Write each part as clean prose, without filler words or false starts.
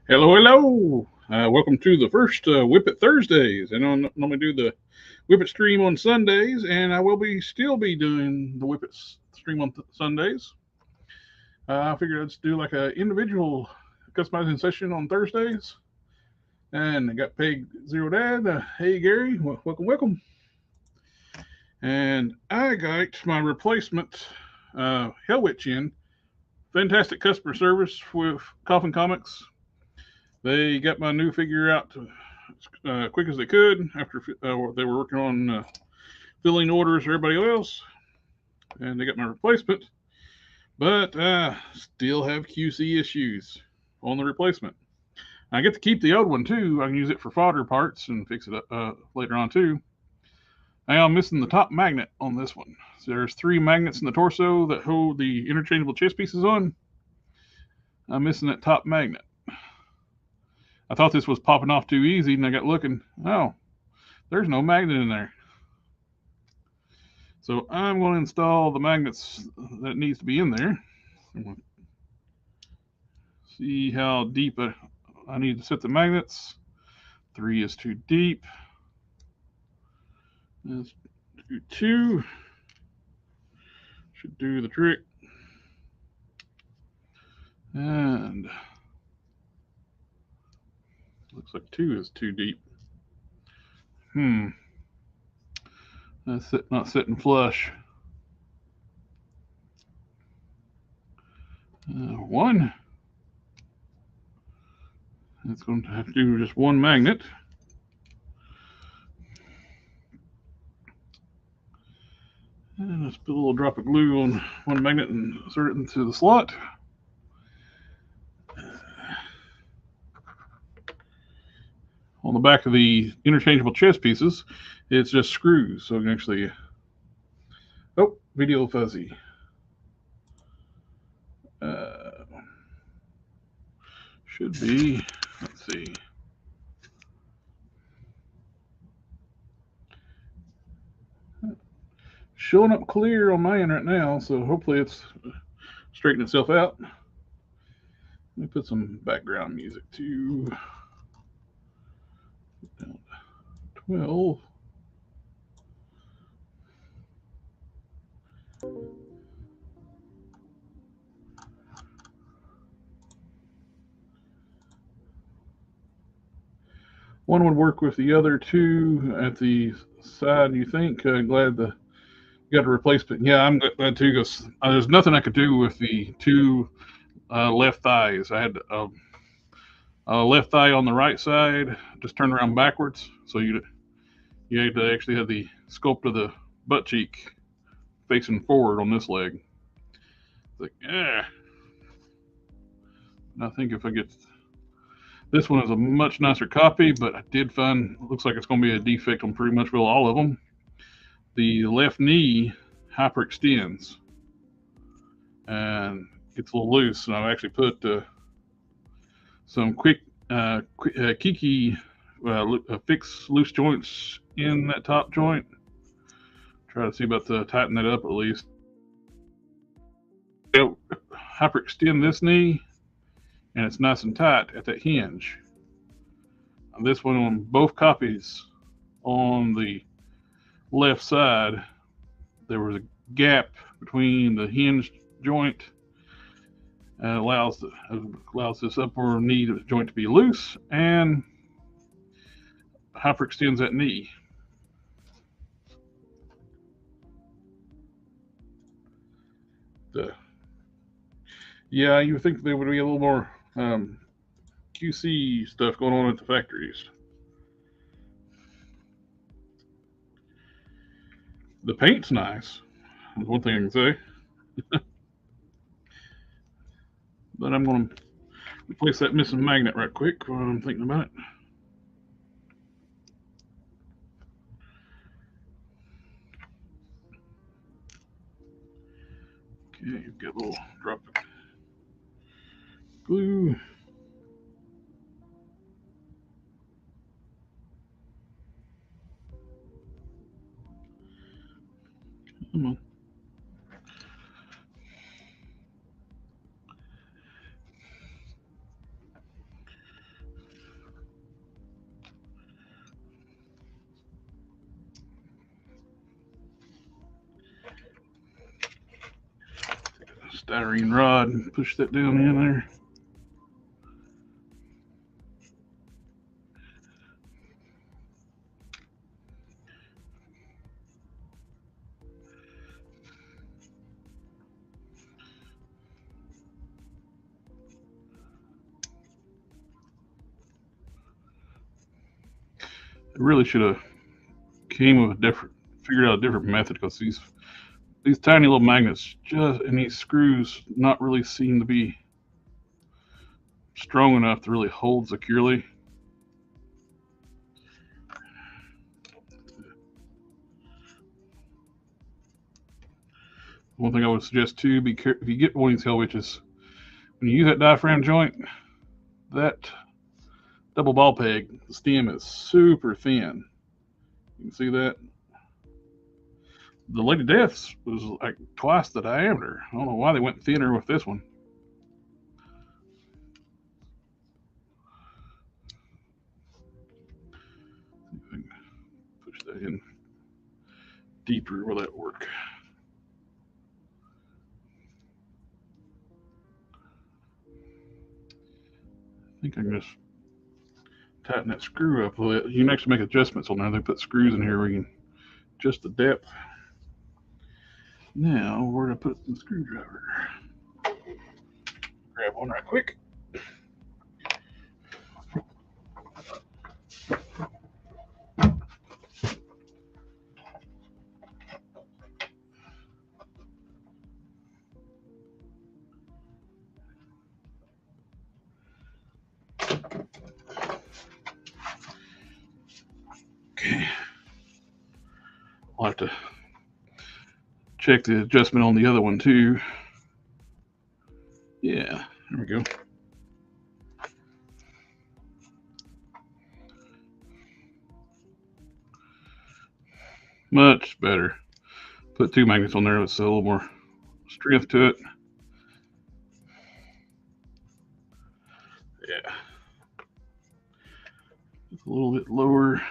Hello, hello. Welcome to the first Whip It Thursdays. I don't normally do the Whip It stream on Sundays, and I will be still be doing the Whip It stream on Sundays. I figured I'd do like an individual customizing session on Thursdays, and I got Peg Zero Dad. Hey Gary, welcome, welcome. And I got my replacement Hell Witch in. Fantastic customer service with Coffin Comics. They got my new figure out quick as they could after they were working on filling orders for everybody else, and they got my replacement. But still have QC issues on the replacement. I get to keep the old one too. I can use it for fodder parts and fix it later on too. I am missing the top magnet on this one. So there's three magnets in the torso that hold the interchangeable chest pieces on. I'm missing that top magnet. I thought this was popping off too easy, and I got looking. Oh, there's no magnet in there. So I'm going to install the magnets that needs to be in there. See how deep I need to set the magnets. 3 is too deep. Let's do 2. Should do the trick. And looks like 2 is too deep. That's not sitting flush. 1. It's going to have to do just one magnet. And let's put a little drop of glue on one magnet and insert it into the slot. On the back of the interchangeable chest pieces, it's just screws. So you can actually. Oh, video fuzzy. Should be. Let's see. Showing up clear on my end right now, so hopefully it's straightened itself out. Let me put some background music too. 12. One would work with the other two at the side. You think? Glad you got a replacement. Yeah, I'm glad too. Because there's nothing I could do with the two left thighs. I had left thigh on the right side, just turned around backwards. So you had to actually have the sculpt of the butt cheek facing forward on this leg. It's like, yeah. I think if I get this one is a much nicer copy, but I did find looks like it's going to be a defect on pretty much all of them. The left knee hyperextends and gets a little loose, and I've actually put some quick Kiki fix loose joints in that top joint. Try to see about to tighten that up at least. It'll hyperextend this knee, and it's nice and tight at that hinge. And this one on both copies on the left side, there was a gap between the hinge joint. Allows this upper knee joint to be loose and hyperextends that knee. Yeah, you would think there would be a little more QC stuff going on at the factories. The paint's nice. That's one thing I can say. But I'm going to replace that missing magnet right quick while I'm thinking about it. Okay, get a little drop of glue. Come on. styrene rod and push that down in there. I really should have came with figured out a different method, because these tiny little magnets and these screws not really seem to be strong enough to really hold securely. One thing I would suggest too, be careful if you get one of these hell witches, when you use that diaphragm joint, that double ball peg, the stem is super thin. You can see that. The Lady Death's was like twice the diameter. I don't know why they went thinner with this one. Push that in deeper. Will that work? I think I can just tighten that screw up a little bit. You can actually make adjustments on there. They put screws in here where you can adjust the depth. Now we're going to put the screwdriver. Grab one right quick. Okay. I'll have to check the adjustment on the other one too. Yeah, there we go. Much better. Put 2 magnets on there, it's a little more strength to it. Yeah. It's a little bit lower.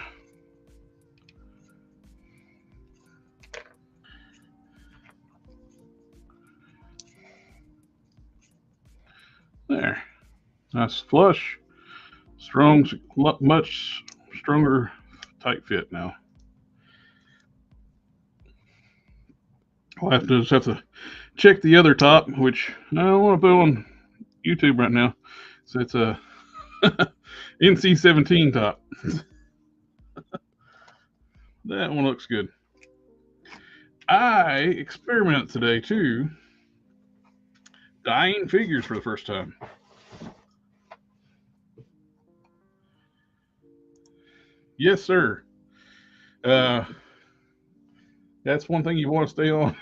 There. Nice flush. Strong, much stronger tight fit now. I'll just have to check the other top, which I don't want to put on YouTube right now. So it's a NC-17 top. That one looks good. I experimented today too, dyeing figures for the first time. Yes, sir. That's one thing you want to stay on.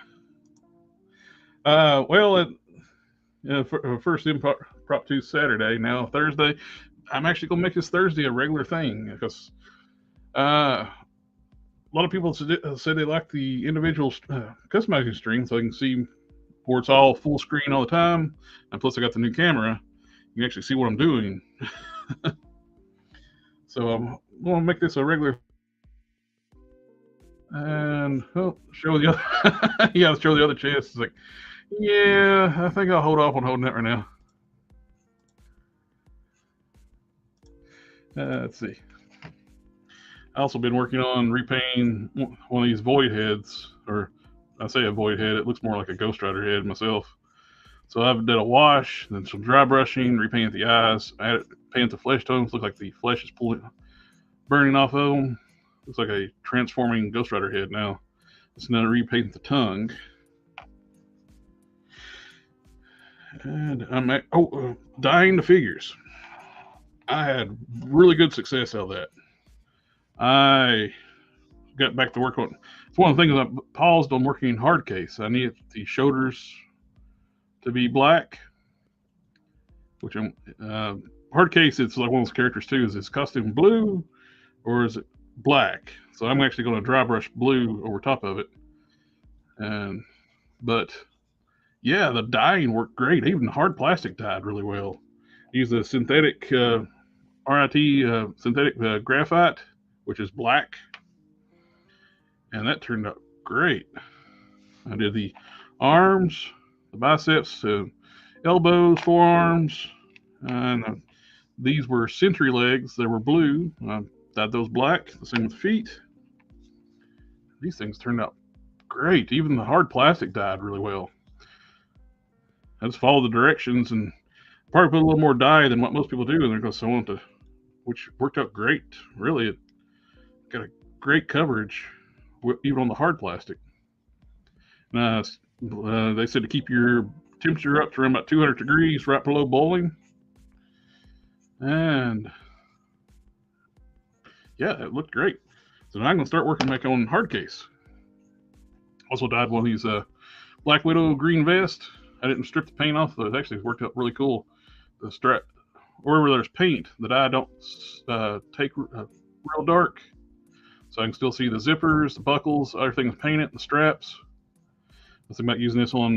First Prop 2 Saturday. Now Thursday, I'm actually gonna make this Thursday a regular thing, because a lot of people say they like the individual customizing stream, so they can see where it's all full screen all the time, and plus I got the new camera. You can actually see what I'm doing. So I'm gonna make this a regular. And show the other. Yeah, show the other chest. It's like, yeah, I think I'll hold off on holding it right now. Let's see. I also been working on repainting one of these void heads, or I say a void head, it looks more like a Ghost Rider head myself. So I've did a wash, then some dry brushing, repainted the eyes, painted the flesh tones, look like the flesh is burning off of them. Looks like a transforming Ghost Rider head now. It's now repaint the tongue. And I'm dyeing the figures. I had really good success out of that. I got back to work on. It's one of the things I paused on working hard case. I needed the shoulders to be black, which I'm hard case. It's like one of those characters too. Is this costume blue or is it black? So I'm actually going to dry brush blue over top of it. But yeah, the dyeing worked great. Even the hard plastic dyed really well. Used a synthetic RIT synthetic graphite, which is black, and that turned out great. I did the arms, the biceps to elbows, forearms, and these were Sentry legs. They were blue. I dyed those black. The same with feet. These things turned out great. Even the hard plastic dyed really well. I just followed the directions and probably put a little more dye than what most people do in there because I want to, which worked out great. Really, it got a great coverage, even on the hard plastic. They said to keep your temperature up to around about 200 degrees, right below boiling. And yeah, it looked great. So now I'm going to start working back on hard case. Also dyed one of these Black Widow green vest. I didn't strip the paint off, but it actually worked out really cool. The strap, wherever there's paint, the dye don't take real dark. So I can still see the zippers, the buckles, everything's painted, the straps. I was thinking about using this on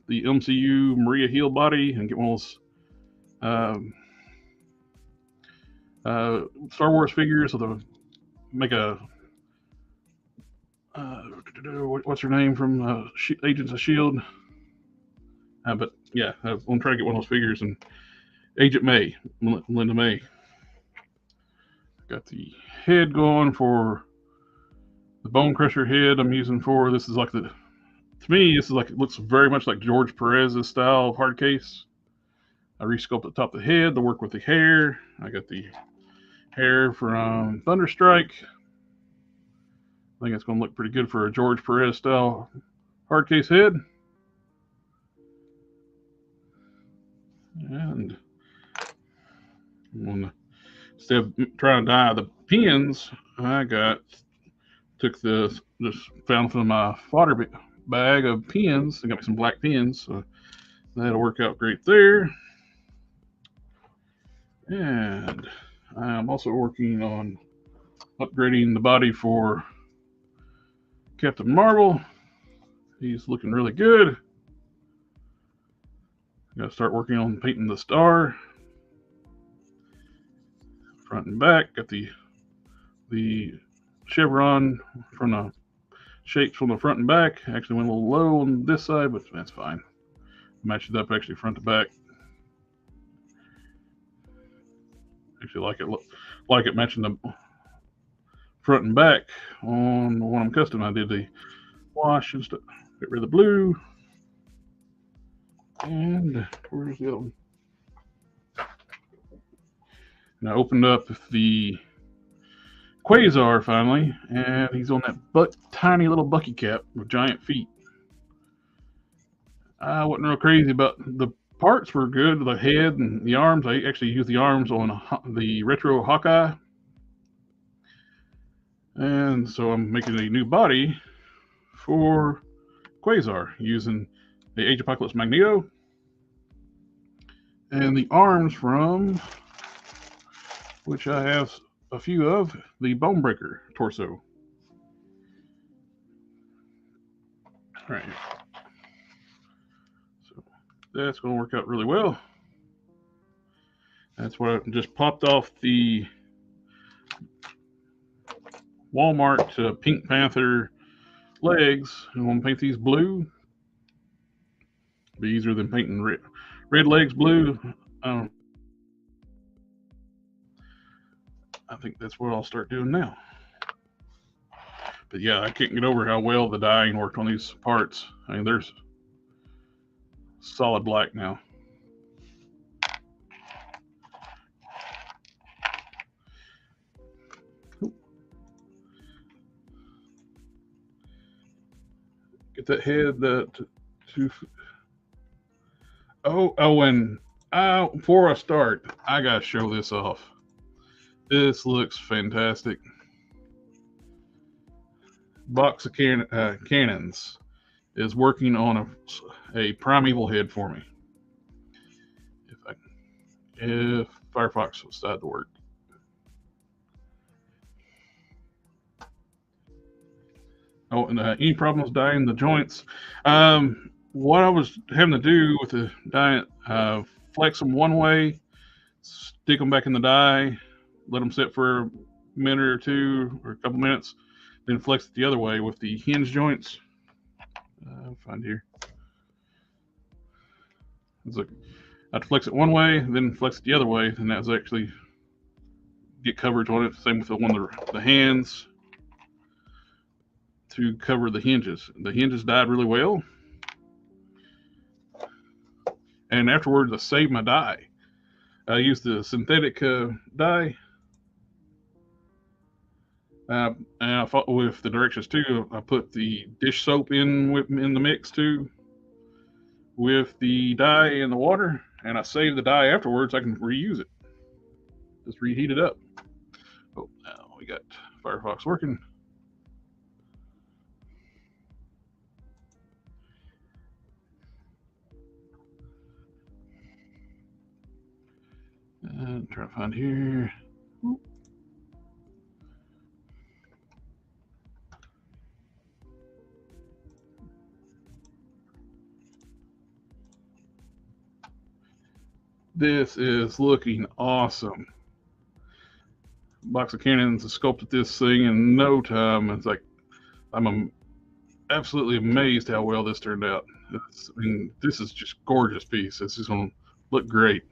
the MCU Maria Hill body and get one of those Star Wars figures with make a what's her name from Agents of S.H.I.E.L.D. But yeah, I'm going to try to get one of those figures. And Agent May, Linda May. Got the head going for the Bone Crusher head I'm using for. This is like to me, this is like, it looks very much like George Perez's style of hard case. I resculpted the top of the head to work with the hair. I got the hair from Thunderstrike. I think it's going to look pretty good for a George Perez style hard case head. And instead of trying to dye the pins, I just found some of my fodder bag of pins. I got me some black pins, so that'll work out great there. And I'm also working on upgrading the body for Captain Marvel. He's looking really good. Got to start working on painting the star, front and back. Got the chevron from the shapes from the front and back. Actually went a little low on this side, but that's fine. Match it up actually front to back. Actually like it matching the front and back on the one I'm custom. I did the wash and stuff. Get rid of the blue. And where's the other one? And I opened up the Quasar finally, and he's on that tiny little Bucky cap with giant feet. I wasn't real crazy about the parts. Were good, the head and the arms. I actually used the arms on the retro Hawkeye, and so I'm making a new body for Quasar using the Age Apocalypse Magneto and the arms from, which I have a few of, the Bonebreaker torso. All right, so that's going to work out really well. That's what I just popped off the Walmart Pink Panther legs. I'm going to paint these blue. Be easier than painting red legs blue. I think that's what I'll start doing now. But yeah, I can't get over how well the dyeing worked on these parts. I mean, there's solid black now. Get that head and before I start, I gotta show this off. This looks fantastic. Box of cannons is working on a primeval head for me. If Firefox will decide to work. Oh, and any problems dyeing the joints? What I was having to do with the dye, flex them one way, stick them back in the dye, let them sit for a minute or two or a couple minutes, then flex it the other way with the hinge joints. I'll find here. It's like I have to flex it one way, then flex it the other way, and that's actually get coverage on it. Same with the hands to cover the hinges. The hinges died really well, and afterwards I saved my die. I used the synthetic dye, and I fought with the directions too. I put the dish soap in the mix too, with the dye in the water, and I saved the dye afterwards. I can reuse it, just reheat it up. Oh, now we got Firefox working. And try to find here. This is looking awesome. Box of Cannons sculpted this thing in no time. It's like I'm absolutely amazed how well this turned out. This is just gorgeous piece. This is going to look great.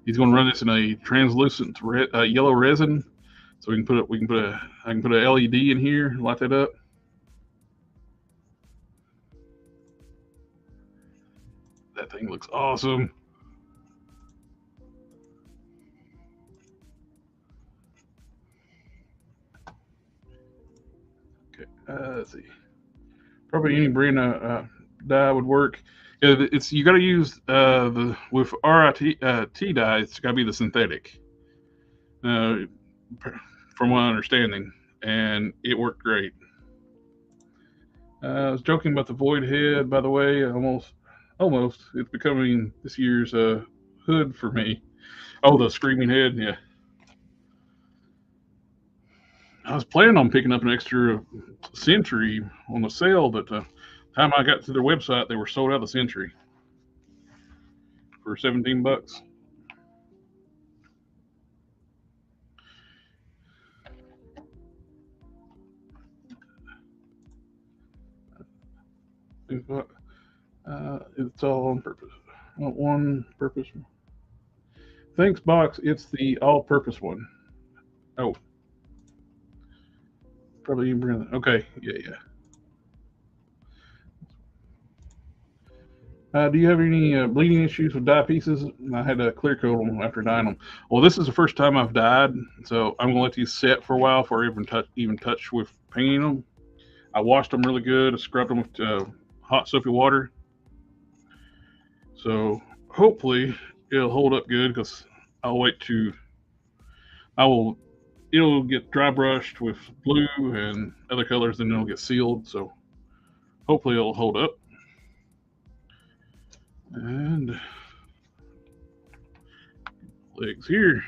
He's going to run this in a translucent yellow resin, so I can put a LED in here, light that up. That thing looks awesome. Okay, let's see. Probably any brand dye would work. You got to use with RIT dye. It's got to be the synthetic, from my understanding, and it worked great. I was joking about the void head, by the way. Almost. It's becoming this year's hood for me. Oh, the screaming head, yeah. I was planning on picking up an extra Century on the sale, but time I got to their website, they were sold out of the Century for $17. It's all on purpose. Not one purpose. Thanks, box. It's the all-purpose one. Oh, probably even bring that. Okay, yeah. Do you have any bleeding issues with dye pieces? I had to clear coat them after dyeing them. Well, this is the first time I've dyed, so I'm gonna let these set for a while before I even touch with painting them. I washed them really good. I scrubbed them with hot soapy water. So hopefully it'll hold up good because I'll wait to. I will. It'll get dry brushed with blue and other colors, and it'll get sealed. So hopefully it'll hold up. And legs here.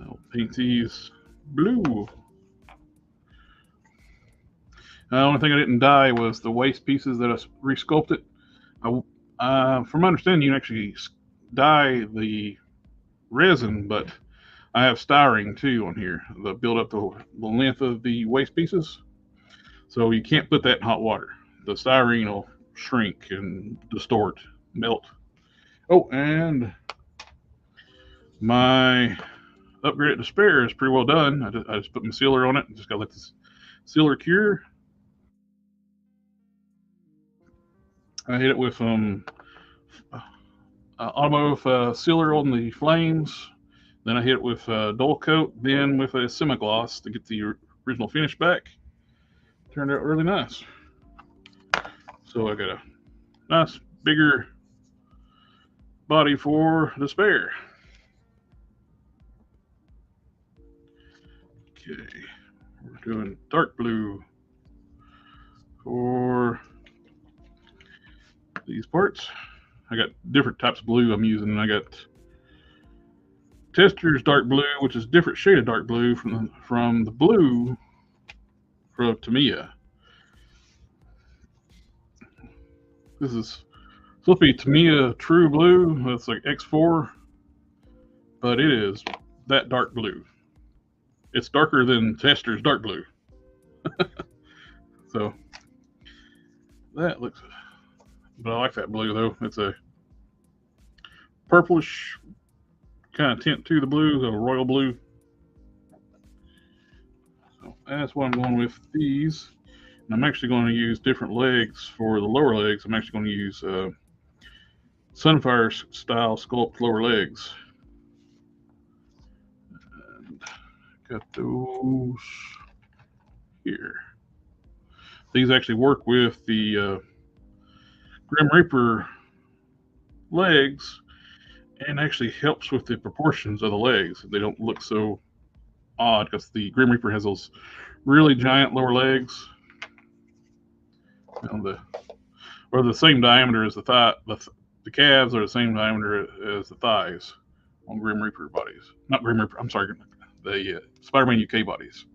I'll paint these blue. The only thing I didn't dye was the waist pieces that I resculpted. From my understanding, you can actually dye the resin, but I have styrene too on here to build up the length of the waist pieces. So you can't put that in hot water. The styrene will shrink and distort, melt. Oh, and my upgrade to spare is pretty well done. I just put my sealer on it. Just gotta let this sealer cure. I hit it with automotive sealer on the flames. Then I hit it with dull coat, then with a semi-gloss to get the original finish back. Turned out really nice. So I got a nice bigger body for the spare. Okay, we're doing dark blue for these parts. I got different types of blue I'm using. I got Tester's dark blue, which is a different shade of dark blue from the blue from Tamiya. This is supposed to be Tamiya True Blue. That's like X4, but it is that dark blue. It's darker than Tester's dark blue. So that looks but I like that blue though. It's a purplish kind of tint to the blue, a royal blue. So that's what I'm going with these. And I'm actually going to use different legs for the lower legs. I'm actually going to use Sunfire style sculpt lower legs. And got those here. These actually work with the Grim Reaper legs and actually helps with the proportions of the legs. They don't look so odd because the Grim Reaper has those really giant lower legs. You know, the same diameter as the thigh. The calves are the same diameter as the thighs on Grim Reaper bodies. Not Grim Reaper. I'm sorry, the Spider-Man UK bodies.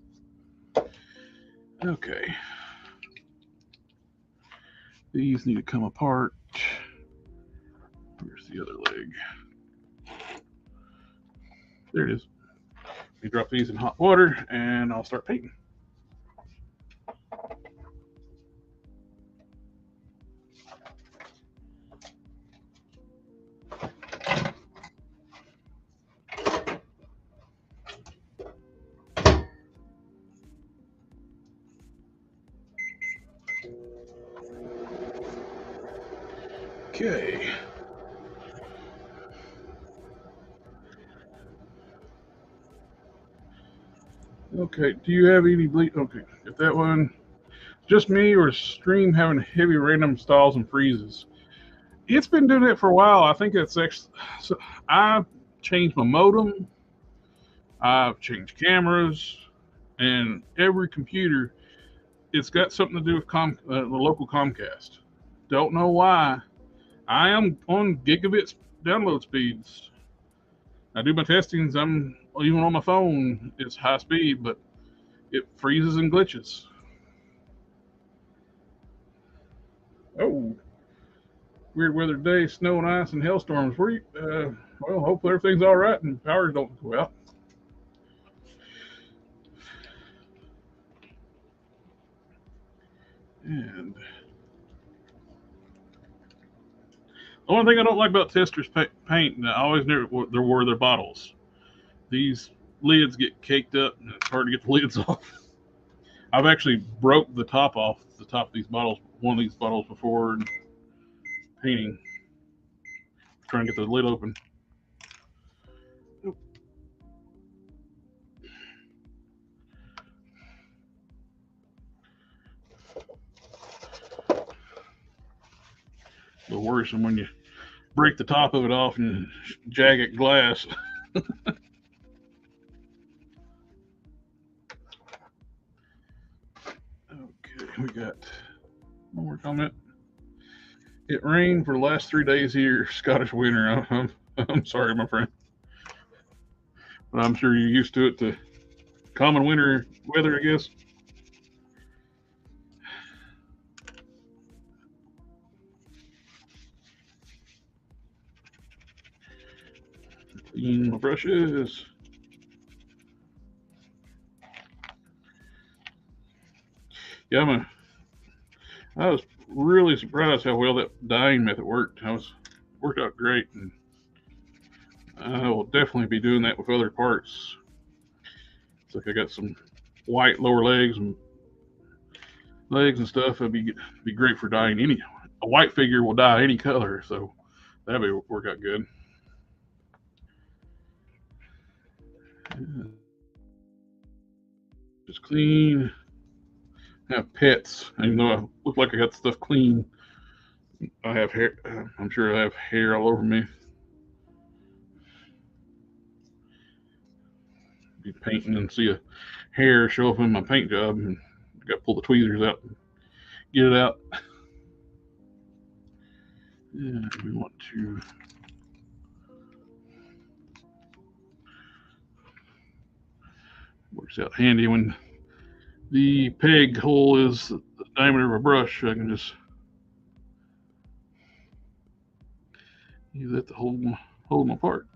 Okay, these need to come apart. Where's the other leg? There it is. We drop these in hot water, and I'll start painting. Okay. Okay. Do you have any bleed? Okay. If that one, just me or stream having heavy random stalls and freezes. It's been doing it for a while. I think it's actually. So I've changed my modem. I've changed cameras, and every computer. It's got something to do with the local Comcast. Don't know why. I am on gigabit download speeds. I do my testings. I'm even on my phone. It's high speed, but it freezes and glitches. Oh, weird weather day, snow and ice and hailstorms. Well, hopefully everything's all right and powers don't go out. And the only thing I don't like about Tester's paint, and I always knew there were their bottles. These lids get caked up, and it's hard to get the lids off. I've actually broke the top off the top of these bottles, one of these bottles before, and painting, trying to get the lid open. The worrisome when you break the top of it off and jagged glass. Okay, we got one more comment. It rained for the last 3 days here, Scottish winter. I'm sorry, my friend, but I'm sure you're used to it. To common winter weather, I guess. Clean my brushes. Yeah, I was really surprised how well that dyeing method worked. Worked out great, and I will definitely be doing that with other parts. It's like I got some white lower legs and stuff. It'd be great for dyeing any. A white figure will dye any color, so that'd work out good. Just clean. Have pets. Even though I look like I got stuff clean, I have hair. I'm sure I have hair all over me. Be painting and see a hair show up in my paint job, and got to pull the tweezers out and get it out. And we want to works out handy when the peg hole is the diameter of a brush. I can just use that to hold them apart.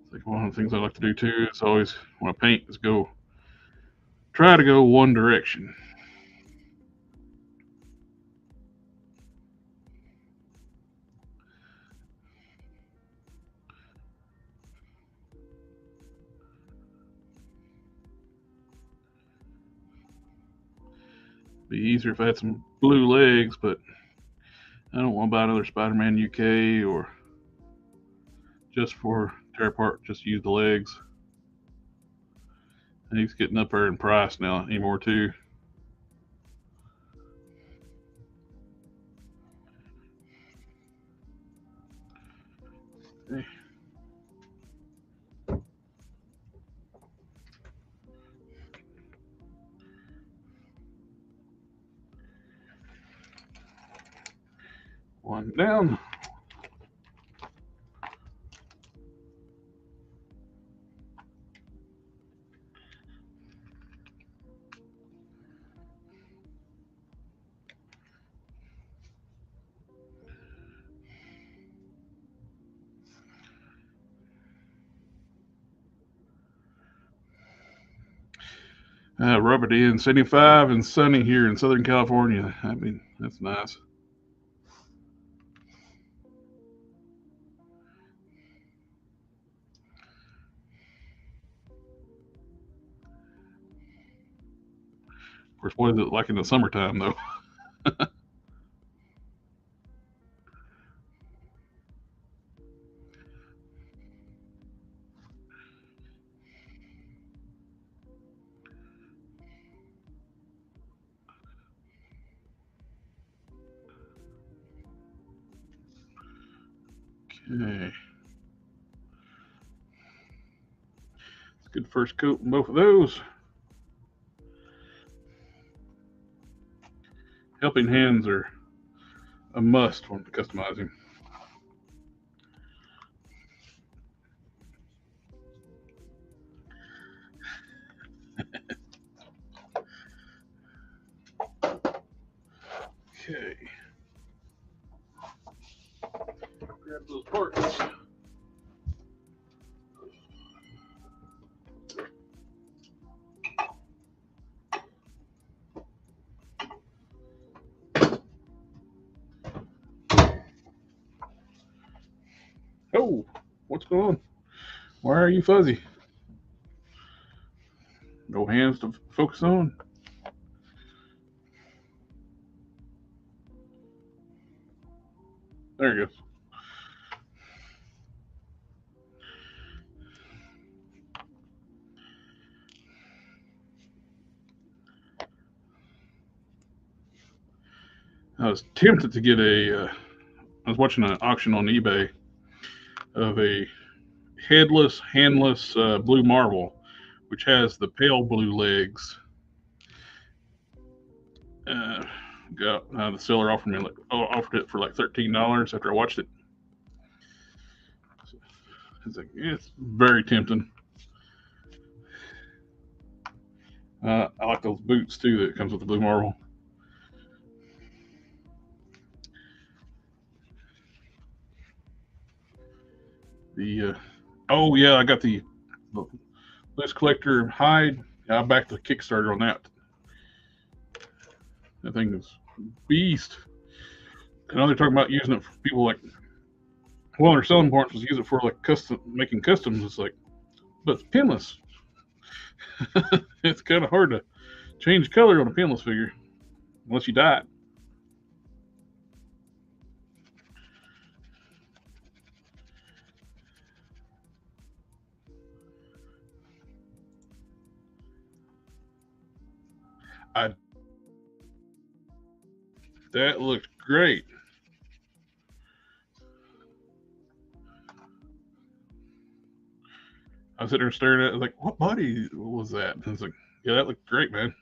It's like one of the things I like to do too is always when I paint is go try to go one direction. Be easier if I had some blue legs, but I don't want to buy another Spider-Man UK or just for tear apart, just use the legs. And he's getting up there in price now anymore too. Okay. One down. Rub it in. 75 and sunny here in Southern California. I mean, that's nice. Of course, what is it like in the summertime, though? Okay. It's a good first coat in both of those. Helping hands are a must when customizing. Okay. Grab those parts. Oh, what's going on? Why are you fuzzy? No hands to focus on. There he goes. I was tempted to get a. I was watching an auction on eBay of a headless, handless blue marble, which has the pale blue legs. The seller offered it for like $13 after I watched it. It's like, yeah, it's very tempting. I like those boots too that comes with the blue marble. The oh yeah, I got the List Collector hide. I backed the Kickstarter on that. That thing is beast. I know they're talking about using it for people like. One of their selling points was use it for like making customs. It's like, but it's pinless. It's kind of hard to change color on a pinless figure unless you dye it. That looked great. I was sitting there staring at it, like, what body was that? And I was like, yeah, that looked great, man.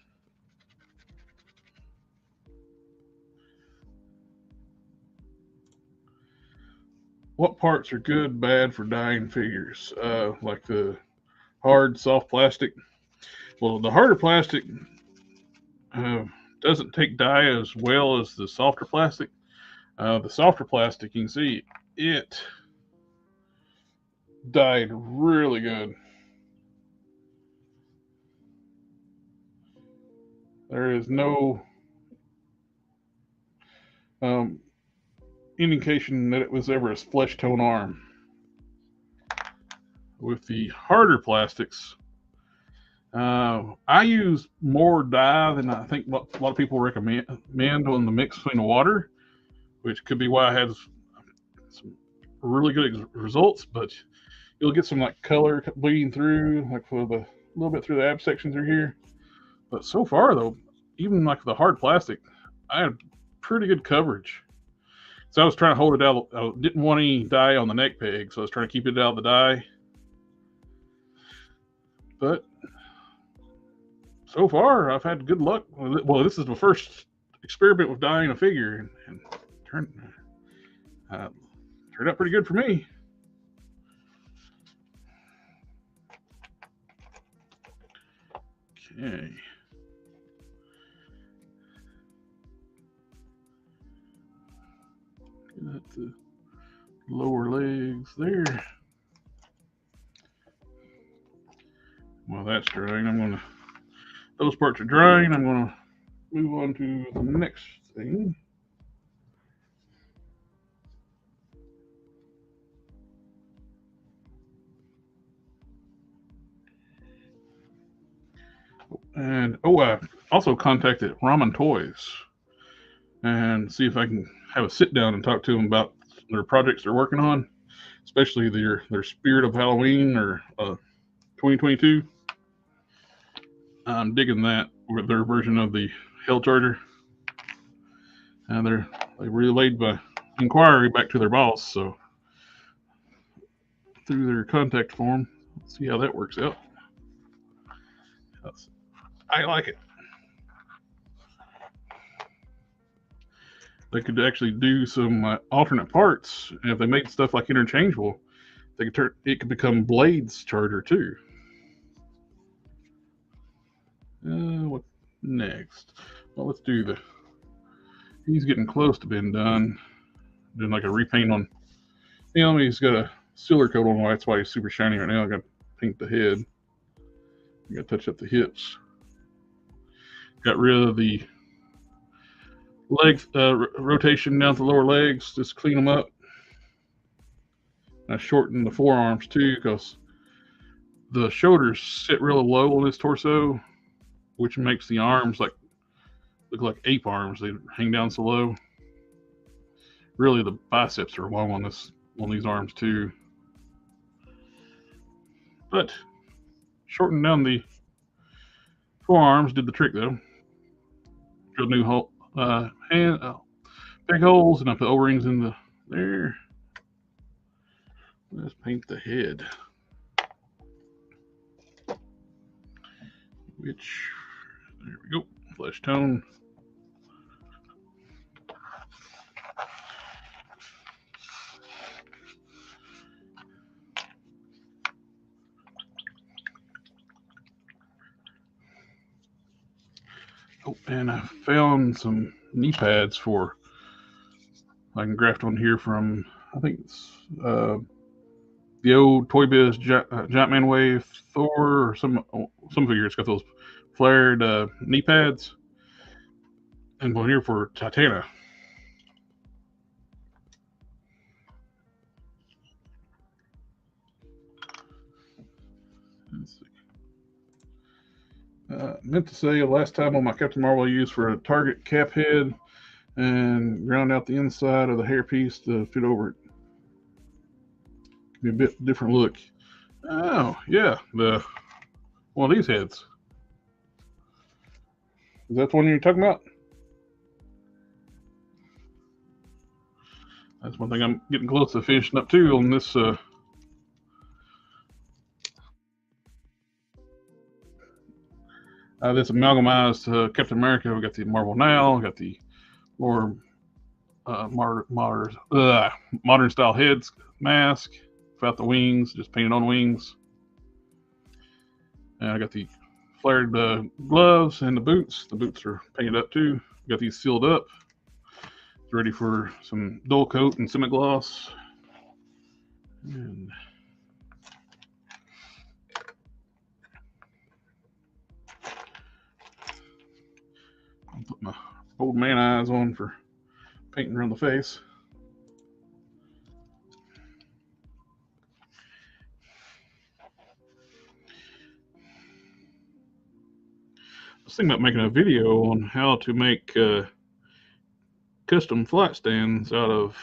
What parts are good, bad for dyeing figures? Like the hard, soft plastic. Well, the harder plastic doesn't take dye as well as the softer plastic. The softer plastic, you can see it dyed really good. There is no um, indication that it was ever a flesh tone arm. With the harder plastics, I use more dye than I think a lot of people recommend on the mix between the water, which could be why I had some really good results. But you'll get some like color bleeding through, like for the little bit through the ab section through here. But so far though, even like the hard plastic, I had pretty good coverage. So I was trying to hold it out. I didn't want any dye on the neck peg, so I was trying to keep it out of the dye. But so far, I've had good luck. Well, this is the first experiment with dyeing a figure, and turned out pretty good for me. Okay. Get the lower legs there. While that's drying, those parts are drying. I'm gonna move on to the next thing. And I also contacted Ramen Toys and see if I can have a sit down and talk to them about their projects they're working on, especially their Spirit of Halloween or 2022. I'm digging that with their version of the Hell Charger, and they relayed my inquiry back to their boss. So through their contact form, let's see how that works out. I like it. They could actually do some alternate parts, and if they make stuff like interchangeable, it could become Blade's charger too. What next? Well, let's do he's getting close to being done. Doing like a repaint on him. He's got a silver coat on. That's why he's super shiny right now. I got to paint the head. I got to touch up the hips. Got rid of the leg rotation down to the lower legs. Just clean them up. I shortened the forearms too because the shoulders sit really low on his torso, which makes the arms look like ape arms. They hang down so low. Really, the biceps are long on these arms too. But shortened down the forearms did the trick though. Drilled new hole, big holes, and I put O-rings in there. Let's paint the head. There we go, flesh tone. Oh, and I found some knee pads I can graft on here from, I think it's the old Toy Biz Giant Man Wave Thor or some figure. It's got those flared knee pads. And one here for Titana. Meant to say last time on my Captain Marvel I used for a target cap head and ground out the inside of the hairpiece to fit over it. Give me a bit different look. Oh, yeah, one of these heads. Is that the one you're talking about? That's one thing I'm getting close to finishing up too on this. This amalgamized Captain America. We got the Marvel Now. We got the more modern style heads mask without the wings, just painted on wings. And I got the flared gloves and the boots. The boots are painted up too. Got these sealed up. It's ready for some dull coat and cement gloss. And I'll put my old man eyes on for painting around the face. I was thinking about making a video on how to make custom flight stands out of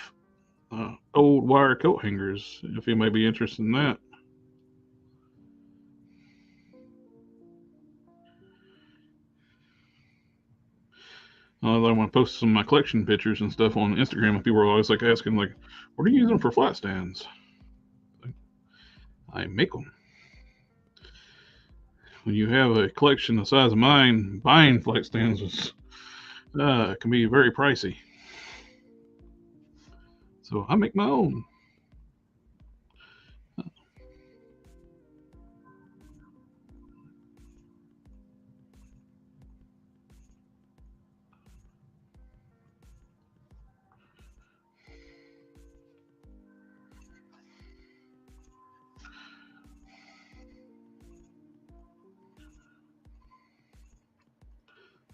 old wire coat hangers, if you may be interested in that. I want to post some of my collection pictures and stuff on Instagram, and people are always like asking, like, "What are you using for flat stands?" I make them. When you have a collection the size of mine, buying flat stands is can be very pricey. So I make my own.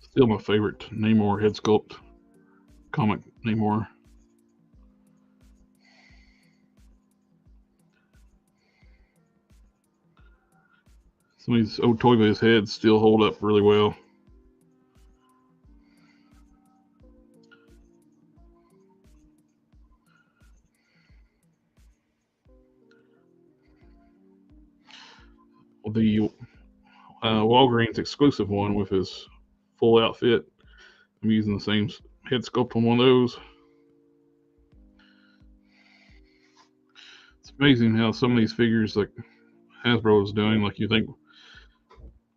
Still my favorite Namor head sculpt comic, Namor. Some of these old Toy Biz heads still hold up really well. The Walgreens exclusive one with his full outfit, I'm using the same head sculpt on one of those. It's amazing how some of these figures, like Hasbro is doing, like you think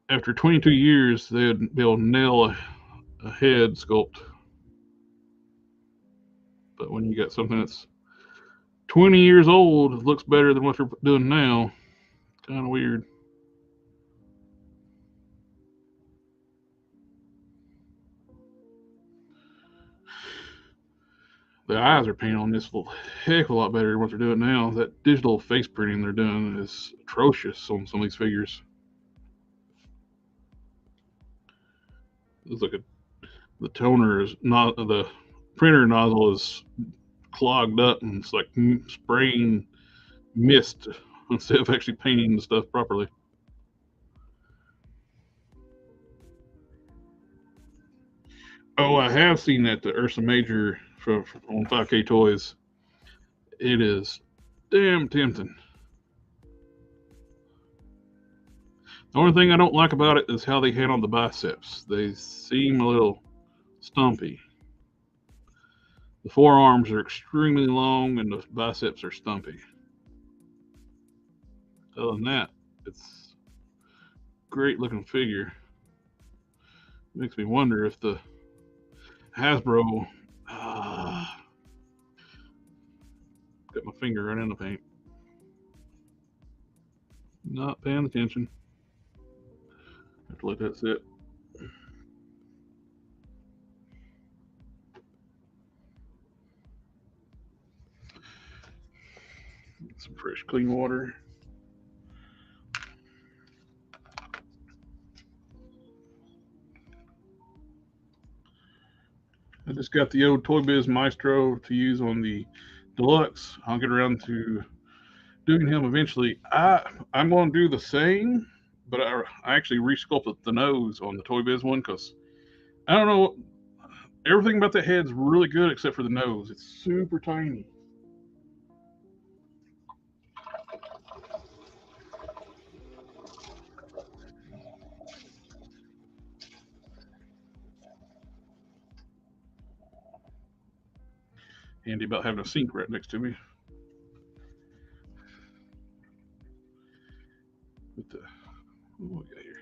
after 22 years they'll nail a head sculpt, but when you got something that's 20 years old, it looks better than what they're doing now. Kind of weird. The eyes are painted on this a heck of a lot better than what they're doing now. That digital face printing they're doing is atrocious on some of these figures. It's like the toner is not, the printer nozzle is clogged up and it's like spraying mist instead of actually painting the stuff properly. Oh, I have seen that, the Ursa Major on 5K Toys. It is damn tempting. The only thing I don't like about it is how they handle the biceps. They seem a little stumpy. The forearms are extremely long and the biceps are stumpy. Other than that, it's a great looking figure. Makes me wonder if the Hasbro got my finger right in the paint. Not paying attention. Have to let that sit. Get some fresh, clean water. I just got the old Toy Biz Maestro to use on the Deluxe. I'll get around to doing him eventually. I'm going to do the same, but I actually resculpted the nose on the Toy Biz one because I don't know. Everything about the head's really good except for the nose. It's super tiny. Handy about having a sink right next to me. What the? What we got here?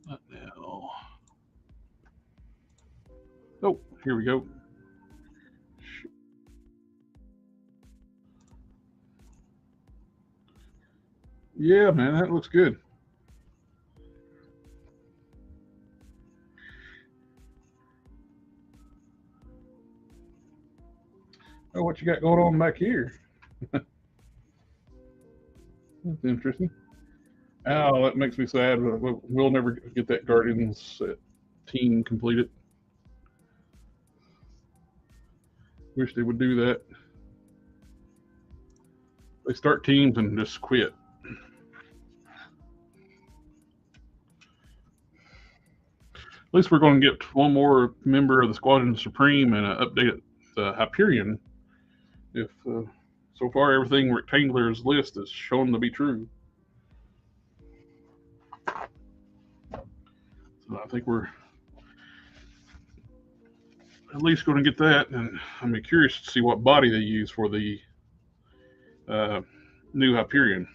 Not now. Oh, here we go. Yeah, man, that looks good. Oh, what you got going on back here? That's interesting. Oh, that makes me sad. We'll never get that Guardians set. team completed. Wish they would do that. They start teams and just quit. At least we're going to get one more member of the Squadron Supreme and an updated Hyperion. If so far everything Rectangular's list is shown to be true. So I think we're at least going to get that, and I'm curious to see what body they use for the new Hyperion.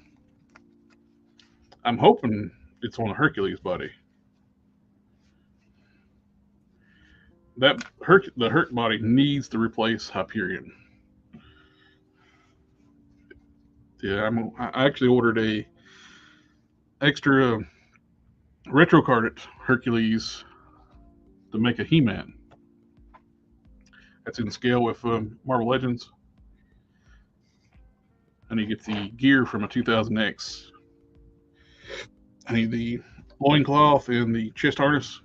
I'm hoping it's on a Hercules body. The Herc body needs to replace Hyperion. Yeah, I actually ordered a extra retro carded Hercules to make a He-Man. That's in scale with Marvel Legends. I need to get the gear from a 2000X. I need the loincloth and the chest harness.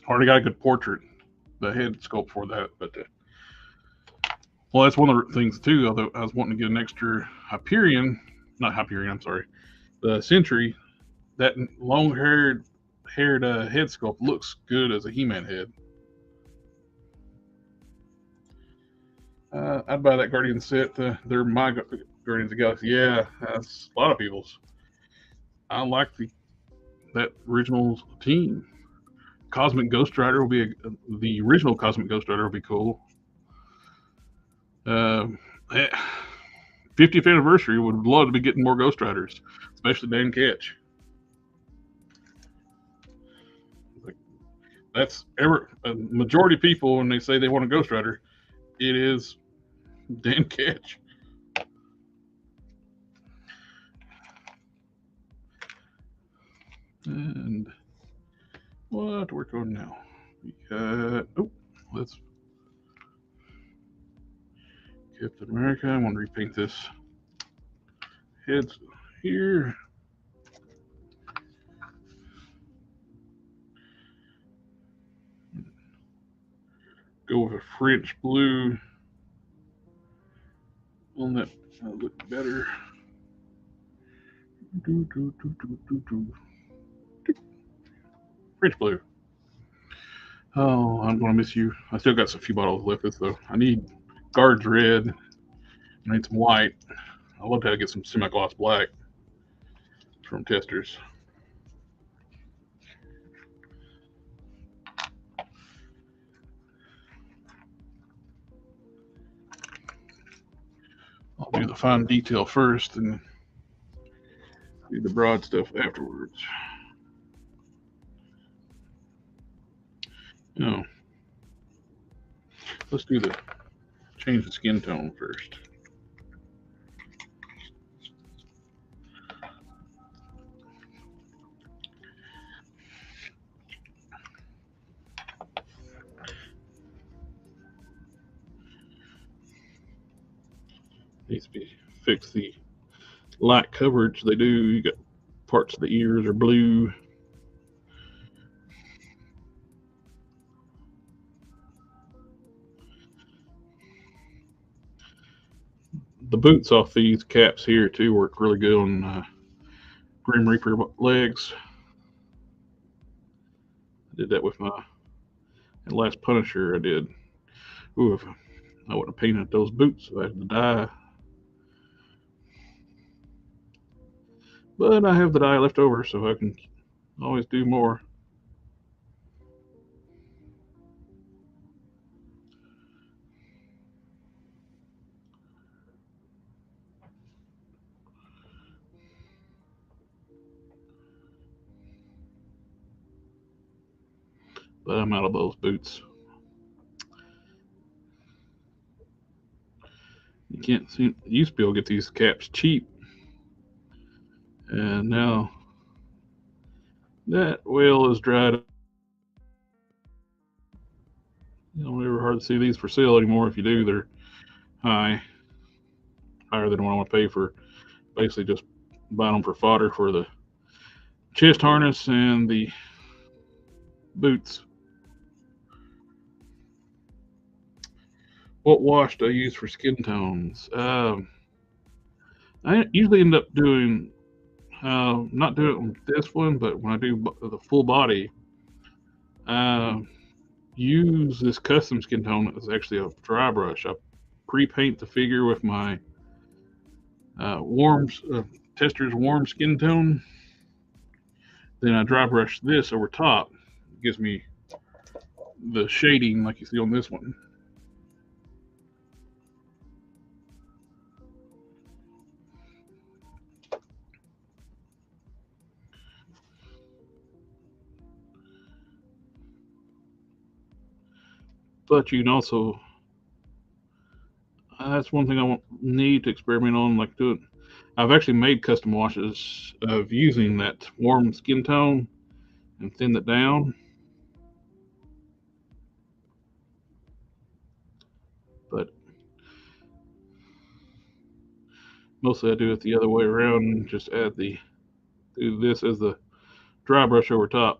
Already got a good portrait, the head sculpt for that, but well, that's one of the things too. Although I was wanting to get an extra Hyperion, not Hyperion, I'm sorry, the Sentry. That long-haired head sculpt looks good as a He-Man head. I'd buy that Guardian set. They're my Guardians of the Galaxy. Yeah, that's a lot of people's. I like that original team. Cosmic Ghost Rider will be the original Cosmic Ghost Rider will be cool. 50th anniversary, would love to be getting more Ghost Riders, especially Dan Ketch. That's a majority of people when they say they want a Ghost Rider, it is Dan Ketch. And what to work on now? Let's Captain America. I want to repaint this heads here. Go with a French blue on that. That'll look better. French blue. Oh, I'm gonna miss you. I still got a few bottles left, though. I need Guards red. I need some white. I'd love to get some semi-gloss black from testers. I'll do the fine detail first and do the broad stuff afterwards. No. Let's change the skin tone first. Needs to be fix the light coverage. They do. You got parts of the ears are blue. The boots off these caps here too work really good on Grim Reaper legs. I did that with my last Punisher. I did. Ooh, if I would have painted those boots, I had to dye. But I have the dye left over, so I can always do more. But I'm out of those boots. You can't see. You used to be able to get these caps cheap, and now that well is dried up. You don't ever hardly see these for sale anymore. If you do, they're higher than what I want to pay for. Basically, just buying them for fodder for the chest harness and the boots. What wash do I use for skin tones? I usually end up doing not doing this one, but when I do the full body, uh, use this custom skin tone. It's actually a dry brush. I pre-paint the figure with my warm tester's warm skin tone. Then I dry brush this over top. It gives me the shading like you see on this one. But you can also, that's one thing I need to experiment on, like doing. I've actually made custom washes of using that warm skin tone and thin it down. But mostly I do it the other way around and just do this as the dry brush over top.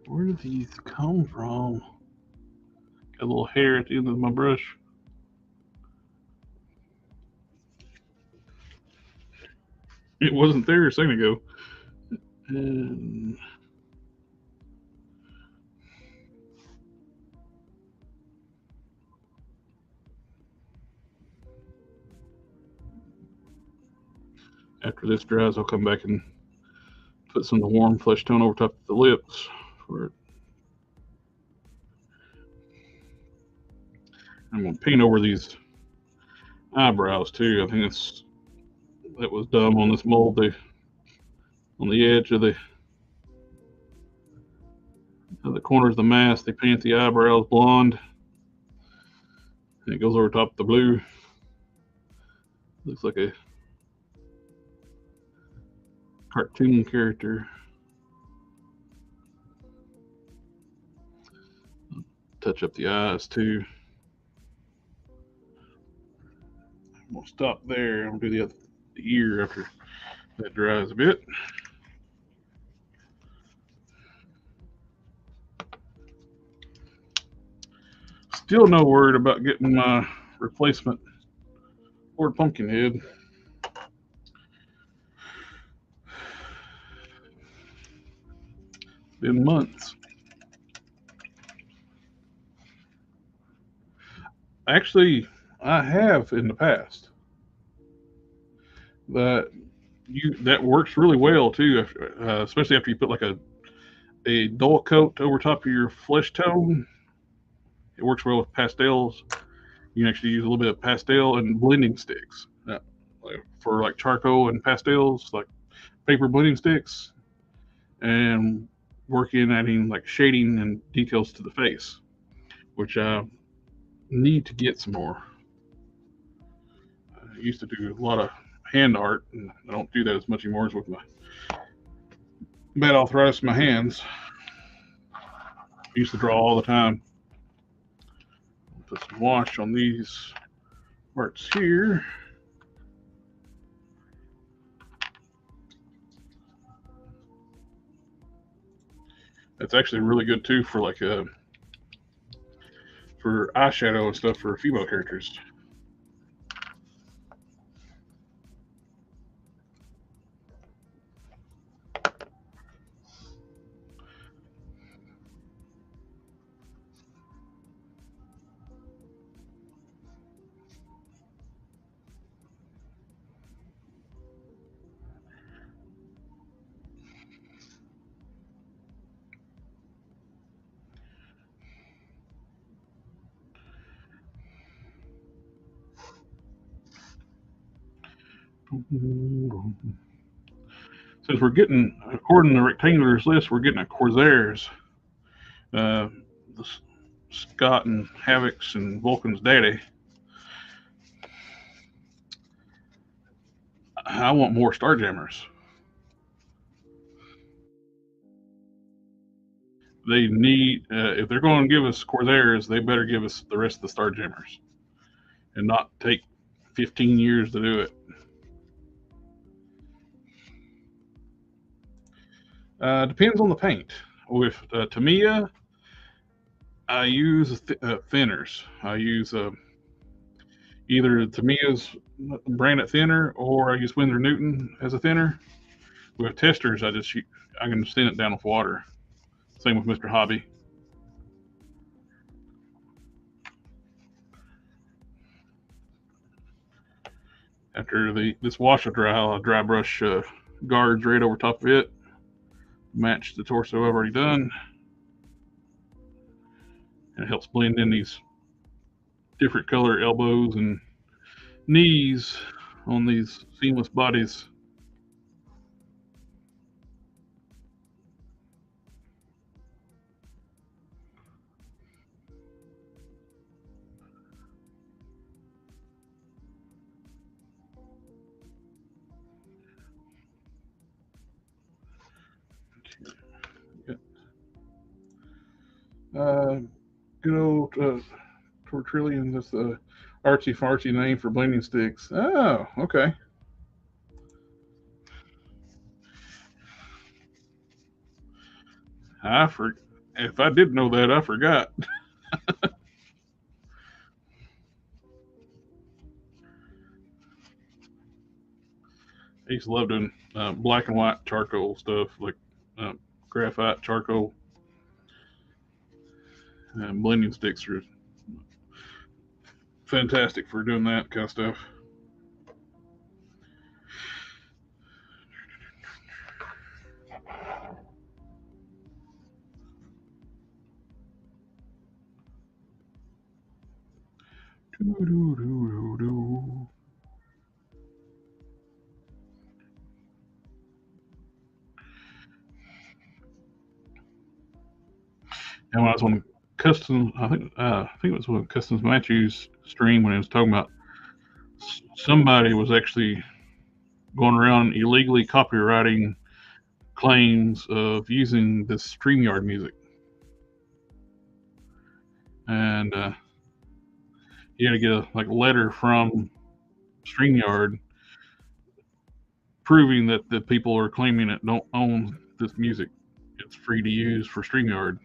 Where do these come from? Got a little hair at the end of my brush. It wasn't there a second ago. And after this dries, I'll come back and put some of the warm flesh tone over top of the lips for it. I'm gonna paint over these eyebrows too. I think that was dumb on this mold. On the edge of the corners of the mask, they paint the eyebrows blonde, and it goes over top of the blue. Looks like a cartoon character. Touch up the eyes too. I'm gonna stop there. I'm gonna do the ear after that dries a bit. Still no word about getting my replacement Ford Pumpkinhead. Been months. Actually, I have in the past. That works really well too, especially after you put like a dull coat over top of your flesh tone. It works well with pastels. You can actually use a little bit of pastel and blending sticks for like charcoal and pastels, like paper blending sticks, and work in adding like shading and details to the face, which I need to get some more. I used to do a lot of hand art, and I don't do that as much anymore as with my bad arthritis in my hands. I used to draw all the time. Put some wash on these parts here. That's actually really good too for like for eyeshadow and stuff for female characters. Since we're getting, according to the Rectangular's list, we're getting a Corsairs, the Scott and Havoc's and Vulcan's daddy. I want more Starjammers. they need, if they're going to give us Corsairs, they better give us the rest of the Star Jammers and not take 15 years to do it. Depends on the paint. With Tamiya, I use thinners. I use either Tamiya's branded thinner, or I use Winsor Newton as a thinner. With testers, I can thin it down with water. Same with Mr. Hobby. After this wash will dry, I'll dry brush guards right over top of it, match the torso I've already done, and it helps blend in these different color elbows and knees on these seamless bodies. Uh, Good old Tortrillion. That's the artsy fartsy name for blending sticks. Oh, okay. I for If I did know that, I forgot. I used to love doing black and white charcoal stuff, like uh, graphite charcoal. Blending sticks are fantastic for doing that kind of stuff. And when I was on custom, I think it was on Customs Matthews stream when he was talking about somebody was actually going around illegally copywriting claims of using this StreamYard music, and you had to get a letter from StreamYard proving that the people are claiming it don't own this music. It's free to use for StreamYard.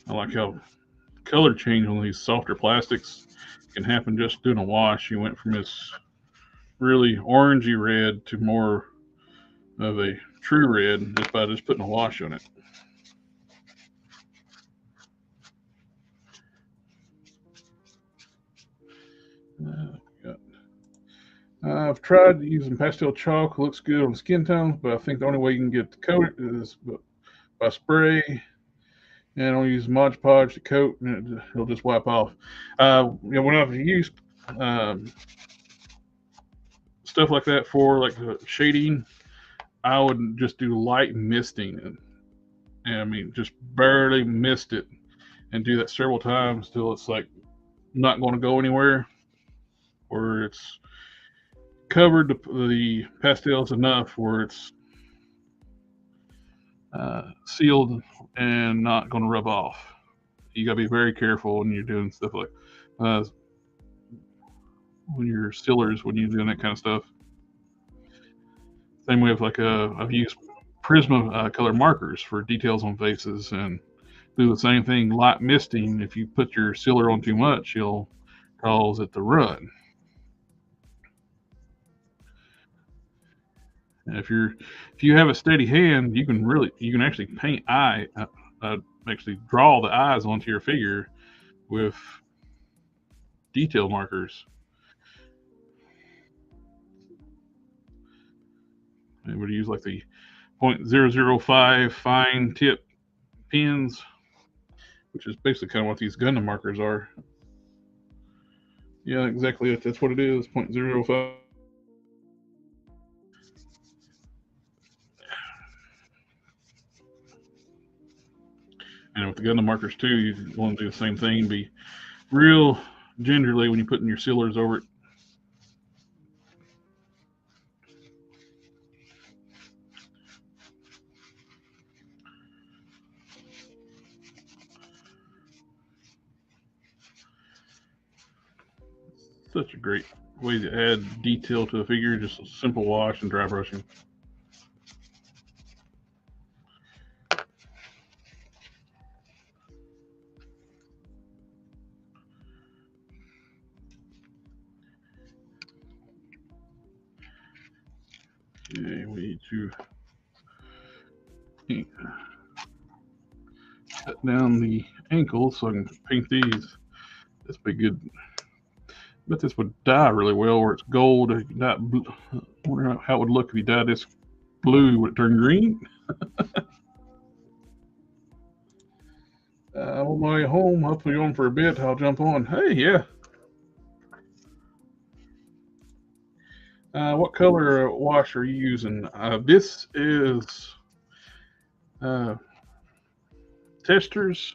I like how color change on these softer plastics can happen just doing a wash. You went from this really orangey red to more of a true red just by just putting a wash on it. I've tried using pastel chalk. It looks good on skin tones, but I think the only way you can get the coat is by spray. And I'll use Mod Podge to coat, and it'll just wipe off. When I've used um, stuff like that for like the shading, I would just do light misting, and I mean just barely mist it, and do that several times till it's like not going to go anywhere, or it's covered the pastels enough where it's sealed and not going to rub off. You got to be very careful when you're doing stuff like uh, when you're stillers, when you're doing that kind of stuff. Same way with I've used Prisma color markers for details on faces, and do the same thing. Light misting. If you put your sealer on too much, you'll cause it to run. And if you have a steady hand, you can actually paint actually draw the eyes onto your figure with detail markers. I would use like the .005 fine tip pins, which is basically kind of what these Gundam markers are. Yeah, exactly. That's what it is. 0.05. And with the Gundam markers too, you want to do the same thing. Be real gingerly when you're putting your sealers over it. Such a great way to add detail to a figure, just a simple wash and dry brushing. Okay, we need to cut down the ankles so I can paint these. This would be good. Bet this would dye really well where it's gold. I wonder how it would look if you dyed this blue. Would it turn green? I'm on my way home. Hopefully on for a bit. I'll jump on. Hey, yeah. What color wash are you using? This is Testers.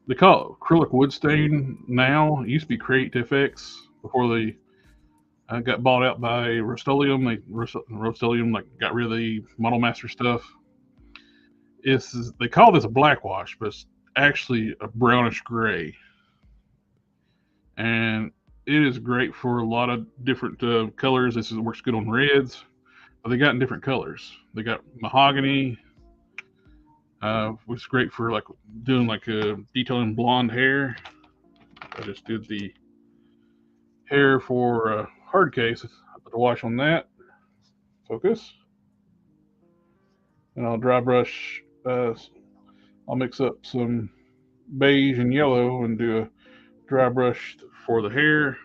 They call it acrylic wood stain now. It used to be Create FX before they got bought out by Rust-Oleum. Rust-Oleum got rid of the Model Master stuff. They call this a black wash, but it's actually a brownish gray, and it is great for a lot of different colors. Works good on reds, but they got in different colors. They got mahogany, which is great for doing detailing blonde hair. I just did the hair for hard case. I put the wash on that. Focus. And I'll dry brush. I'll mix up some beige and yellow and do a dry brush for the hair.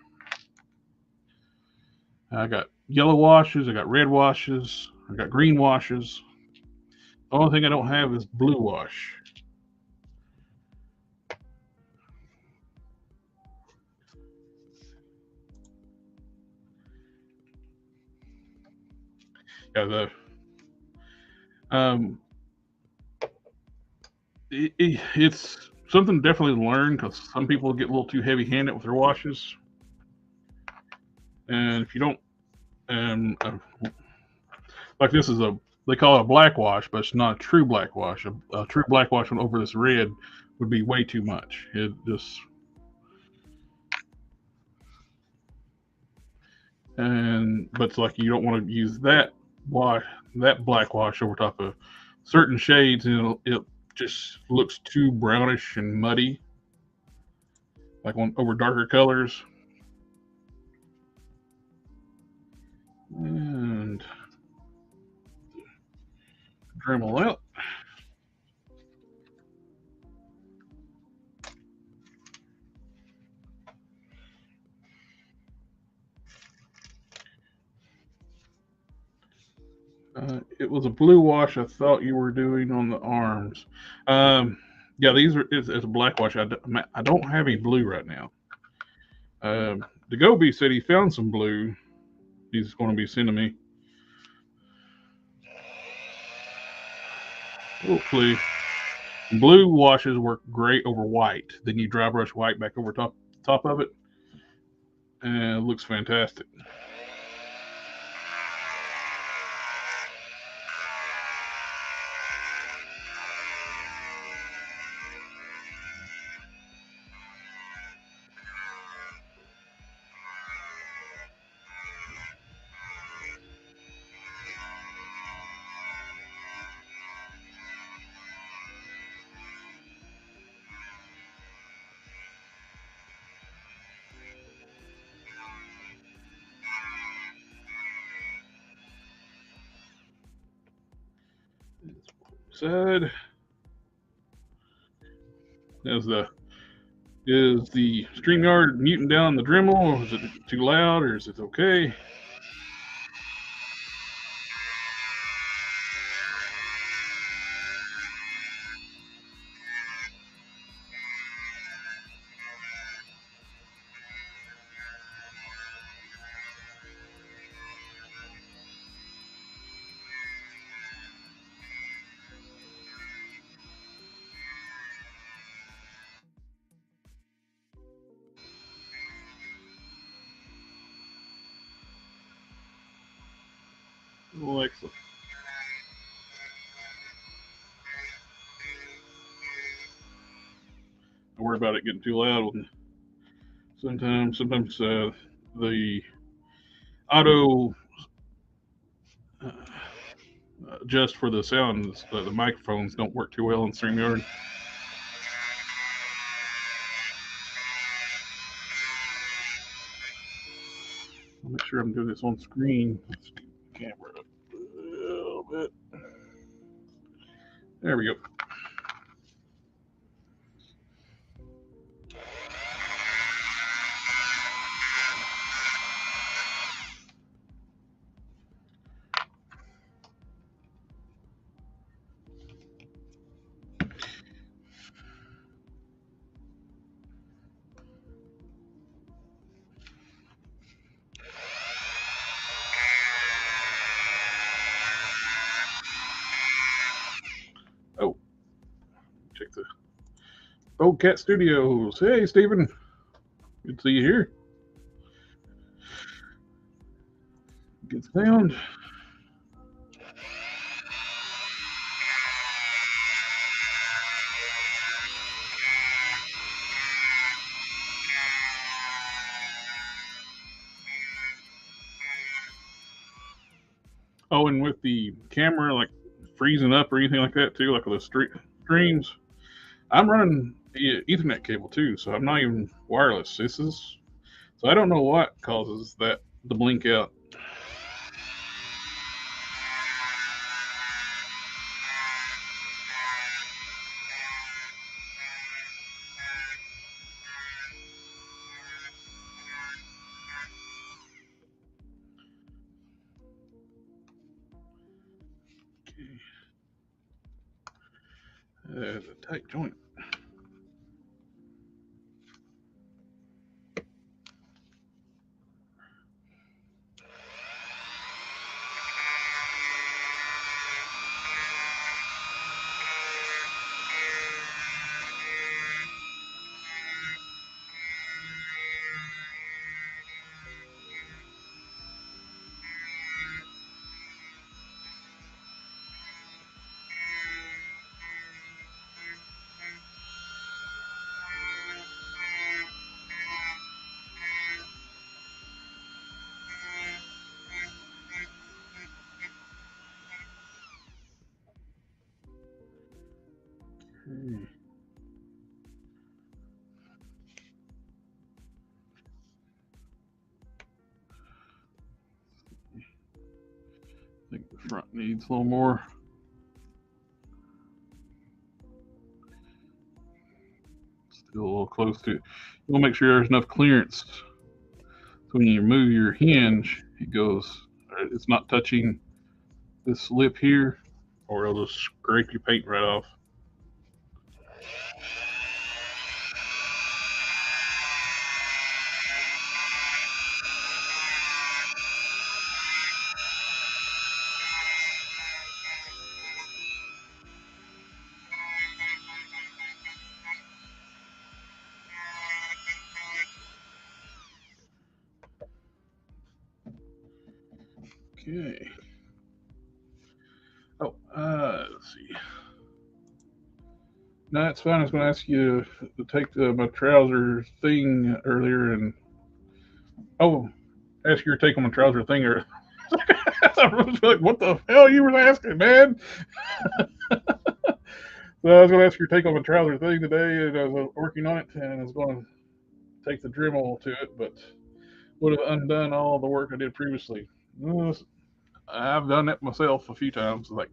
I got yellow washes. I got red washes. I got green washes. The only thing I don't have is blue wash. Yeah, it's something definitely to learn because some people get a little too heavy-handed with their washes, and if you don't, like this is they call it a black wash, but it's not a true black wash. A true black wash over this red would be way too much. It just but it's like you don't want to use that black wash over top of certain shades, and it just looks too brownish and muddy, like over darker colors. And Dremel out. It was a blue wash I thought you were doing on the arms. Yeah, it's a black wash. I don't have any blue right now. The Gobi said he found some blue. He's going to be sending me. Hopefully, blue washes work great over white. Then you dry brush white back over top of it, and it looks fantastic. Side. Is the StreamYard muting down the Dremel, or is it too loud, or is it okay? Alexa. I worry about it getting too loud. Sometimes the auto uh, adjust for the sounds. The microphones don't work too well in StreamYard. I'll make sure I'm doing this on screen. Let's do the camera up a little bit. There we go. Oh, check the Cat Studios. Hey, Stephen. Good to see you here. Good sound. Oh, and with the camera like freezing up or anything like that too, like with the streams, I'm running the Ethernet cable too, so I'm not even wireless. So I don't know what causes that to blink out. Okay. That's a tight joint. Okay. I think the front needs a little more. Still a little close to it. You want to make sure there's enough clearance. So when you move your hinge, it's not touching this lip here, or it'll just scrape your paint right off. Okay. Oh, let's see. No, that's fine. I was going to ask you to take my trouser thing earlier and ask your take on my trouser thing earlier. I was like, what the hell you were asking, man? So I was going to ask your take on my trouser thing today, and I was working on it, and I was going to take the Dremel to it, but would have undone all the work I did previously. I've done that myself a few times. Like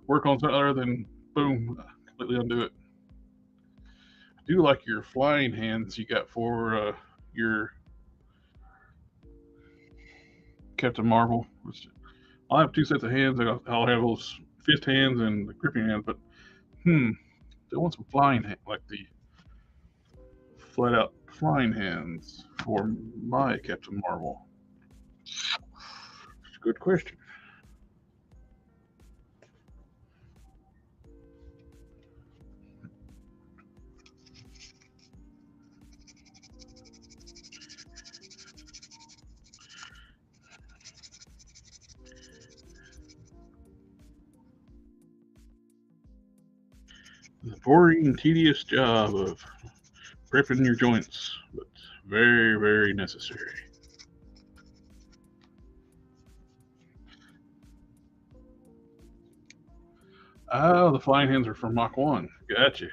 work on something other than boom, completely undo it. I do like your flying hands you got for your Captain Marvel. I'll have two sets of hands. I'll have those fist hands and the gripping hands, but I want some flying like the flat out flying hands for my Captain Marvel. It's a good question. The boring, tedious job of prepping your joints, but very, very necessary. Oh, the flying hands are from Mach 1. Gotcha.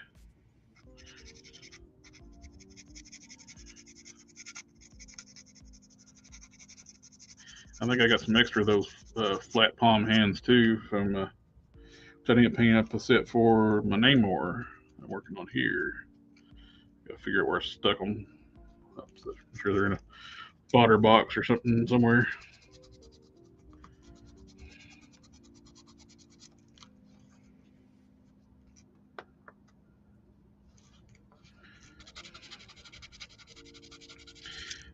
I think I got some extra of those flat palm hands too from which I need to paint up a set for my Namor I'm working on here. Got to figure out where I stuck them. I'm sure they're in a fodder box or something somewhere.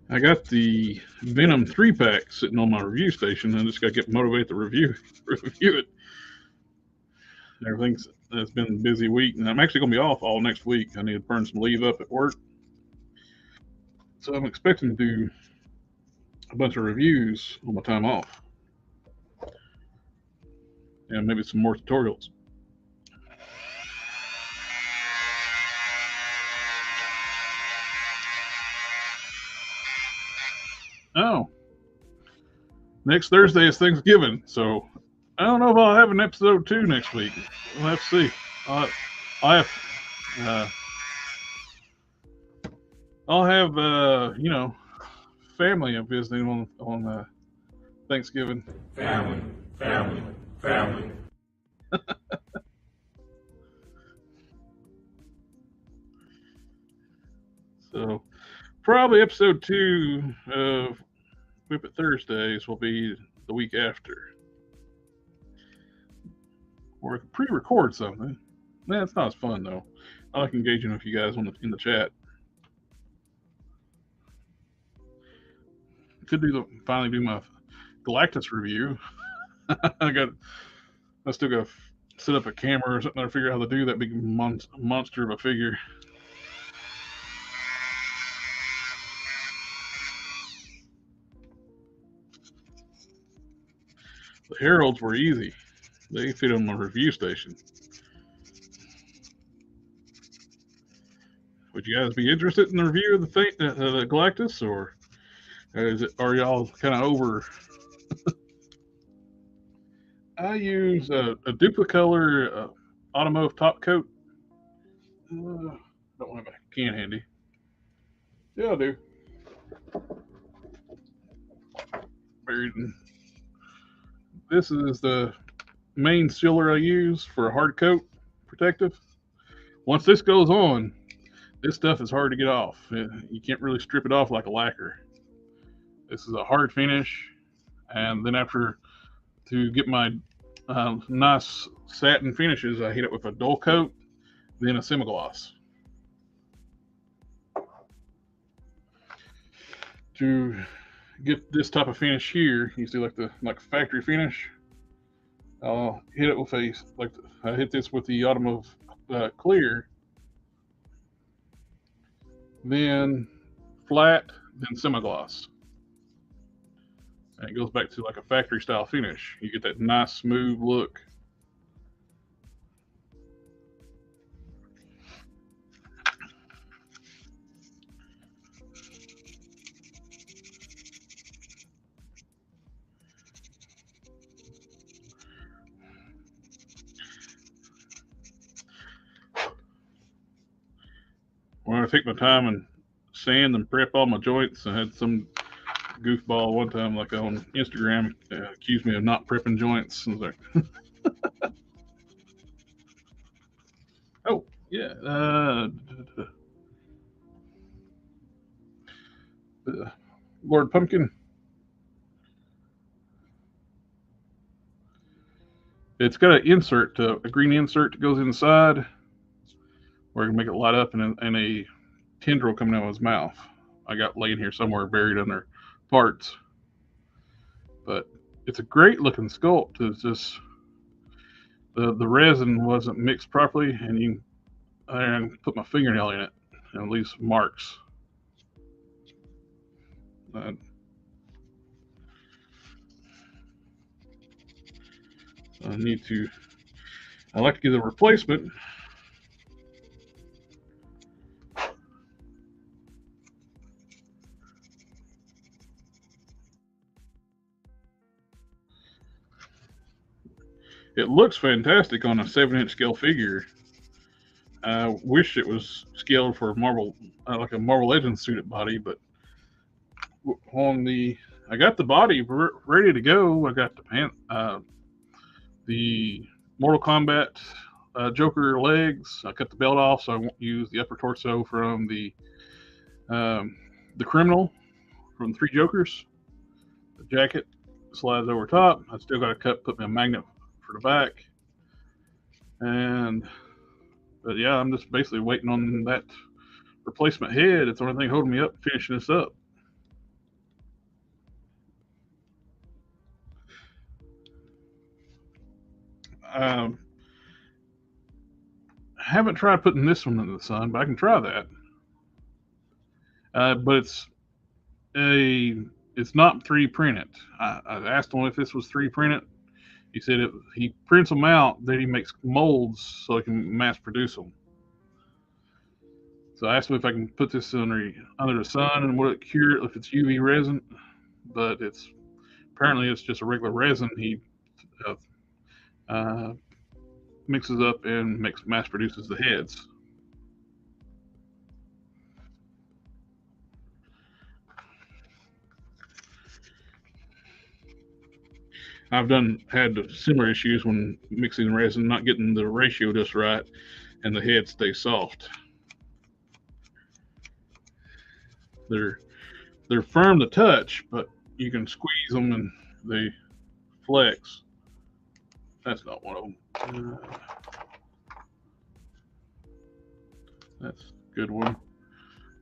I got the Venom 3-pack sitting on my review station. I just got to get motivated to review it. Everything's it's been a busy week, and I'm actually going to be off all next week. I need to burn some leave up at work, so I'm expecting to do a bunch of reviews on my time off, and maybe some more tutorials. Oh, next Thursday is Thanksgiving, so I don't know if I'll have an episode 2 next week. We'll have to see. I'll have family I'm visiting on Thanksgiving. Family. So probably episode 2 of WIP IT Thursdays will be the week after. Or I could pre-record something. Nah, it's not as fun though. I like engaging with you guys in the chat. Could finally do my Galactus review. I still got to set up a camera or something to figure out how to do that big monster of a figure. The Heralds were easy. They fit on my review station. Would you guys be interested in the review of the Galactus, or are y'all kind of over? I use a Duplicolor automotive top coat. Don't have a can handy. Yeah, I do. Buried in. This is the main sealer I use for a hard coat protective. Once this goes on, this stuff is hard to get off. You can't really strip it off like a lacquer. This is a hard finish, and then after to get my nice satin finishes, I hit it with a dull coat, then a semi-gloss. To get this type of finish here, you see like factory finish. I'll hit it with I hit this with the automotive clear, then flat, then semi-gloss. And it goes back to like a factory style finish. You get that nice smooth look. When I take my time and sand and prep all my joints, I had some goofball one time, like on Instagram, accused me of not prepping joints. I was like, oh yeah, Lord Pumpkin. It's got a green insert that goes inside, where I can make it light up, and a tendril coming out of his mouth. I got laying here somewhere buried under parts, but it's a great looking sculpt. It's just the resin wasn't mixed properly, and I put my fingernail in it and it leaves marks. I like to get a replacement It looks fantastic on a 7-inch scale figure. I wish it was scaled for Marvel, like a Marvel Legends suited body, but I got the body ready to go. I got the Mortal Kombat Joker legs. I cut the belt off, so I won't use the upper torso from the criminal from Three Jokers. The jacket slides over top. I still got to put me a magnet for the back. But yeah, I'm just basically waiting on that replacement head. It's the only thing holding me up finishing this up. I haven't tried putting this one in the sun, but I can try that. But it's not 3D printed. I asked him if this was 3D printed. He said he prints them out, then he makes molds so he can mass produce them. So I asked him if I can put this under the sun and would it cure if it's UV resin, but apparently it's just a regular resin he mixes up and mass produces the heads. I've had similar issues when mixing resin, not getting the ratio just right, and the head stays soft. They're firm to touch, but you can squeeze them and they flex. That's not one of them. That's a good one.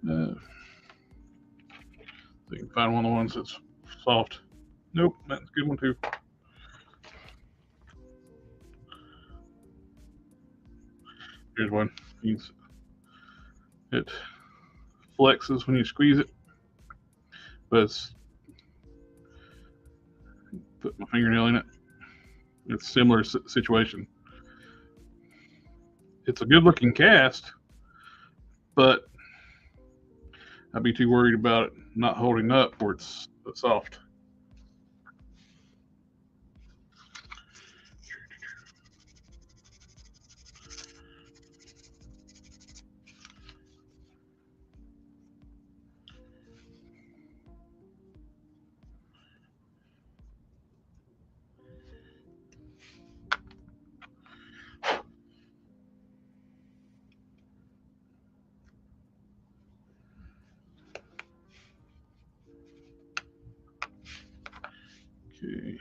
So you can find one of the ones that's soft. Nope, that's a good one too. Here's one. It flexes when you squeeze it, but put my fingernail in it. It's a similar situation. It's a good looking cast, but I'd be too worried about it not holding up where it's soft. Okay.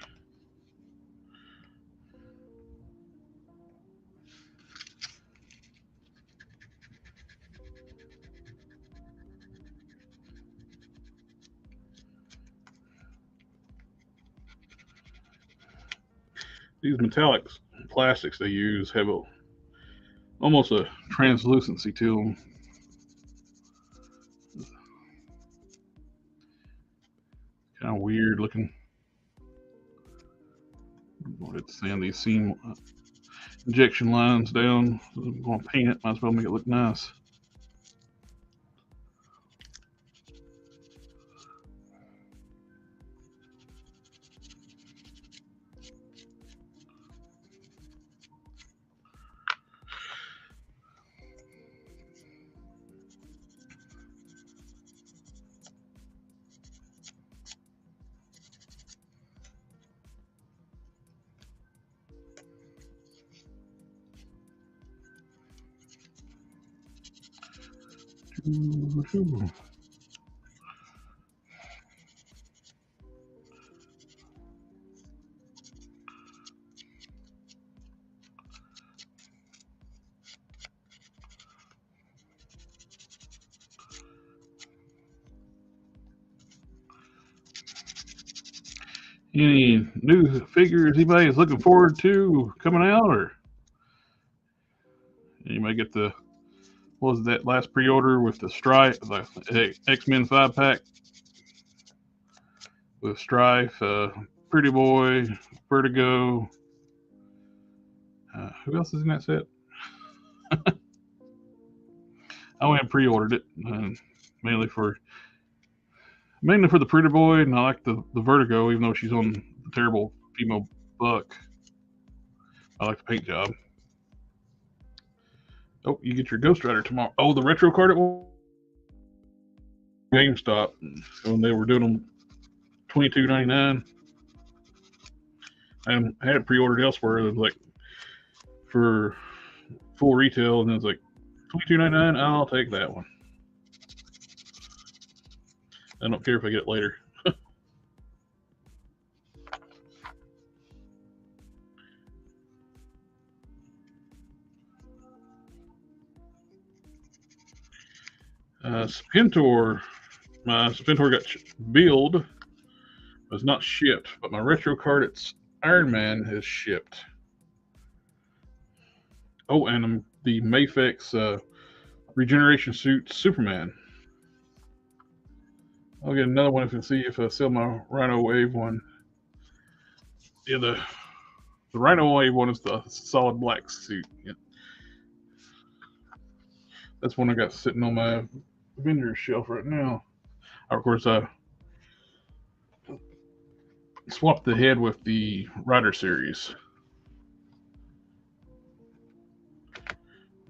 These metallic plastics they use have almost a translucency to them. Kind of weird looking. Let's sand these seam injection lines down. I'm going to paint it. Might as well make it look nice. Any new figures anybody is looking forward to coming out, or you may get what was that last pre-order with the Strife, the X-Men 5-pack with Strife, Pretty Boy, Vertigo. Who else is in that set? I went and pre-ordered it mainly for the Pretty Boy, and I like the Vertigo, even though she's on the terrible female Buck. I like the paint job. Oh, you get your Ghost Rider tomorrow. Oh, the retro card at GameStop when they were doing them $22.99. I had it pre-ordered elsewhere. It was like for full retail, and it was like $22.99. I'll take that one. I don't care if I get it later. Spintor. My Spintor got billed. It was not shipped, but my retro card, it's Iron Man, has shipped. Oh, and the Mafex regeneration suit Superman. I'll get another one if I see if I sell my Rhino Wave one. Yeah, the Rhino Wave one is the solid black suit. Yeah. That's one I got sitting on my vendor shelf right now. Of course, I swapped the head with the Rider series.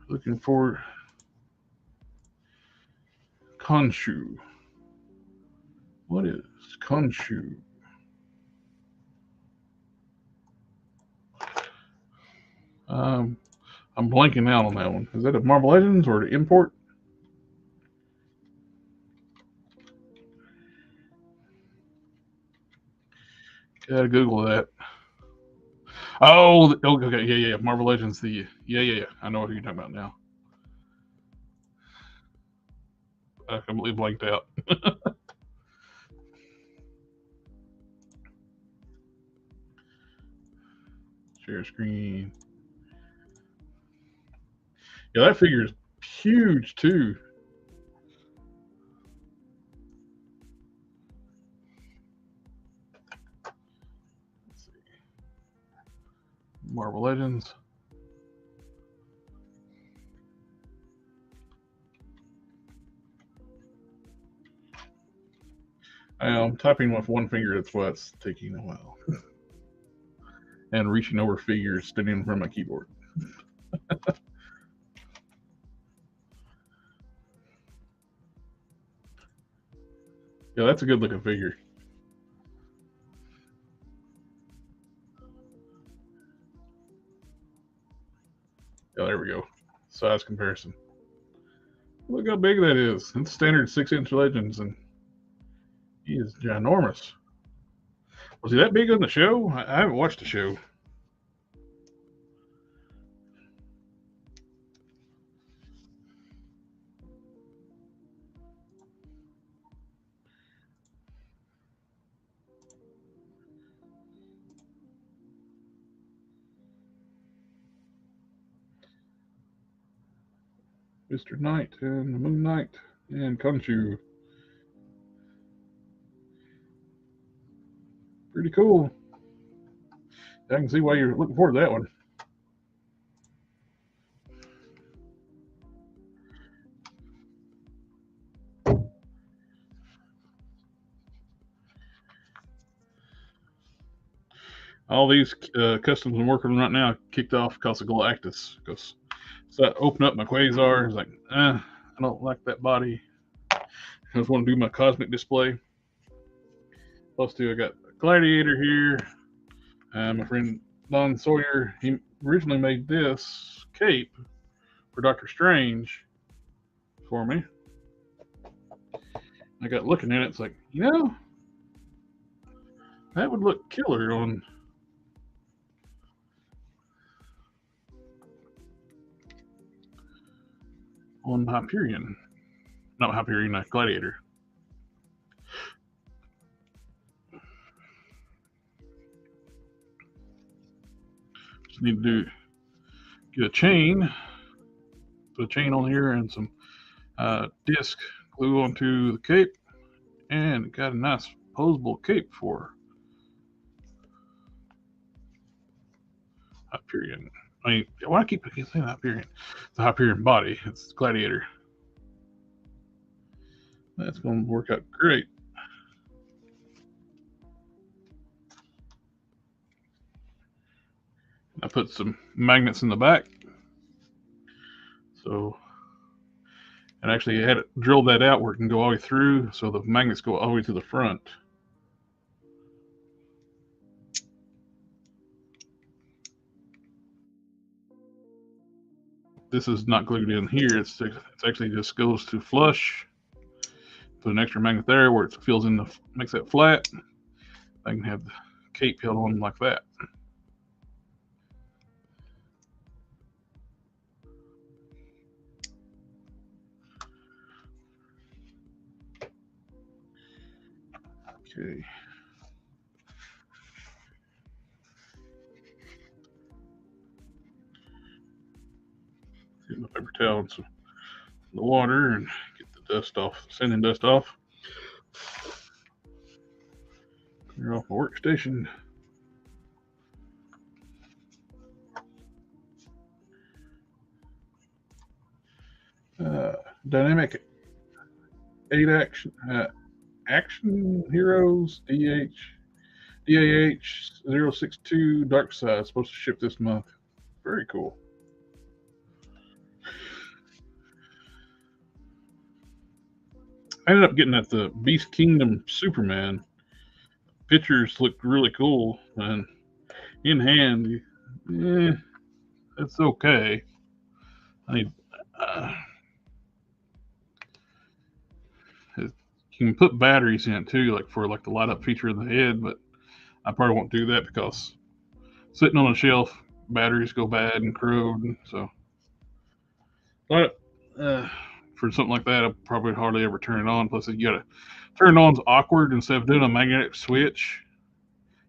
Looking for Khonshu. What is Khonshu? I'm blanking out on that one. Is that a Marvel Legends or the import? Gotta Google that. Oh, okay, yeah. Marvel Legends. Yeah. I know what you're talking about now. I completely blanked out. Share screen. Yeah, that figure is huge too. Let's see. Marvel Legends. I'm typing with one finger. That's why it's taking a while. And reaching over figures, standing in front of my keyboard. Yeah, that's a good looking figure. Yeah, there we go. Size comparison. Look how big that is. It's standard 6-inch Legends, and he is ginormous. Was he that big on the show? I haven't watched the show. Mr. Knight and the Moon Knight and Khonshu. Pretty cool. I can see why you're looking forward to that one. All these customs I'm working on right now kicked off because of Galactus. So I opened up my Quasar. It's like, I don't like that body. I just want to do my cosmic display. Plus, two, I got Gladiator here. My friend Don Sawyer, he originally made this cape for Doctor Strange for me. I got looking at it. It's like, that would look killer on Hyperion. Not Hyperion, Gladiator. Just need to get a chain, put a chain on here and some disc glue onto the cape, and got a nice posable cape for Hyperion. I mean, why I keep saying Hyperion? The Hyperion body. It's Gladiator. That's going to work out great. I put some magnets in the back. So, and actually had it drilled that out where it can go all the way through, so the magnets go all the way to the front. This is not glued in here. It's actually just goes to flush. Put an extra magnet there where it fills in makes that flat. I can have the cape held on like that. Okay. Get my paper towel and some the water and get the dust off, sanding dust off. Clear off my workstation. Dynamic 8 action heroes DAH 062 Dark Side, supposed to ship this month. Very cool. I ended up getting at the Beast Kingdom Superman. Pictures looked really cool, and in hand, it's okay. I need. You can put batteries in it too, like for the light up feature in the head, but I probably won't do that because sitting on a shelf, batteries go bad and corrode, and so. But for something like that, I'll probably hardly ever turn it on. Plus, you gotta turn it on's awkward. Instead of doing a magnetic switch,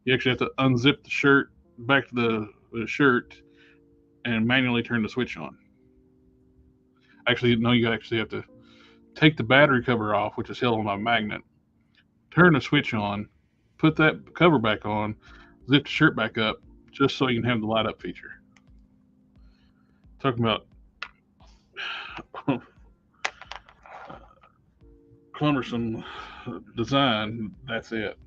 you actually have to unzip the shirt back to the shirt and manually turn the switch on. Actually, no, you actually have to take the battery cover off, which is held on by a magnet, turn the switch on, put that cover back on, zip the shirt back up, just so you can have the light up feature. Talking about cumbersome design, that's it.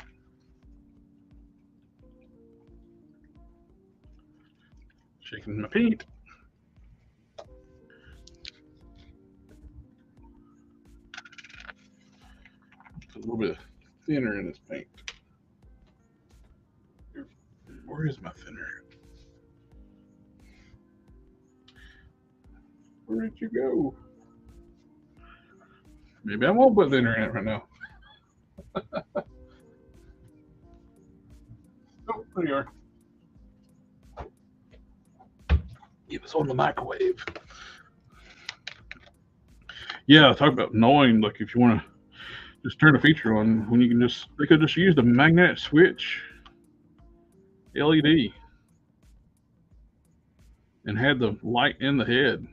Shaking my paint. It's a little bit thinner in this paint. Where is my thinner? Where did you go? Maybe I won't put thinner in it right now. Oh, there you are. It was on the microwave. Yeah, talk about knowing, like if you want to just turn a feature on, when you can they could just use the magnetic switch LED and had the light in the head,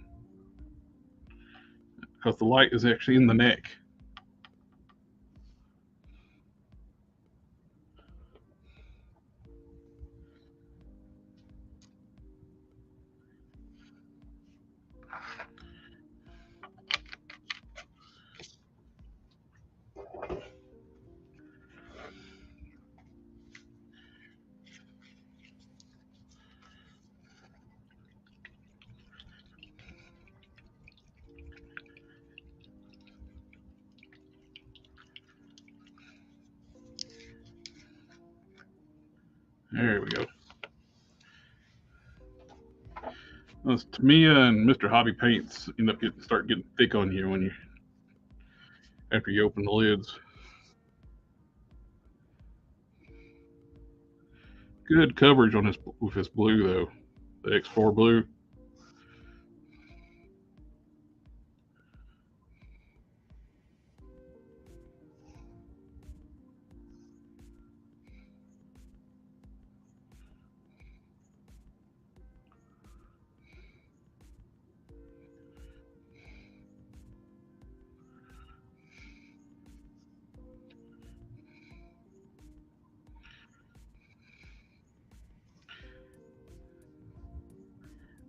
because the light is actually in the neck. There we go. Those Tamiya and Mr. Hobby paints end up start getting thick on you after you open the lids. Good coverage on with this blue though, the X4 blue.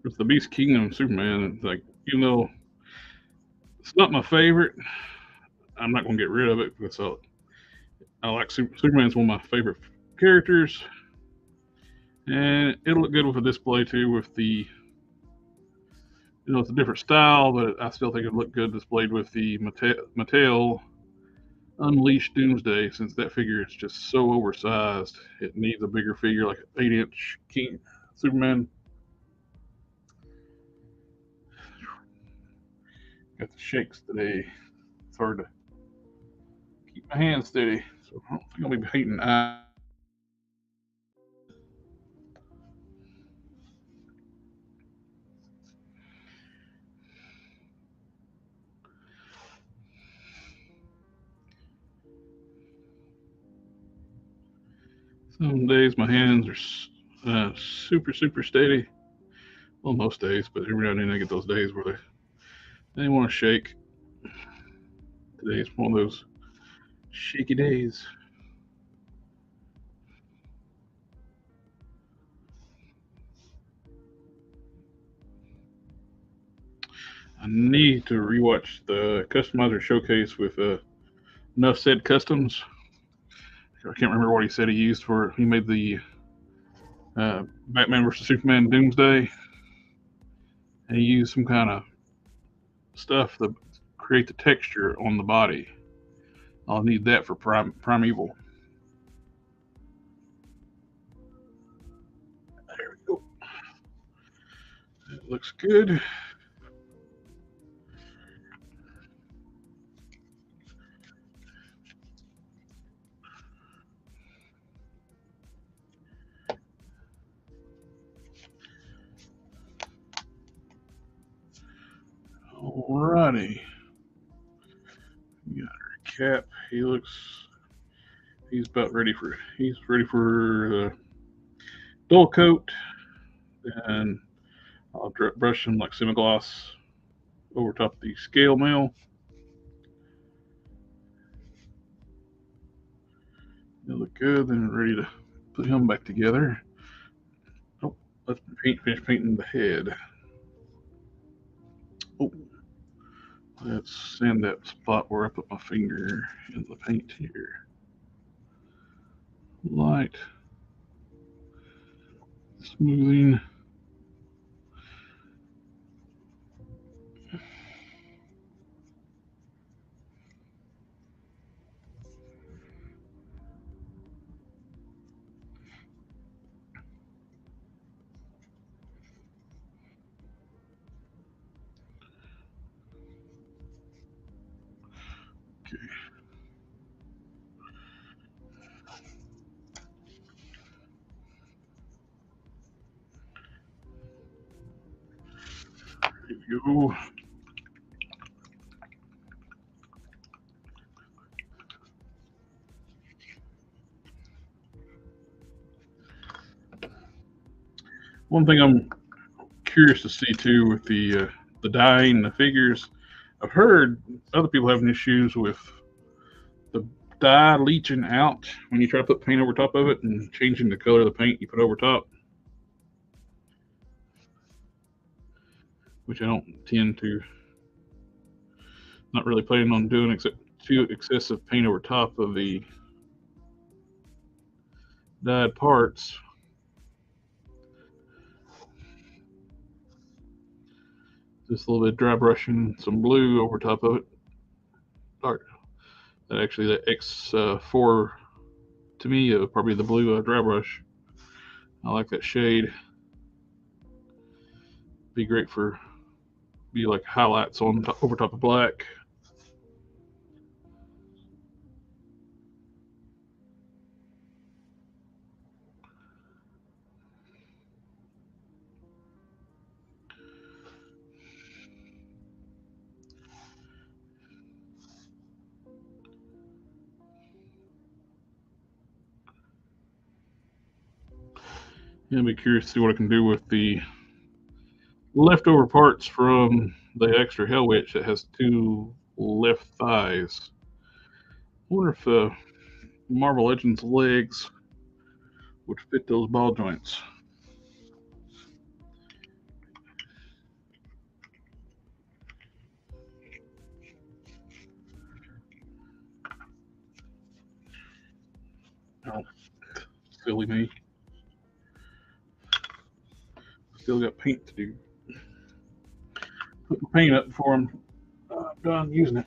With the Beast Kingdom Superman, it's like, even though it's not my favorite, I'm not going to get rid of it because I like Superman's one of my favorite characters, And it'll look good with a display too, with the, it's a different style, but I still think it'd look good displayed with the Mattel Unleashed Doomsday, since that figure is just so oversized. It needs a bigger figure, like an 8-inch King Superman. Got the shakes today. It's hard to keep my hands steady, so I don't think I'll be painting eyes. Some days my hands are super steady. Well, most days, but every now and then I get those days where they want to shake. Today's one of those shaky days. I need to rewatch the Customizer Showcase with Enough Said Customs. I can't remember what he said he used for. He made the Batman vs Superman Doomsday, and he used some kind of stuff to create the texture on the body. I'll need that for Primeval. There we go. That looks good. Alrighty. We got our cap. He's ready for the dull coat, and I'll brush him like semi-gloss over top of the scale mail. He'll look good. Then we're ready to put him back together. Oh, let's finish painting the head. Oh, let's sand that spot where I put my finger in the paint here. Light smoothing. Okay. There we go. One thing I'm curious to see too with the dyeing the figures, I've heard other people having issues with the dye leaching out when you try to put paint over top of it and changing the color of the paint you put over top, which I don't tend to, not really planning on doing, except too excessive paint over top of the dyed parts. Just a little bit of dry brushing some blue over top of it. Or actually, the X4 to me, probably the blue dry brush. I like that shade. Be great for be like highlights on top, over top of black. Yeah, I'd be curious to see what I can do with the leftover parts from the extra Hell Witch that has two left thighs. I wonder if Marvel Legends legs would fit those ball joints. Oh, silly me. Still got paint to do. Put the paint up before I'm done using it.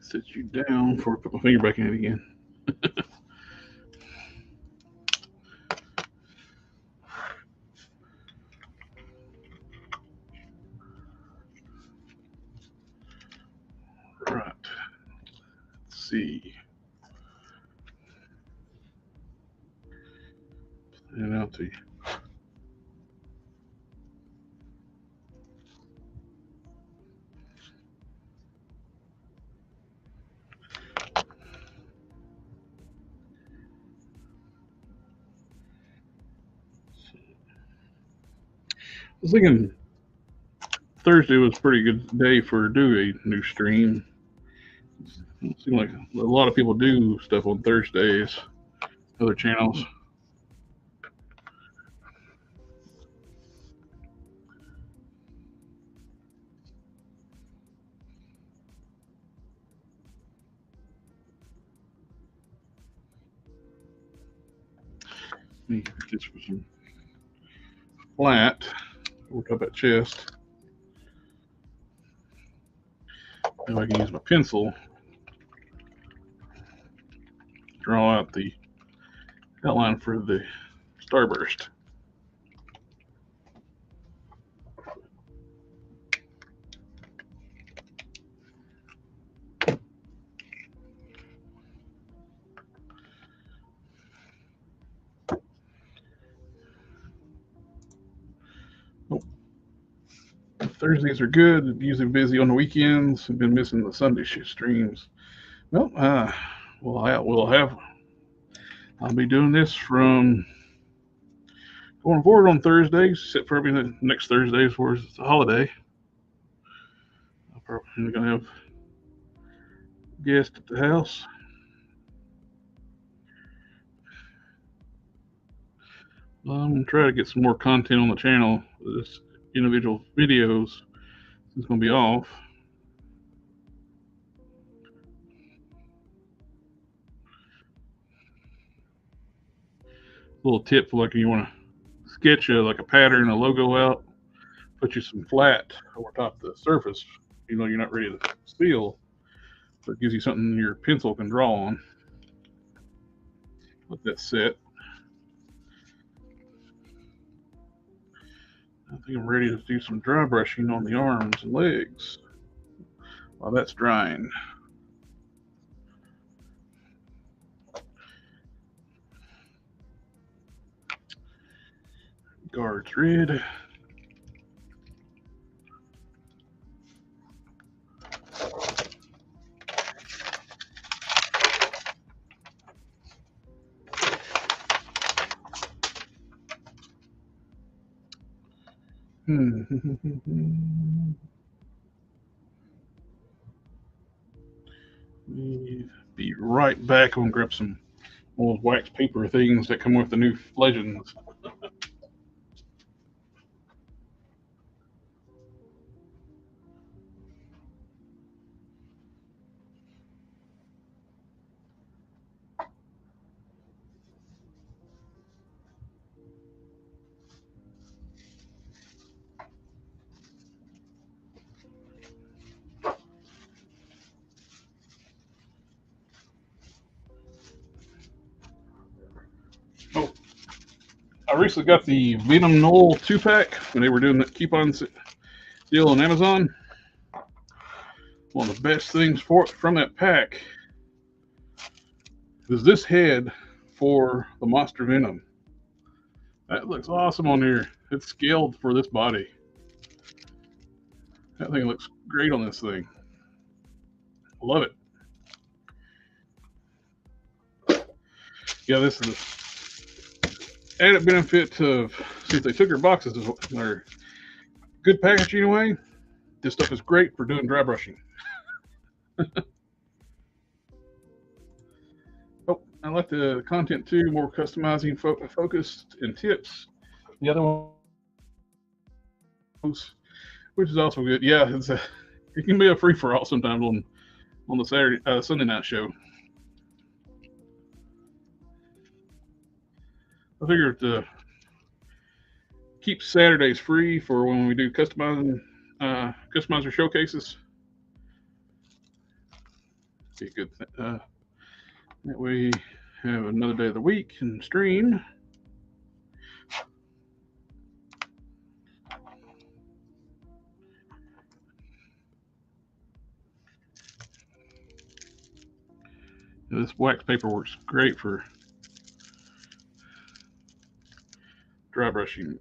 Sit you down before I put my finger back in it again. Right. Let's see. And out to you. I was thinking Thursday was a pretty good day for do a new stream. It seems like a lot of people do stuff on Thursdays, other channels. Just for some flat, we'll talk about chest. Now I can use my pencil, draw out the outline for the starburst. Thursdays are good. Usually busy on the weekends. I've been missing the Sunday shift streams. Well, I'll be doing this from going forward on Thursdays, except for the next Thursdays where it's a holiday. I'm probably going to have guests at the house. I'm going to try to get some more content on the channel. This individual videos is going to be off. A little tip for like you want to sketch like a pattern, a logo out, put you some flat over top of the surface. You know you're not ready to seal, so it gives you something your pencil can draw on. Let that set. I think I'm ready to do some dry brushing on the arms and legs while that's drying. Guards red. Be right back. I'm gonna grab some old wax paper things that come with the new Legends. Oh, I recently got the Venom Knoll 2-pack when they were doing that coupon deal on Amazon. One of the best things from that pack is this head for the Monster Venom. That looks awesome on here. It's scaled for this body. That thing looks great on this thing. Love it. Yeah, this is the added benefit of, since they took your boxes, they're good packaging anyway. This stuff is great for doing dry brushing. Oh, I like the content too, more customizing, focused, and tips. The other ones, which is also good. Yeah, it can be a free for all sometimes on the Sunday night show. I figured to keep Saturdays free for when we do customizer showcases. Be a good thing. That way, we have another day of the week and stream. This wax paper works great for dry brushing.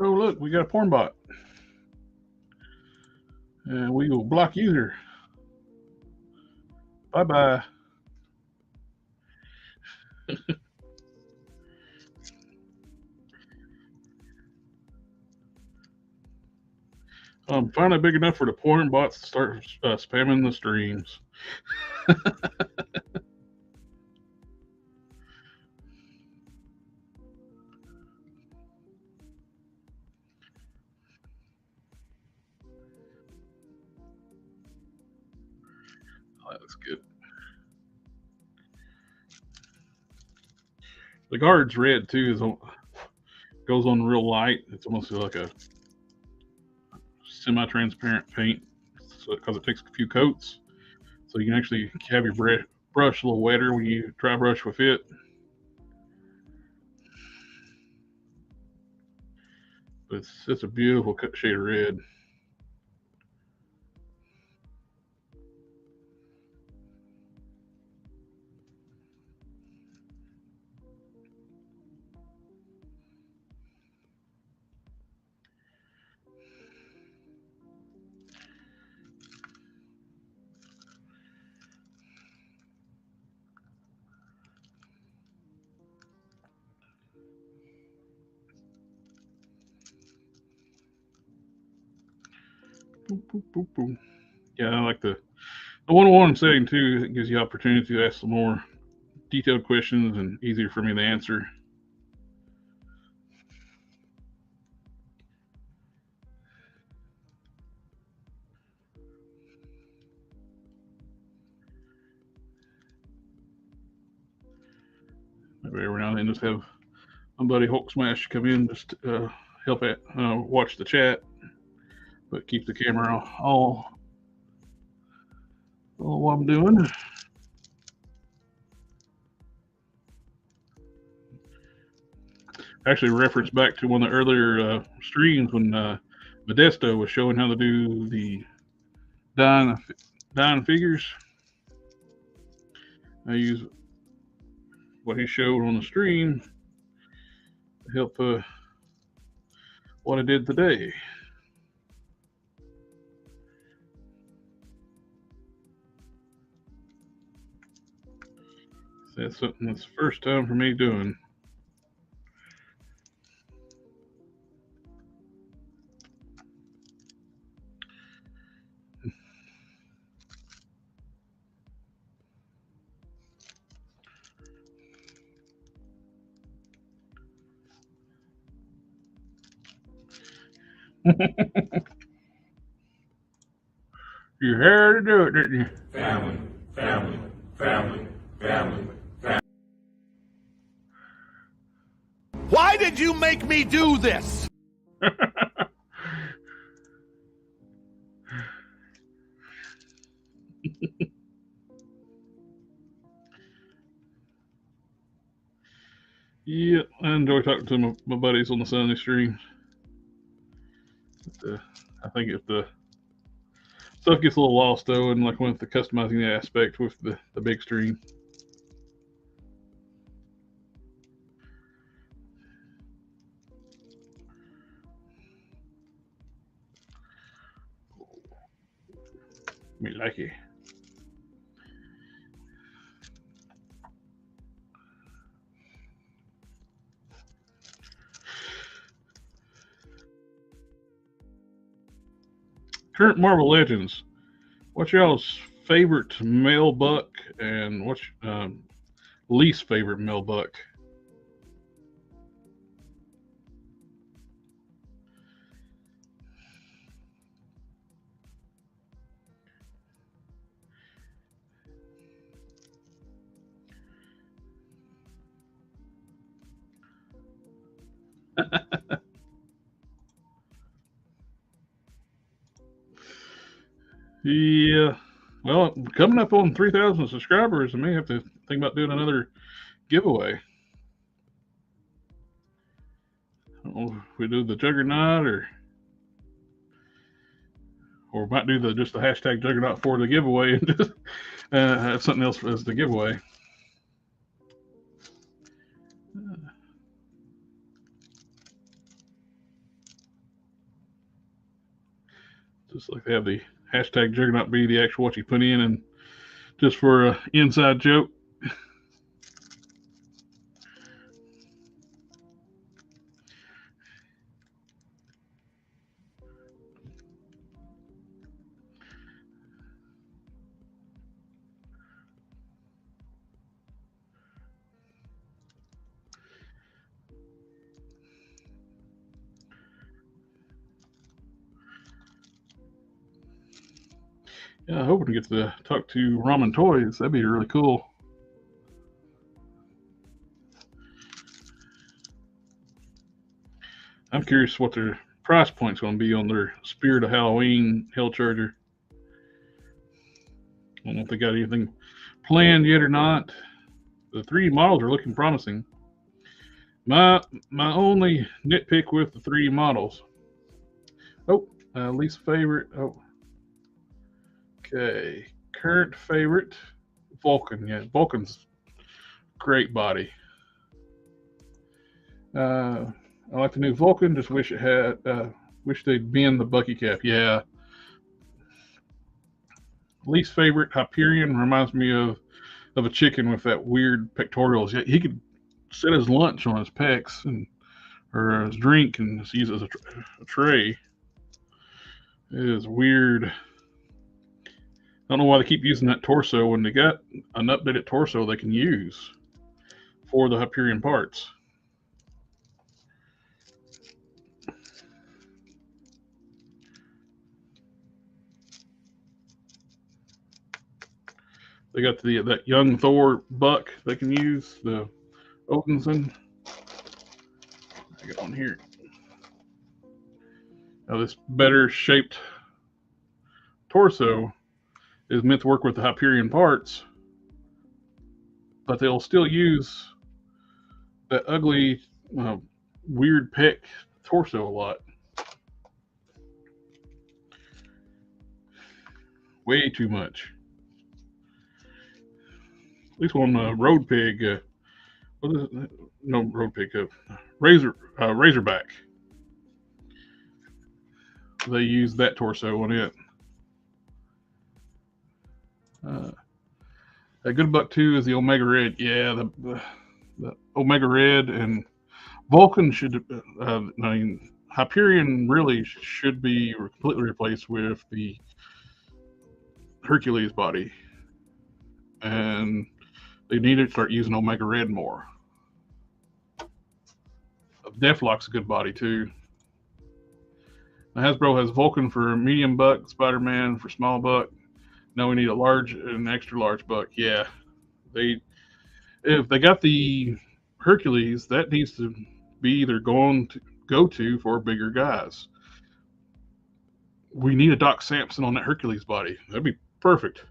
Oh, look, we got a porn bot. And we will block user. Bye-bye. Finally big enough for the porn bots to start spamming the streams. Oh, that looks good. The guard's red too. Goes on real light. It's almost like a semi-transparent paint, because it takes a few coats, so you can actually have your brush a little wetter when you dry brush with it. But it's a beautiful shade of red. Boop, boop, boop, boop. Yeah, I like the one-on-one setting too. It gives you opportunity to ask some more detailed questions and easier for me to answer. Maybe every now and then just have my buddy Hulk Smash come in just to help watch the chat, but keep the camera all what I'm doing. Actually, reference back to one of the earlier streams when Modesto was showing how to do the dying figures. I use what he showed on the stream to help what I did today. So that's something that's the first time for me doing. You had to do it, didn't you? Family, family, family, family, family. Why did you make me do this? Yeah, I enjoy talking to my buddies on the Sunday stream. I think if the stuff gets a little lost though, and like with the customizing aspect with the big stream. Me like it. Current Marvel Legends. What's y'all's favorite male buck and what's least favorite male buck? Yeah. Well, coming up on 3,000 subscribers, I may have to think about doing another giveaway. I don't know if we do the Juggernaut or might do just the hashtag Juggernaut for the giveaway and just have something else as the giveaway. Just like they have the hashtag Juggernaut be the actual what you put in, and just for an inside joke. Yeah, I hope to get to talk to Ramen Toys. That'd be really cool. I'm curious what their price point's going to be on their Spirit of Halloween Hell Charger. I don't know if they got anything planned yet or not. The 3D models are looking promising. My only nitpick with the 3D models. Oh, least favorite. Oh, okay. Current favorite, Vulcan. Yeah, Vulcan's great body. I like the new Vulcan. Just wish it had. Wish they'd bend the Bucky cap. Yeah. Least favorite, Hyperion, reminds me of a chicken with that weird pectorals. Yeah, he could set his lunch on his pecs or his drink and just use it as a tray. It is weird. I don't know why they keep using that torso when they got an updated torso they can use for the Hyperion parts. They got that young Thor buck they can use, the Odinson. I got one here. Now this better shaped torso is meant to work with the Hyperion parts, but they'll still use that ugly, weird pec torso a lot. Way too much. At least on Road Pig, what is it? No, Road Pig, Razorback. They use that torso on it. A good buck too is the Omega Red. Yeah, the Omega Red and Vulcan should. I mean, Hyperion really should be completely replaced with the Hercules body, and they need to start using Omega Red more. Deathlock's a good body too. Hasbro has Vulcan for medium buck, Spider-Man for small buck. Now we need a large and extra large buck. Yeah, they if they got the Hercules, that needs to be either go to for bigger guys. We need a Doc Samson on that Hercules body. That'd be perfect.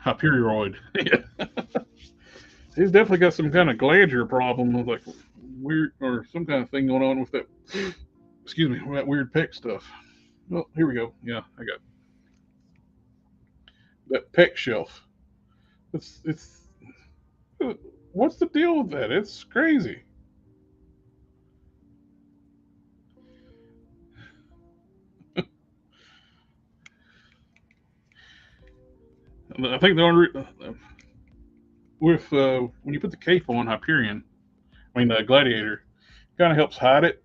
Hyperioid. Yeah. He's definitely got some kind of glandular problem, like weird or some kind of thing going on with that. Excuse me, that weird pec stuff. Well, here we go. Yeah, I got that pec shelf. It's what's the deal with that? It's crazy. I think the only with when you put the cape on Hyperion, I mean Gladiator, kind of helps hide it,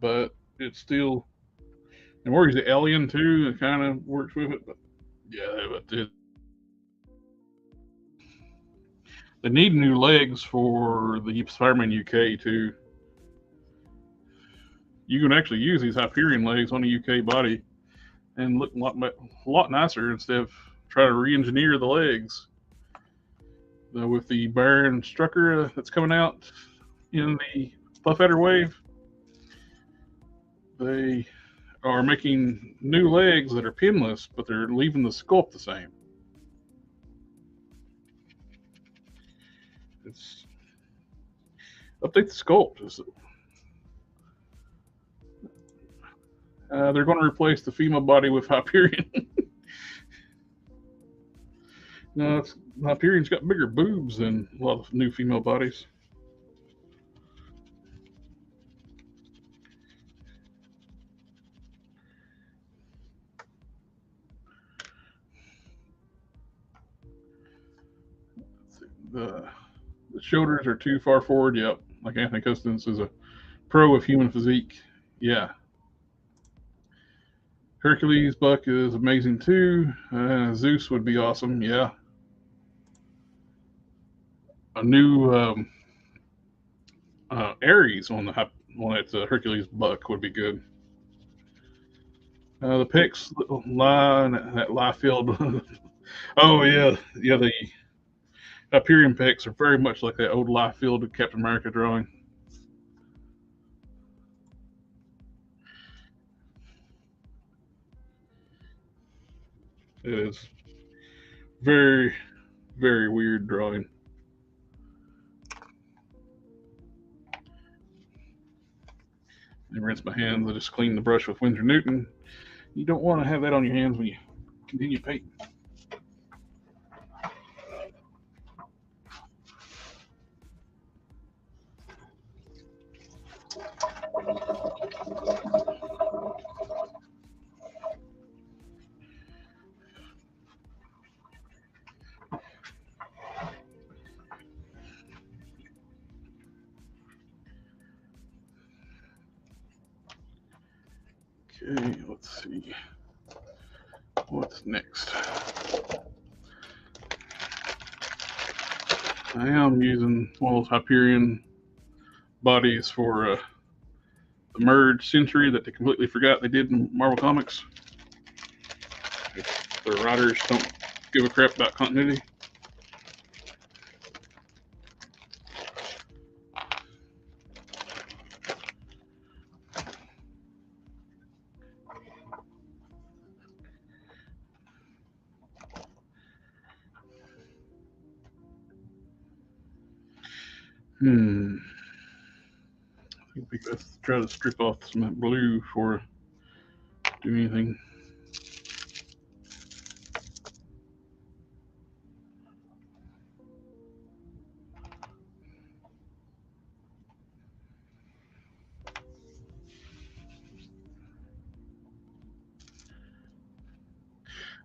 but it's still and where he's the alien too. It kind of works with it, but yeah, but they need new legs for the Spider-Man UK too. You can actually use these Hyperion legs on a UK body and look a lot nicer instead of try to re-engineer the legs. With the Baron Strucker that's coming out in the Fluffader wave, they are making new legs that are pinless, but they're leaving the sculpt the same. It's update the sculpt. They're going to replace the female body with Hyperion. No, Hyperion's got bigger boobs than a lot of new female bodies. The, the shoulders are too far forward. Yep, like Anthony Custance is a pro of human physique. Yeah. Hercules Buck is amazing too. Zeus would be awesome. Yeah. A new Ares on that Hercules Buck would be good. The picks lie that lie field. Oh yeah, yeah. The Hyperion picks are very much like that old lie field Captain America drawing. It is very, very weird drawing. I rinse my hands. I just clean the brush with Winsor Newton. You don't want to have that on your hands when you continue painting. Okay, let's see. What's next? I am using one of those Hyperion bodies for the merge century that they completely forgot they did in Marvel Comics. If the writers don't give a crap about continuity. I think we let's try to strip off some of that blue before doing anything.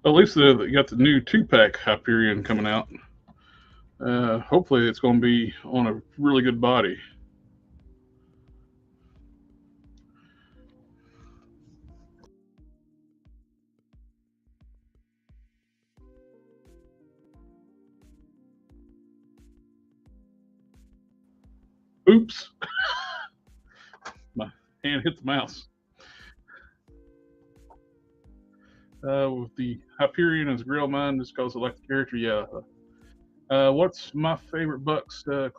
At least they got the new 2-pack Hyperion coming out. Hopefully, it's going to be on a really good body. Oops. My hand hit the mouse. With the Hyperion as Grill Mine, just because I like the character. Yeah. What's my favorite Bucks? I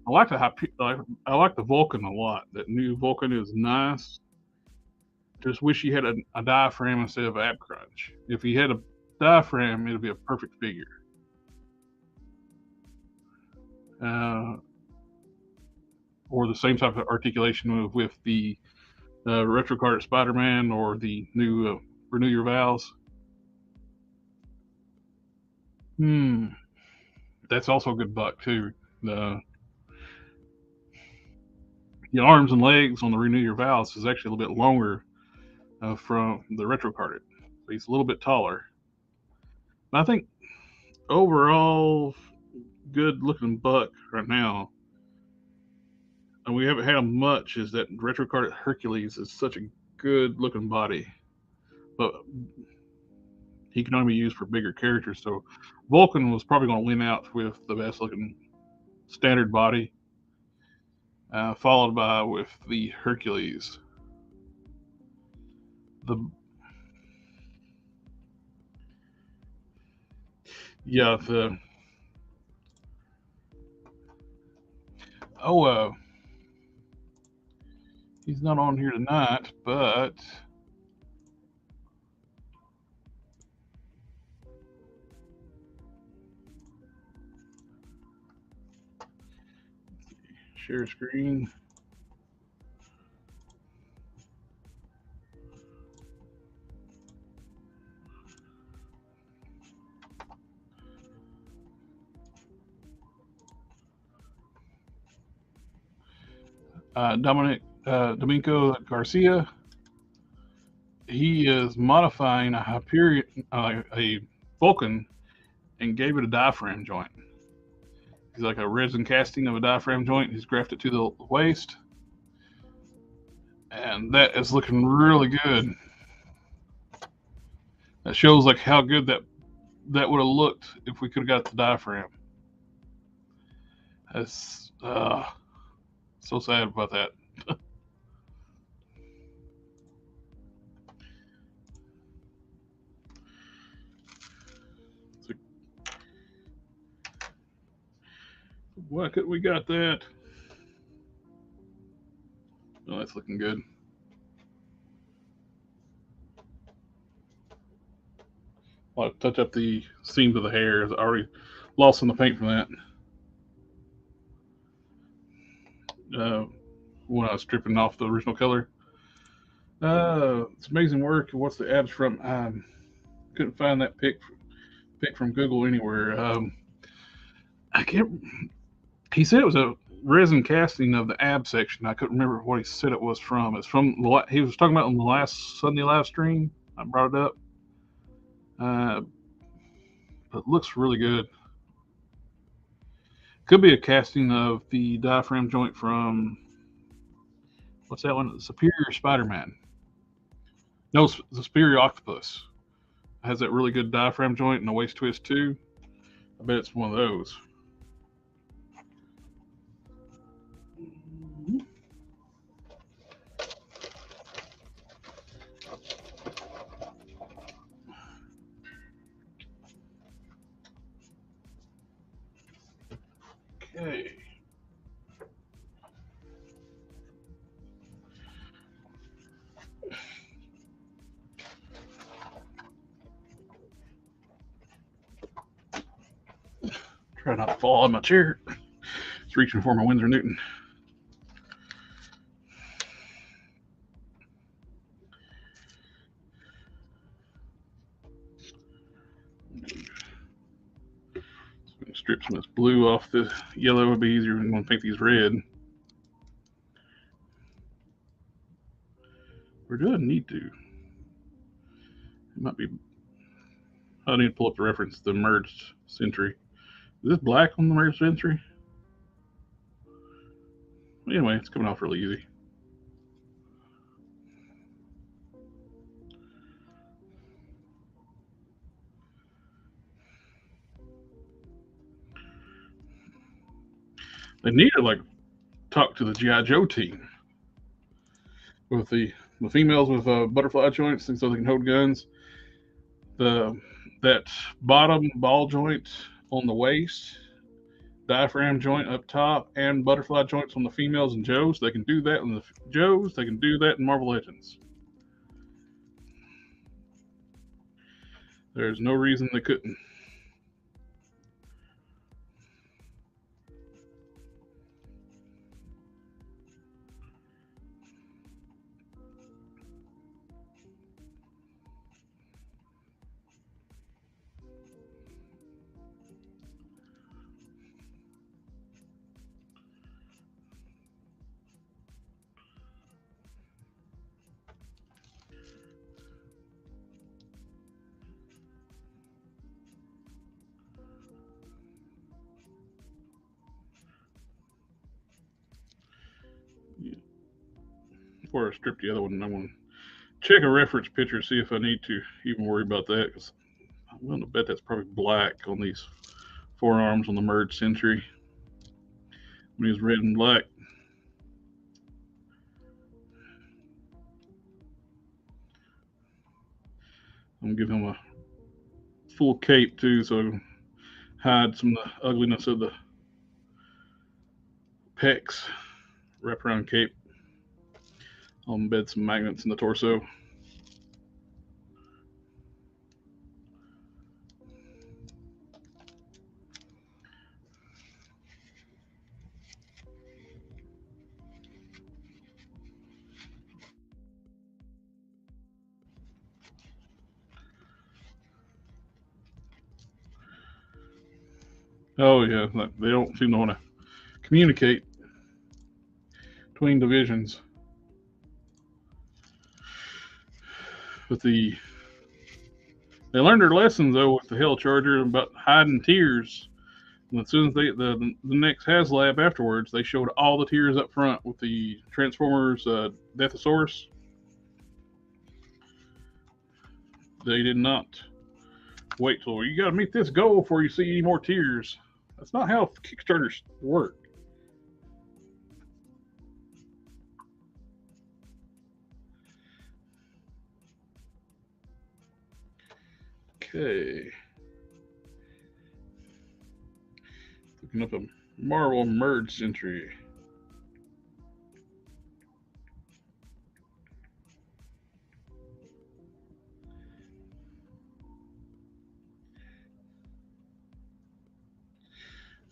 like I like the Vulcan a lot. That new Vulcan is nice. Just wish he had a diaphragm instead of ab crunch. If he had a diaphragm, it'd be a perfect figure. Or the same type of articulation with the retro card Spider-Man or the new Renew Your Vows. That's also a good buck too. The arms and legs on the Renew Your Vows is actually a little bit longer from the retro carded. So he's a little bit taller. But I think overall, good looking buck right now. And we haven't had him much. Is that retro carded Hercules is such a good looking body, but he can only be used for bigger characters. So Vulcan was probably going to win out with the best looking standard body, followed by with the Hercules. The yeah the oh he's not on here tonight, but share screen. Domenico Garcia. He is modifying a Hyperion, a Vulcan, and gave it a diaphragm joint. He's like a resin casting of a diaphragm joint. He's grafted to the waist, and that is looking really good. That shows like how good that would have looked if we could have got the diaphragm. That's so sad about that. Why couldn't we got that? Oh, that's looking good. I'll touch up the seams of the hair. It's already lost in the paint from that. When I was stripping off the original color. It's amazing work. What's the abs from? Couldn't find that pic from Google anywhere. I can't. He said it was a resin casting of the ab section. I couldn't remember what he said it was from. It's from he was talking about on the last Sunday live stream. I brought it up. But it looks really good. Could be a casting of the diaphragm joint from what's that one? The Superior Spider-Man. No, the Superior Octopus. It has that really good diaphragm joint and a waist twist too. I bet it's one of those. Okay. Try not to fall on my chair. It's reaching for my Winsor Newton. Strip some of this blue off the yellow. Would be easier when I'm going to paint these red. Or do I need to? It might be. I need to pull up the reference, the merged century. Is this black on the merged century? Anyway, it's coming off really easy. They need to like talk to the GI Joe team with the females with butterfly joints, and so they can hold guns. The that bottom ball joint on the waist, diaphragm joint up top, and butterfly joints on the females and Joes. They can do that in the Joes. They can do that in Marvel Legends. There's no reason they couldn't. Before I strip the other one, I'm going to check a reference picture, see if I need to even worry about that, because I'm willing to bet that's probably black on these forearms on the merged Sentry. When he's red and black. I'm going to give him a full cape too, so I can hide some of the ugliness of the pecs. Wrap around cape. I'll embed some magnets in the torso. Oh yeah, they don't seem to want to communicate between divisions. But they learned their lessons though with the Hell Charger about hiding tears. And as soon as the next HasLab afterwards, they showed all the tears up front with the Transformers Deathosaurus. They did not wait till you got to meet this goal before you see any more tears. That's not how Kickstarters work. Okay. Looking up a Marvel merged entry.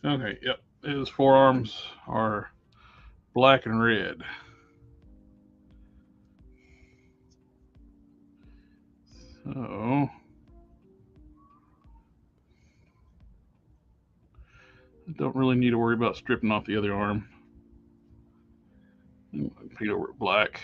Okay, yep. His forearms are black and red. So I don't really need to worry about stripping off the other arm. Paint over it black.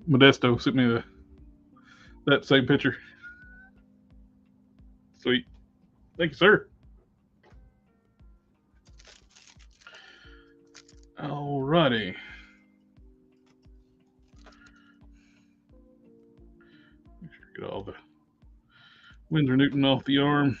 Modesto sent me that same picture. Sweet. Thank you, sir. Alrighty. Make sure to get all the Winsor Newton off the arm.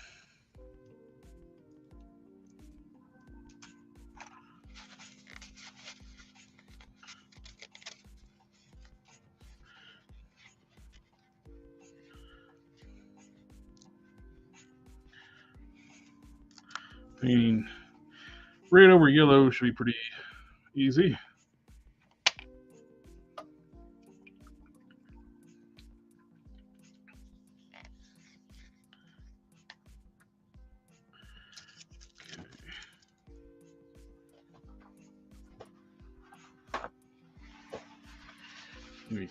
Painting red over yellow should be pretty easy. Let me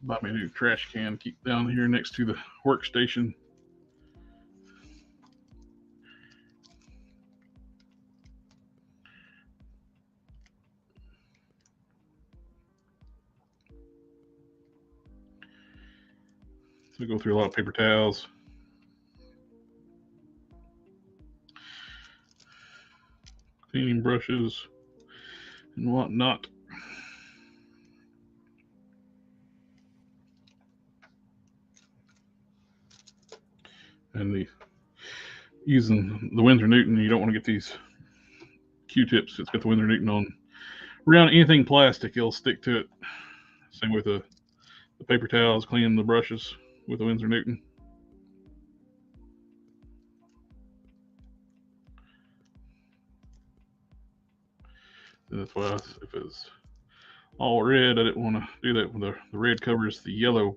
buy me a new trash can, keep down here next to the workstation. So go through a lot of paper towels. Painting brushes and whatnot. And using the Winsor Newton, you don't want to get these Q-tips. It's got the Winsor Newton on. Around anything plastic, it'll stick to it. Same with the paper towels, cleaning the brushes with the Winsor Newton. And that's why if it's all red, I didn't want to do that. The red covers the yellow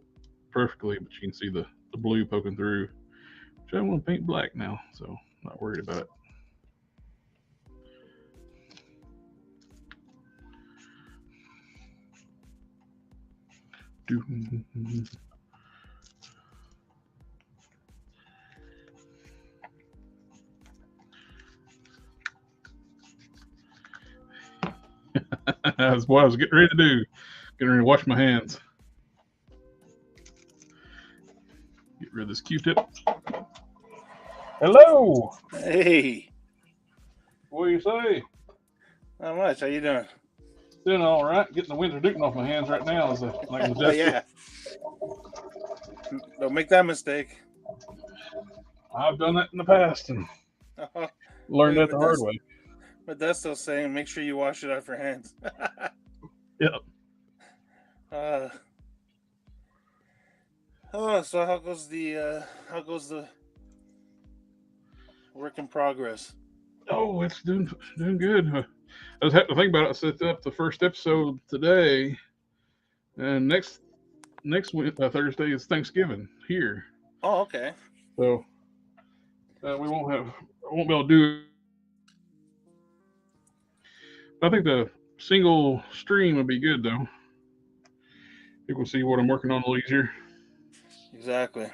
perfectly, but you can see the blue poking through, which I want to paint black now, so I'm not worried about it. That's what I was getting ready to do. Getting ready to wash my hands. Get rid of this Q-tip. Hello. Hey. What do you say? Not much. How you doing? Doing all right. Getting the Winsor Newton off my hands right now is like a gesture. Yeah. Don't make that mistake. I've done that in the past and learned that the hard way. But that's still saying make sure you wash it off your hands. Yep. So how goes the work in progress? Oh, it's doing good. I was having to think about it. I set up the first episode today, and next Thursday is Thanksgiving here. Oh, okay. So I won't be able to do it. I think the single stream would be good though. People see what I'm working on a little easier. Exactly. A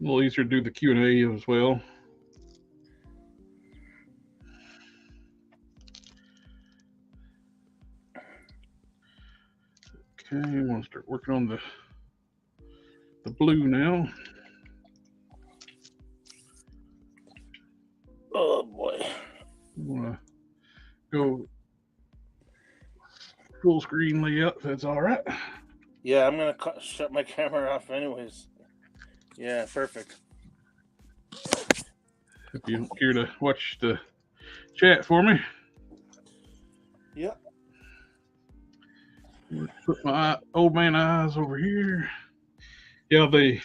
little easier to do the Q&A as well. Okay, I want to start working on the blue now. Oh boy. I want to go full screen layout if that's all right. Yeah, I'm gonna shut my camera off anyways. Yeah, perfect. If you care to watch the chat for me. Yep. Put my old man eyes over here. Yeah, that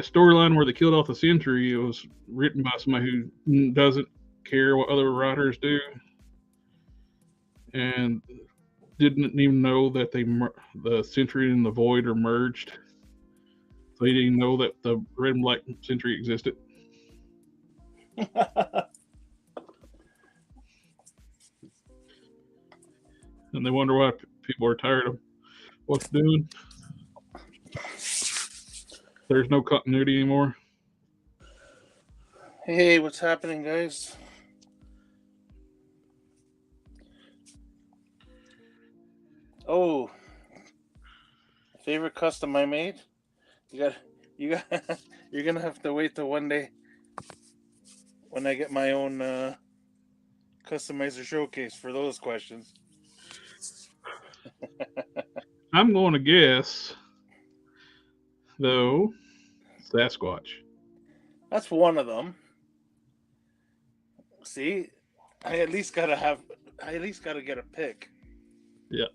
storyline where they killed off the Sentry, it was written by somebody who doesn't care what other writers do, and didn't even know that the Sentry and the Void are merged. So he didn't know that the Red and Black Sentry existed. And they wonder why people are tired of what's doing. There's no continuity anymore. Hey, what's happening, guys? Oh, favorite custom I made? You're gonna have to wait till one day when I get my own customizer showcase for those questions. I'm going to guess, though, Sasquatch. That's one of them. See, I at least gotta get a pick. Yeah.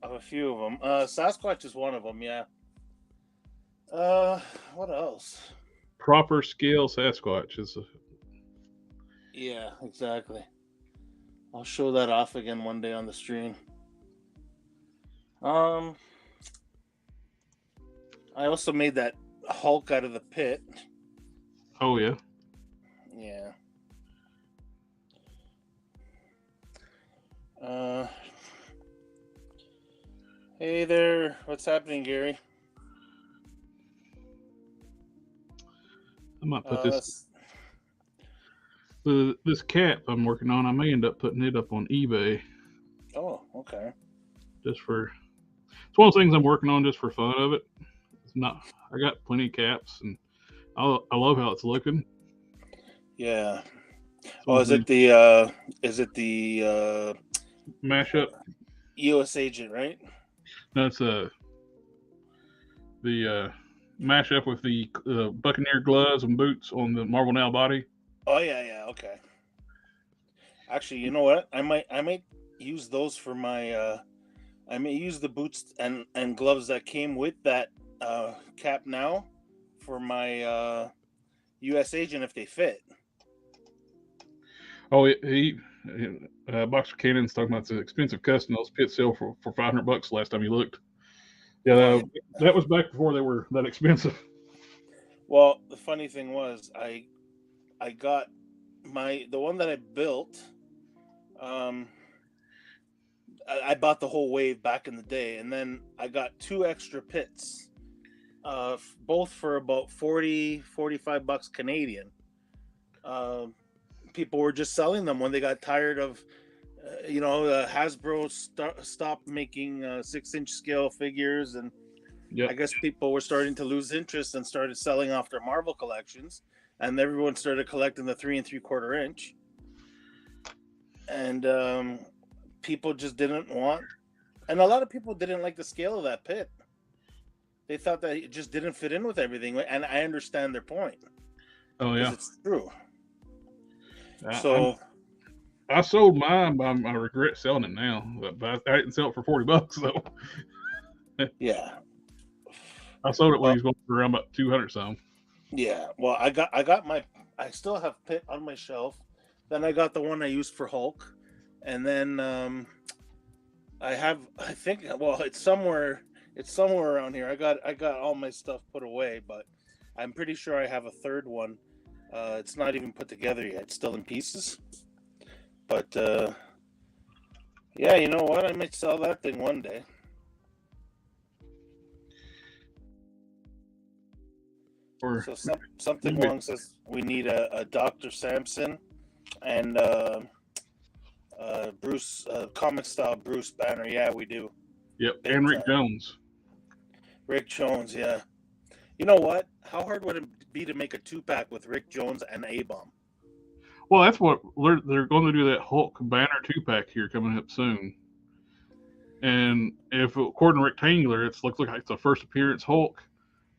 Of a few of them. Sasquatch is one of them. Yeah. What else? Proper scale Sasquatch is. Yeah, exactly. I'll show that off again one day on the stream. I also made that Hulk out of the pit. Oh yeah. Yeah. Hey there. What's happening, Gary? I might put this cap I'm working on. I may end up putting it up on eBay. Oh, okay. It's one of those things I'm working on just for fun of it. It's not. I got plenty of caps, and I love how it's looking. Yeah. Oh, is it the mashup? U.S. agent, right? No, it's the mashup with the Buccaneer gloves and boots on the Marvel Now body. Oh yeah, okay. Actually, you know what? I might use those for my. I may use the boots and gloves that came with that cap now for my U.S. agent if they fit. Oh, Boxer Cannon's talking about the expensive custom. Those pits sell for $500 last time you looked. Yeah, Oh, yeah. that was back before they were that expensive. Well, the funny thing was, I got the one that I built. I bought the whole wave back in the day, and then I got 2 extra pits, both for about $45 Canadian. People were just selling them when they got tired of, Hasbro stopped making 6-inch scale figures, and Yep. I guess people were starting to lose interest and started selling off their Marvel collections, and everyone started collecting the 3 3/4 inch, and people just didn't want, and a lot of people didn't like the scale of that pit. They thought that it just didn't fit in with everything, and I understand their point. Oh yeah, it's true. I sold mine, but I regret selling it now. But I didn't sell it for $40 though. Yeah, I sold it when he was going for around about 200 some. Yeah, well, I got I still have pit on my shelf. Then I got the one I used for Hulk, and then I think it's somewhere around here. I got all my stuff put away, but I'm pretty sure I have a third one. It's not even put together yet. It's still in pieces. But yeah, you know what? I might sell that thing one day. So something wrong says we need a Dr. Sampson and Bruce comic style Bruce banner. Yeah, we do. Yep, and Rick Jones. Rick Jones, yeah. You know what? How hard would it be to make a 2-pack with Rick Jones and A-Bomb? Well, that's what they're going to do, that Hulk banner 2-pack here coming up soon. And if according to Rectangular, it looks like it's the first appearance Hulk.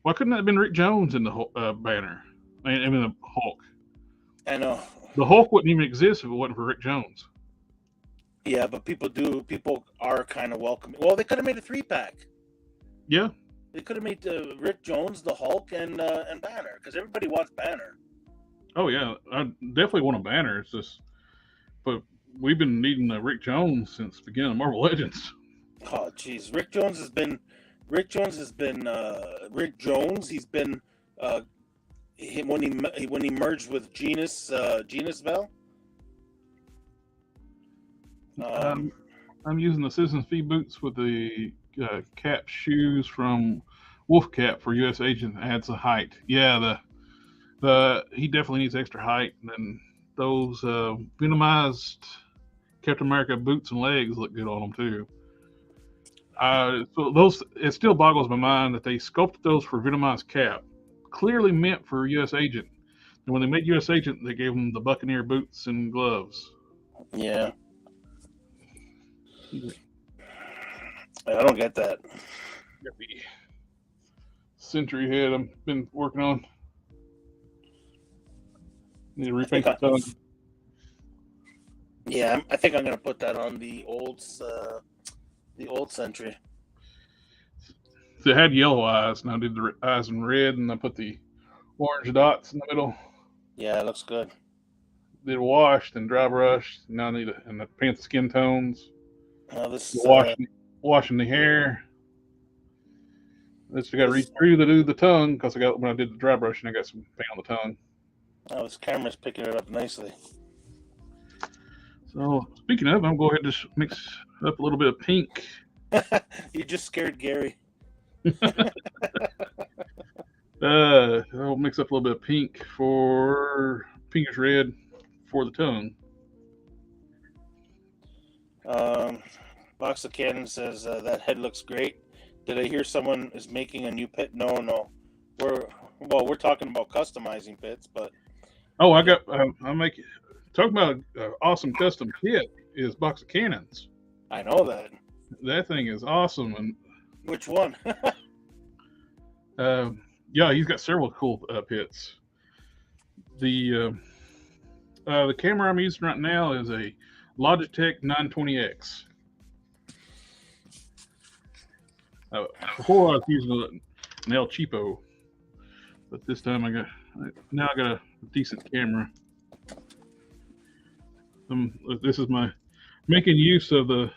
Why couldn't that have been Rick Jones in the banner? I mean, the Hulk. I know. The Hulk wouldn't even exist if it wasn't for Rick Jones. Yeah, but people are kind of welcoming. Well, they could have made a 3-pack. Yeah. They could have made Rick Jones, the Hulk, and Banner, because everybody wants Banner. Oh yeah, I definitely want a banner. It's just, but we've been needing a Rick Jones since the beginning of Marvel Legends. Oh, jeez, Rick Jones has been Rick Jones. He's been when he merged with Genus Bell. I'm using the Citizen Fee boots with the cap shoes from Wolf Cap for U.S. Agent. Adds a height. Yeah, he definitely needs extra height. And then those Venomized Captain America boots and legs look good on them too. So those, it still boggles my mind that they sculpted those for Venomized Cap, clearly meant for U.S. Agent. And when they made U.S. Agent, they gave him the Buccaneer boots and gloves. Yeah. I don't get that. Got the Sentry head I've been working on. Need to repaint the tongue. Yeah, I think I'm gonna put that on the old Sentry. So it had yellow eyes, and I did the eyes in red, and I put the orange dots in the middle. Yeah, it looks good. Did washed and dry brushed. Now I need and I paint the skin tones. This washing the hair. This I got to read through to do the tongue because when I did the dry brushing, I got some paint on the tongue. Oh, this camera's picking it up nicely. So speaking of, I'm going to go ahead and just mix up a little bit of pink. You just scared Gary. I'll mix up a little bit of pink for pinkish red for the tongue. Box of Cannon says that head looks great. Did I hear someone is making a new pit? No. We're talking about customizing pits, but oh, I make talking about an awesome custom kit is box of cannons. I know that. That thing is awesome, and Which one? yeah, he's got several cool pits. The camera I'm using right now is a Logitech 920X. Before I was using an El Cheapo, but this time I got a decent camera. This is my making use of the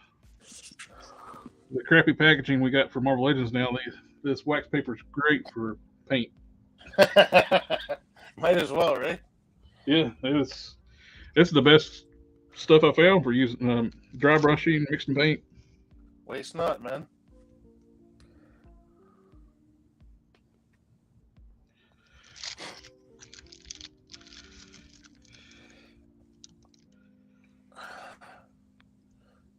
crappy packaging we got for Marvel Legends now. This wax paper is great for paint. Might as well, right? Yeah, it's the best stuff I found for using dry brushing, mixing paint. Waste not, man.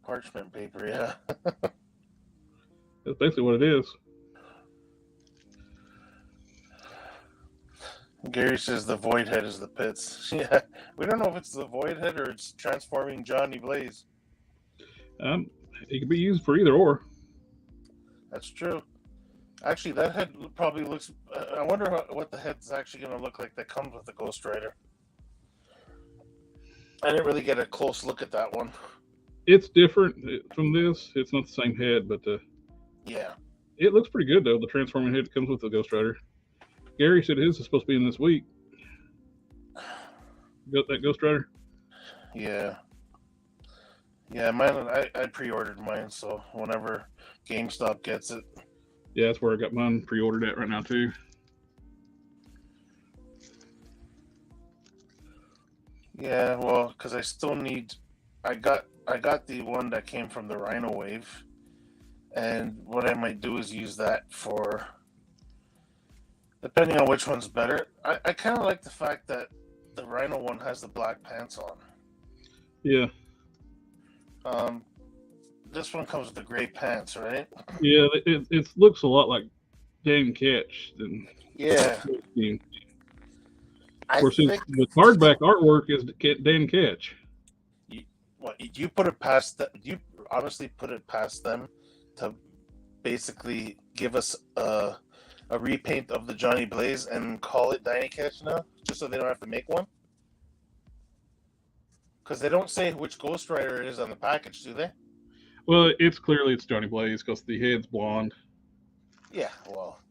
Parchment paper, yeah. That's basically what it is. Gary says the void head is the pits. Yeah, we don't know if it's the void head or it's transforming Johnny Blaze. It could be used for either or. That's true. Actually, that head probably looks. I wonder what the head's actually going to look like that comes with the Ghost Rider. I didn't really get a close look at that one. It's different from this. It's not the same head, but yeah, it looks pretty good though. The transforming head that comes with the Ghost Rider. Gary said his is supposed to be in this week. You got that Ghost Rider? Yeah. Yeah, mine. I pre-ordered mine, so whenever GameStop gets it. Yeah, that's where I got mine pre-ordered at right now too. Yeah, well, because I still need. I got the one that came from the Rhino Wave, and what I might do is use that for. Depending on which one's better, I kind of like the fact that the Rhino one has the black pants on. Yeah. This one comes with the gray pants, right? Yeah, it looks a lot like Dan Ketch than. Yeah. Of course, the hardback artwork is Dan Ketch. You put it past that? You honestly put it past them to basically give us a repaint of the Johnny Blaze and call it Danny Ketch now, just so they don't have to make one? Because they don't say which Ghost Rider it is on the package, do they? Well, it's Johnny Blaze because the head's blonde. Yeah, well,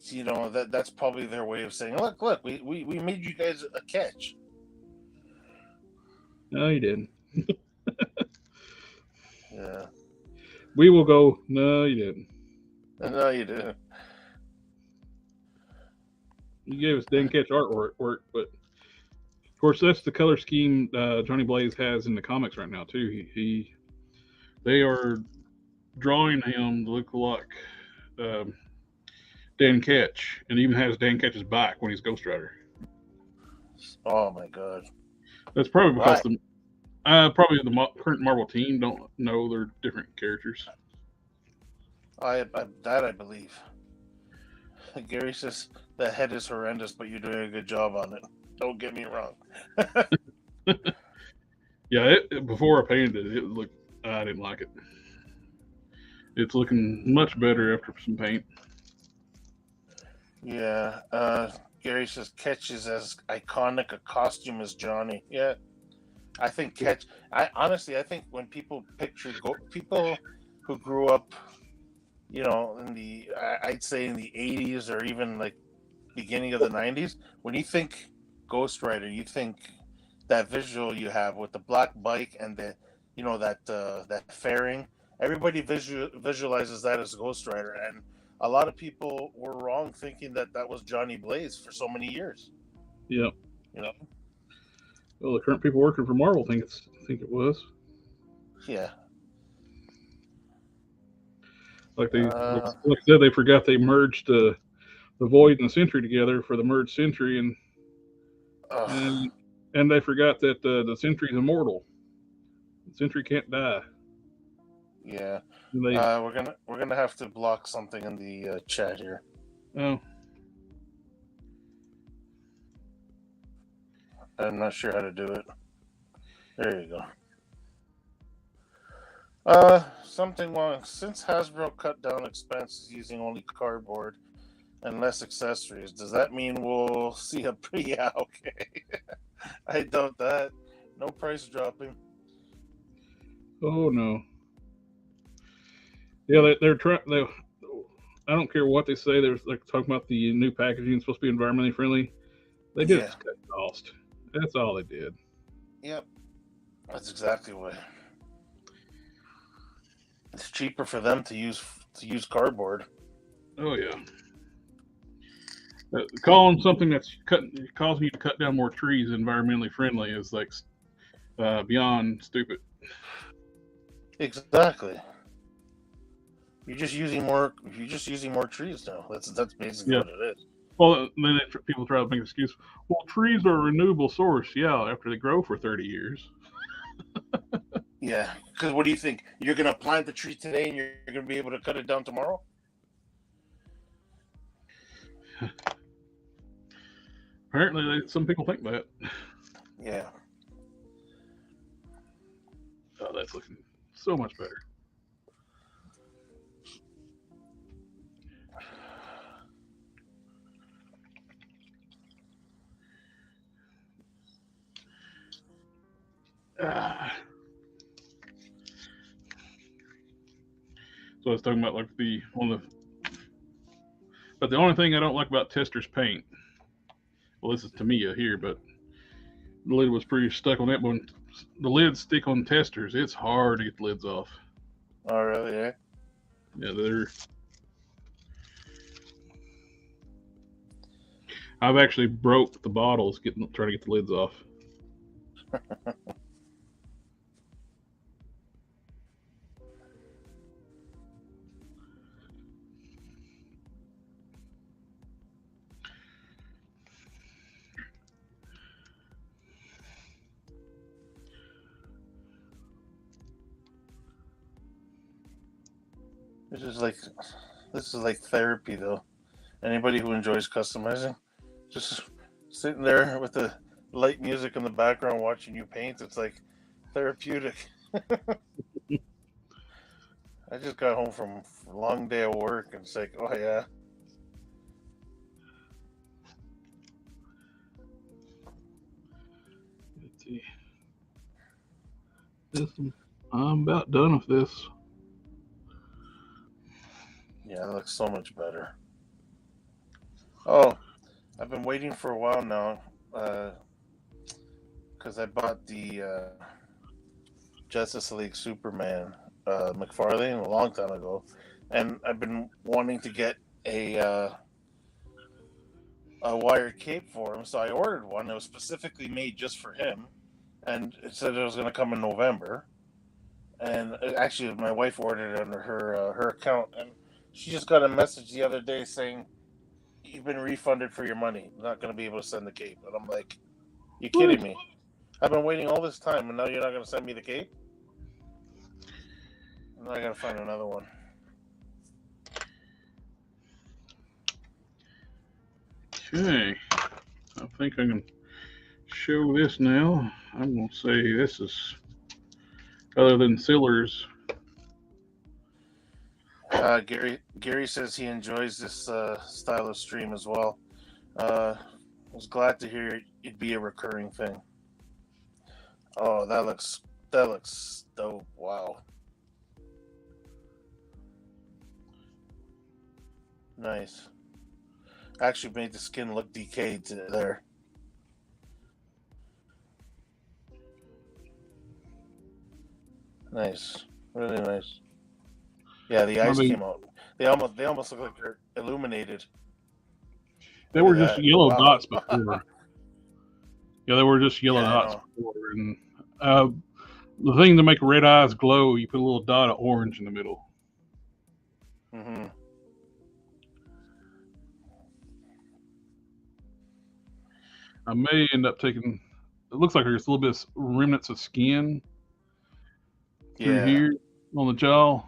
you know that's probably their way of saying, look, we made you guys a catch. No, you didn't. Yeah. We will go. No, you didn't. No, you didn't. You gave us Dan Ketch artwork, but of course that's the color scheme Johnny Blaze has in the comics right now too. They are drawing him to look like Dan Ketch, and even has Dan Ketch's back when he's Ghost Rider. Oh my God! That's probably because probably the current Marvel team don't know they're different characters. I believe. Gary says the head is horrendous, but you're doing a good job on it. Don't get me wrong. Yeah, before I painted it, I didn't like it. It's looking much better after some paint. Yeah, Gary says Ketch is as iconic a costume as Johnny. Yeah, I think Ketch. I think when people picture people who grew up, you know, I'd say in the 80s or even like beginning of the 90s, when you think Ghost Rider, you think that visual you have with the black bike and the, you know, that fairing. Everybody visualizes that as Ghost Rider, and a lot of people were wrong thinking that was Johnny Blaze for so many years. Yeah. You know. Well, the current people working for Marvel think it was. Yeah. Like I said, they forgot they merged the Void and the Sentry together for the merged Sentry, and they forgot that the Sentry's immortal. The Sentry can't die. Yeah. We're gonna have to block something in the chat here. Oh. I'm not sure how to do it. There you go. Something wrong. Since Hasbro cut down expenses using only cardboard and less accessories, does that mean we'll see a yeah, okay. I doubt that. No price dropping. Oh no. Yeah, they're trying. I don't care what they say. They're talking about the new packaging is supposed to be environmentally friendly. They did cut cost. That's all they did. Yep. That's exactly what. It's cheaper for them to use cardboard. Oh yeah. Calling something that's causing you to cut down more trees environmentally friendly is like beyond stupid. Exactly. You're just using more trees now. That's basically what it is. Well, then people try to make an excuse. Well, trees are a renewable source. Yeah, after they grow for 30 years. Yeah, because what do you think? You're going to plant the tree today and you're going to be able to cut it down tomorrow? Apparently, some people think that. Yeah. Oh, that's looking so much better. So I was talking about like but the only thing I don't like about Tester's paint, well, this is Tamiya here, but the lid was pretty stuck on that one. The lids stick on Testers. It's hard to get the lids off. Oh, really? Yeah. Yeah, I've actually broke the bottles trying to get the lids off. This is like therapy, though. Anybody who enjoys customizing, just sitting there with the light music in the background watching you paint, it's like therapeutic. I just got home from a long day of work and it's like, oh yeah. Let's see. I'm about done with this. Yeah, it looks so much better. Oh, I've been waiting for a while now, because I bought the Justice League Superman McFarlane a long time ago, and I've been wanting to get a wired cape for him, so I ordered one that was specifically made just for him, and it said it was going to come in November. And actually, my wife ordered it under her account, and she just got a message the other day saying, "You've been refunded for your money. You're not going to be able to send the cape." And I'm like, "You kidding me? I've been waiting all this time, and now you're not going to send me the cape?" And I got to find another one. Okay, I think I can show this now. I'm going to say this is, other than Sillers. Gary says he enjoys this style of stream as well. I was glad to hear it'd be a recurring thing. Oh, that looks dope. Wow. Nice. Actually made the skin look decayed there. Nice. Really nice. Yeah, the eyes came out. They almost look like they're illuminated. They were just yellow dots before. Yeah, they were just yellow dots before. And the thing to make red eyes glow, you put a little dot of orange in the middle. Mm-hmm. I may end up taking. It looks like there's a little bit of remnants of skin through here on the jaw.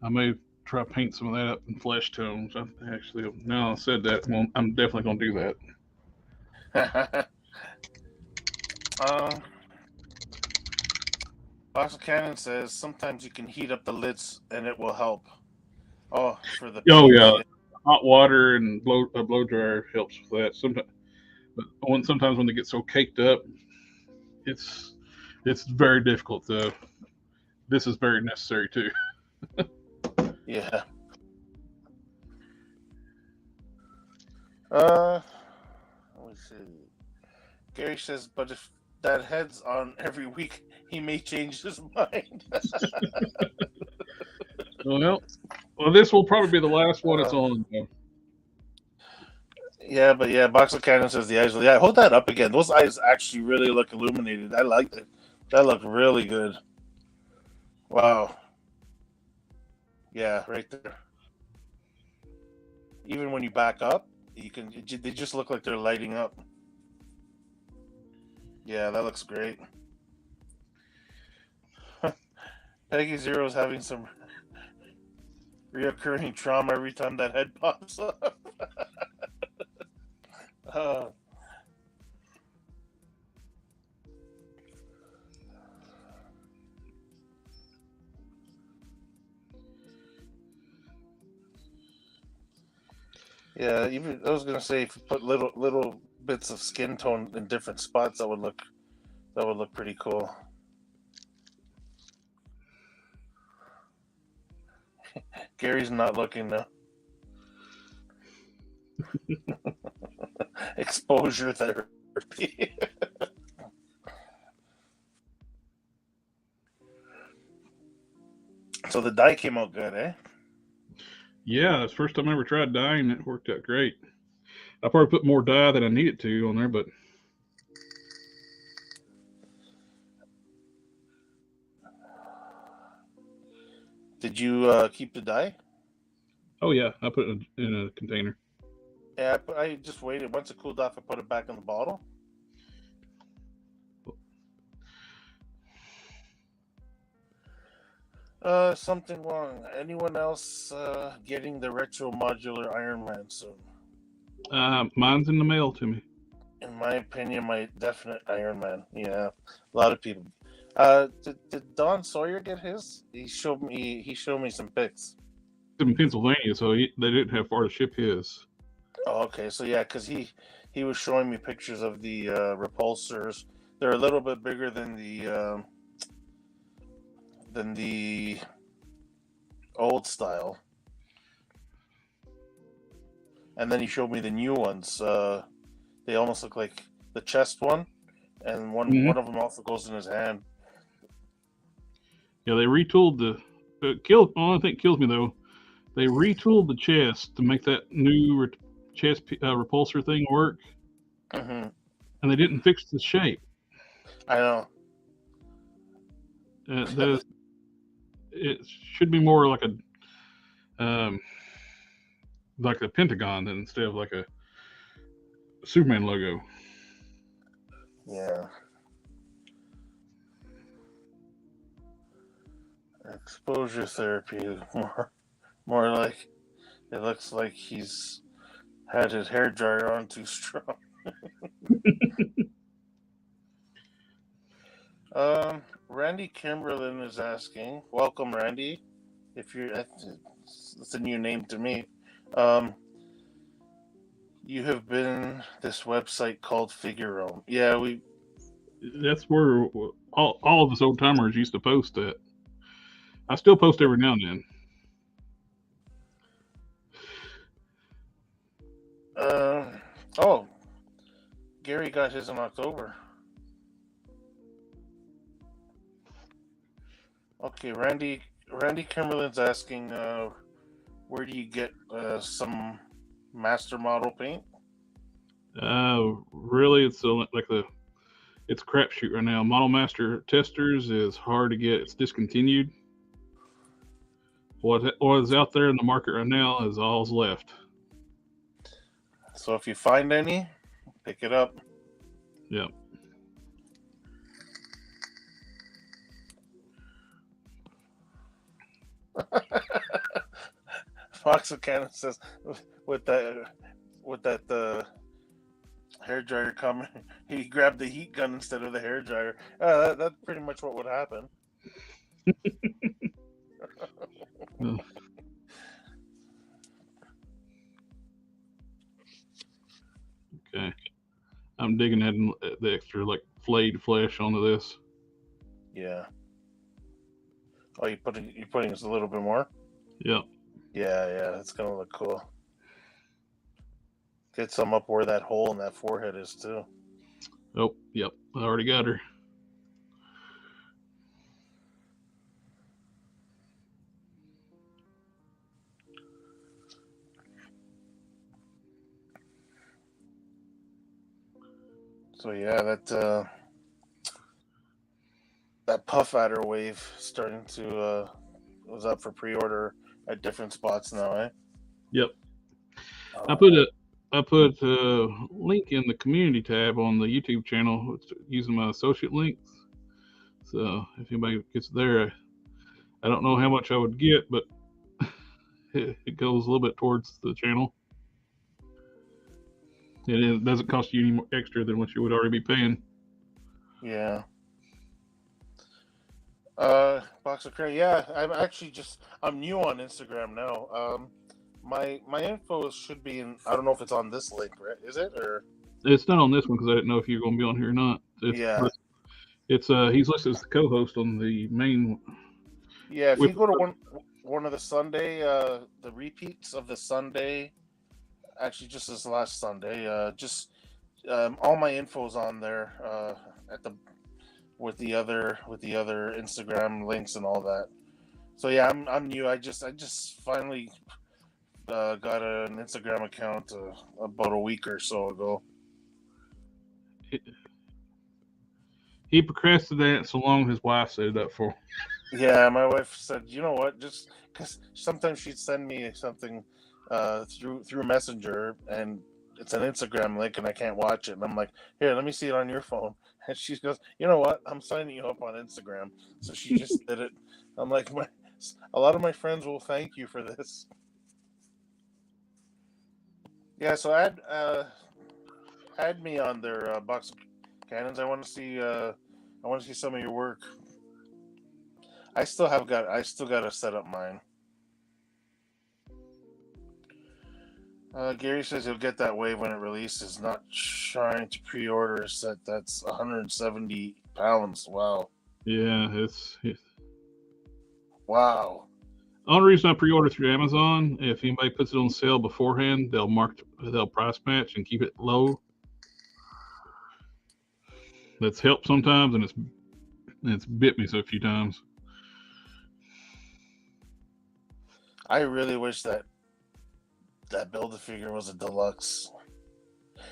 I may try to paint some of that up in flesh tones. Now I said that, well, I'm definitely going to do that. Box of Cannon says sometimes you can heat up the lids and it will help. Oh, for the Oh paint. yeah, hot water and blow dryer helps with that. Sometimes, but sometimes when they get so caked up, it's very difficult. Though this is very necessary too. Yeah. Let me see. Gary says, but if that head's on every week, he may change his mind. Well, this will probably be the last one it's on. Yeah, but yeah, Box of Cannon says the eyes. Yeah, hold that up again. Those eyes actually really look illuminated. I like it. That looked really good. Wow. Yeah, right there. Even when you back up, they just look like they're lighting up. Yeah, that looks great. Peggy Zero's having some reoccurring trauma every time that head pops up. Yeah, even I was gonna say if you put little bits of skin tone in different spots, that would look pretty cool. Gary's not looking though. Exposure therapy. So the dye came out good, eh? Yeah, that's the first time I ever tried dyeing. It worked out great. I probably put more dye than I needed to on there, but Did you keep the dye? oh yeah, I put it in a container. Yeah, I just waited. Once it cooled off, I put it back in the bottle. Something wrong. Anyone else getting the retro modular Iron Man soon? Mine's in the mail to me. In my opinion, my definite Iron Man. Yeah, a lot of people. Did Don Sawyer get his? He showed me some pics. It's in Pennsylvania, so they didn't have far to ship his. Oh, okay. So yeah, because he was showing me pictures of the repulsors. They're a little bit bigger than the old style. And then he showed me the new ones. They almost look like the chest one, and one of them also goes in his hand. Yeah, they retooled the. Only thing kills me though, they retooled the chest to make that new chest repulsor thing work, Mm-hmm. and they didn't fix the shape. I know. It should be more like a pentagon instead of like a Superman logo. Yeah. Exposure therapy, more like it looks like he's had his hair dryer on too strong. Randy Kimberlin is asking, welcome Randy. If you're that's a new name to me. You have been this website called Figure. Yeah, That's where all of us old timers used to post at. I still post every now and then. Oh, Gary got his in October. Okay, Randy Kimberlin's asking, where do you get some master model paint? Really, it's it's a crapshoot right now. Model Master Testers is hard to get. It's discontinued. What is out there in the market right now is all's left. So if you find any, pick it up. Yep. Fox of Canada says with that Hair dryer coming. He grabbed the heat gun instead of the hair dryer. That's pretty much what would happen. Uh, okay. I'm digging at the extra like flayed flesh onto this. Yeah. Oh, you're putting us a little bit more? Yep. Yeah, that's gonna look cool. Get some up where that hole in that forehead is too. Oh, yep. I already got her. So yeah, that puff adder wave starting to was up for pre-order at different spots now, eh? Yep. Oh, I put a link in the community tab on the YouTube channel using my associate links. So if anybody gets there, I don't know how much I would get, but it goes a little bit towards the channel. And it doesn't cost you any more extra than what you would already be paying. yeah. Box of Cray. Yeah, I'm new on Instagram now. My info should be in. I don't know if it's on this link, right? Is it or? It's not on this one because I didn't know if you were going to be on here or not. Yeah. It's he's listed as the co-host on the main. Yeah, if you go to one of the Sunday, the repeats of the Sunday, actually just this last Sunday, all my info's on there at the with the other Instagram links and all that. So yeah, I'm new. I just finally got an Instagram account about a week or so ago. He procrastinated so long his wife set it up for him. Yeah, my wife said, you know what, just because sometimes she'd send me something through Messenger and it's an Instagram link and I can't watch it, and I'm like, here, let me see it on your phone. And she goes, you know what, I'm signing you up on Instagram. So she just did it. I'm like, a lot of my friends will thank you for this. Yeah, so add me on their box of cannons. I want to see some of your work. I still got to set up mine. Gary says he'll get that wave when it releases. Not trying to pre-order a set that's 170 pounds. Wow. Yeah, Wow. only reason I pre-order through Amazon, if anybody puts it on sale beforehand, they'll price match and keep it low. That's helped sometimes, and it's bit me so a few times. I really wish that Build-A-Figure was a deluxe.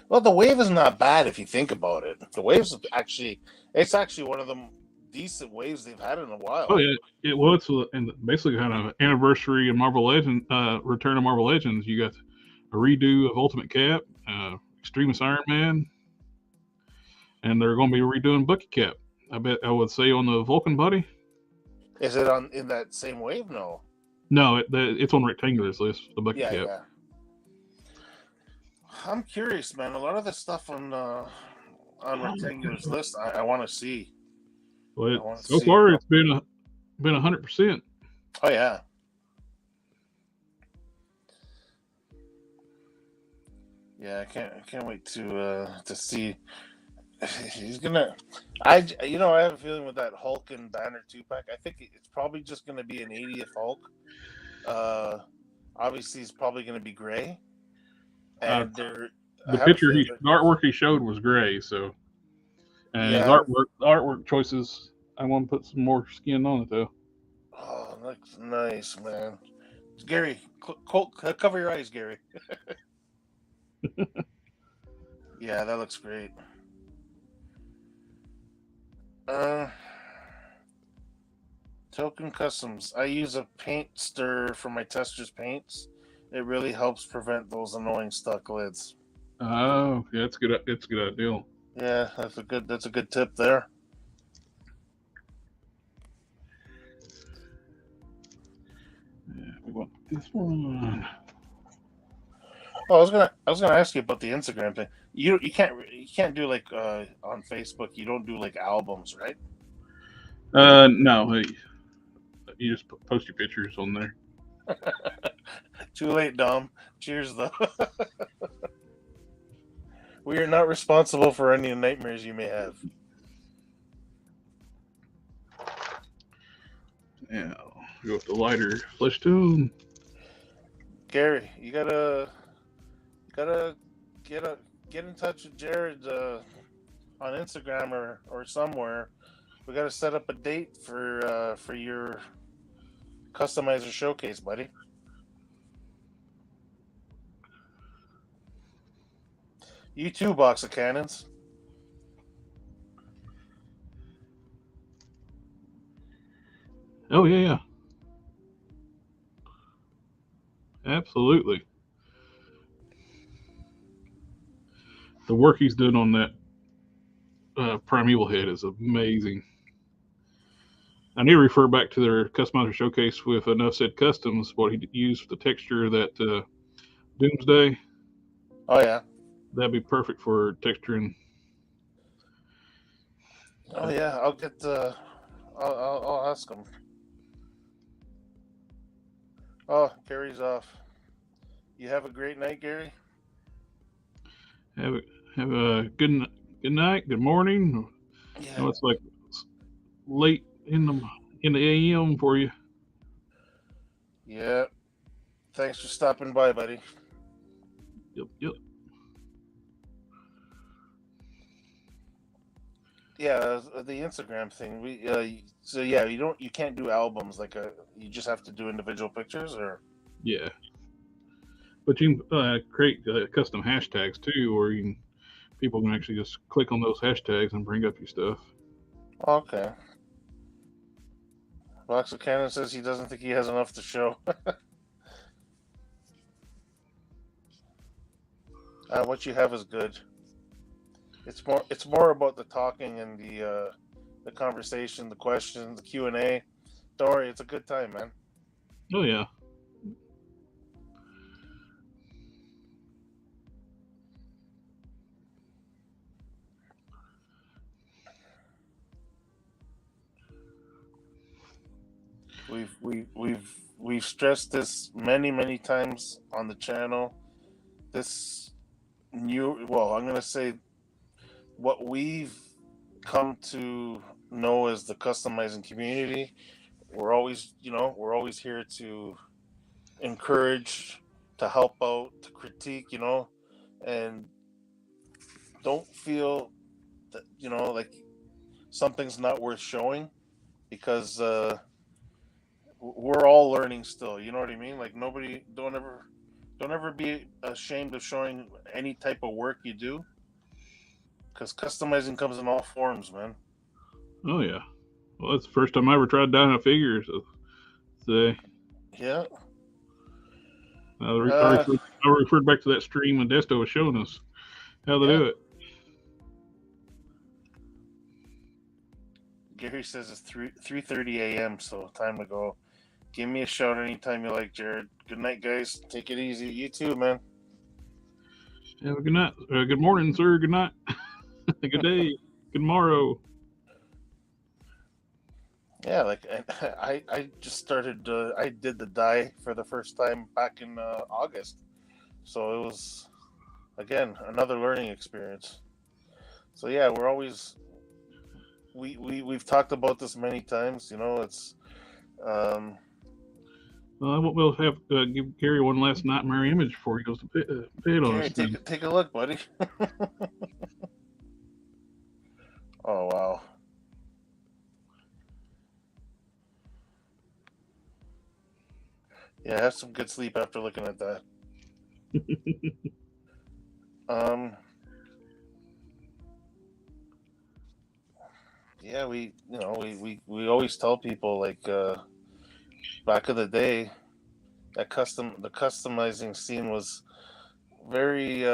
Well, the wave is not bad if you think about it. The wave's actually one of the decent waves they've had in a while. Oh yeah, it was, and basically kind of anniversary of Marvel Legends, Return of Marvel Legends. You got a redo of Ultimate Cap, Extremist Iron Man, and they're going to be redoing Bucky Cap. I would say on the Vulcan body. Is it in that same wave? No. No, it's on Rectangular's list. The Bucky Cap. Yeah. I'm curious, man. A lot of the stuff on Rectangular's list, I want to see. Well, so far it's been 100%. Oh yeah. Yeah, I can't wait to see. He's gonna. I have a feeling with that Hulk and Banner 2-pack. I think it's probably just gonna be an 80th Hulk. Obviously, it's probably gonna be gray. And the artwork he showed was gray, so. And his artwork choices, I want to put some more skin on it though. Oh, looks nice, man. Gary, cover your eyes, Gary. Yeah, that looks great. Token Customs. I use a paint stir for my testers paints. It really helps prevent those annoying stuck lids. Oh, yeah, it's good. It's a good idea. Yeah, that's a good tip there. Yeah, we want this one. Oh, I was gonna ask you about the Instagram thing. You can't do like on Facebook. You don't do like albums, right? No, hey, you just post your pictures on there. Too late, Dom. Cheers, though. We are not responsible for any nightmares you may have. Yeah, go with the lighter flesh tone. Gary, you gotta get a get in touch with Jared on Instagram or somewhere. We gotta set up a date for your customizer showcase, buddy. You too, box of cannons. Oh yeah, absolutely. The work he's doing on that primeval head is amazing. I need to refer back to their customizer showcase with Enough Said Customs, what he used for the texture of that Doomsday. Oh yeah. That'd be perfect for texturing. Oh yeah. I'll get I'll ask him. Oh, Gary's off. You have a great night, Gary. Have a, have a good night, good morning. Yeah. No, it's like late in the AM for you. Yeah. Thanks for stopping by, buddy. Yep. Yeah, the Instagram thing. So yeah, you can't do albums like you just have to do individual pictures or. Yeah. But you can create custom hashtags too, or people can actually just click on those hashtags and bring up your stuff. Okay. Box of Cannon says he doesn't think he has enough to show. What you have is good. It's more about the talking and the conversation, the questions, the Q&A. Don't worry, it's a good time, man. Oh yeah. We've stressed this many times on the channel. This I'm gonna say what we've come to know as the customizing community. We're always here to encourage, to help out, to critique, and don't feel that like something's not worth showing because we're all learning still. You know what I mean? Like nobody, don't ever be ashamed of showing any type of work you do, because customizing comes in all forms, man. Oh yeah. Well, that's the first time I ever tried dyeing a figure. So Yeah. I referred back to that stream when Desto was showing us how to Yeah. do it. Gary says it's 3:30 a.m. So time to go. Give me a shout anytime you like, Jared. Good night, guys. Take it easy. You too, man. Have a good night. Good morning, sir. Good night. Good day. Good morrow. Yeah, like I just started. I did the dye for the first time back in August, so it was again another learning experience. So yeah, we're always we've talked about this many times. It's um, We'll have give Gary one last nightmare image before he goes to bed on Gary, us. take a look, buddy. Oh wow. Yeah, have some good sleep after looking at that. Yeah, we always tell people like back in the day that the customizing scene was very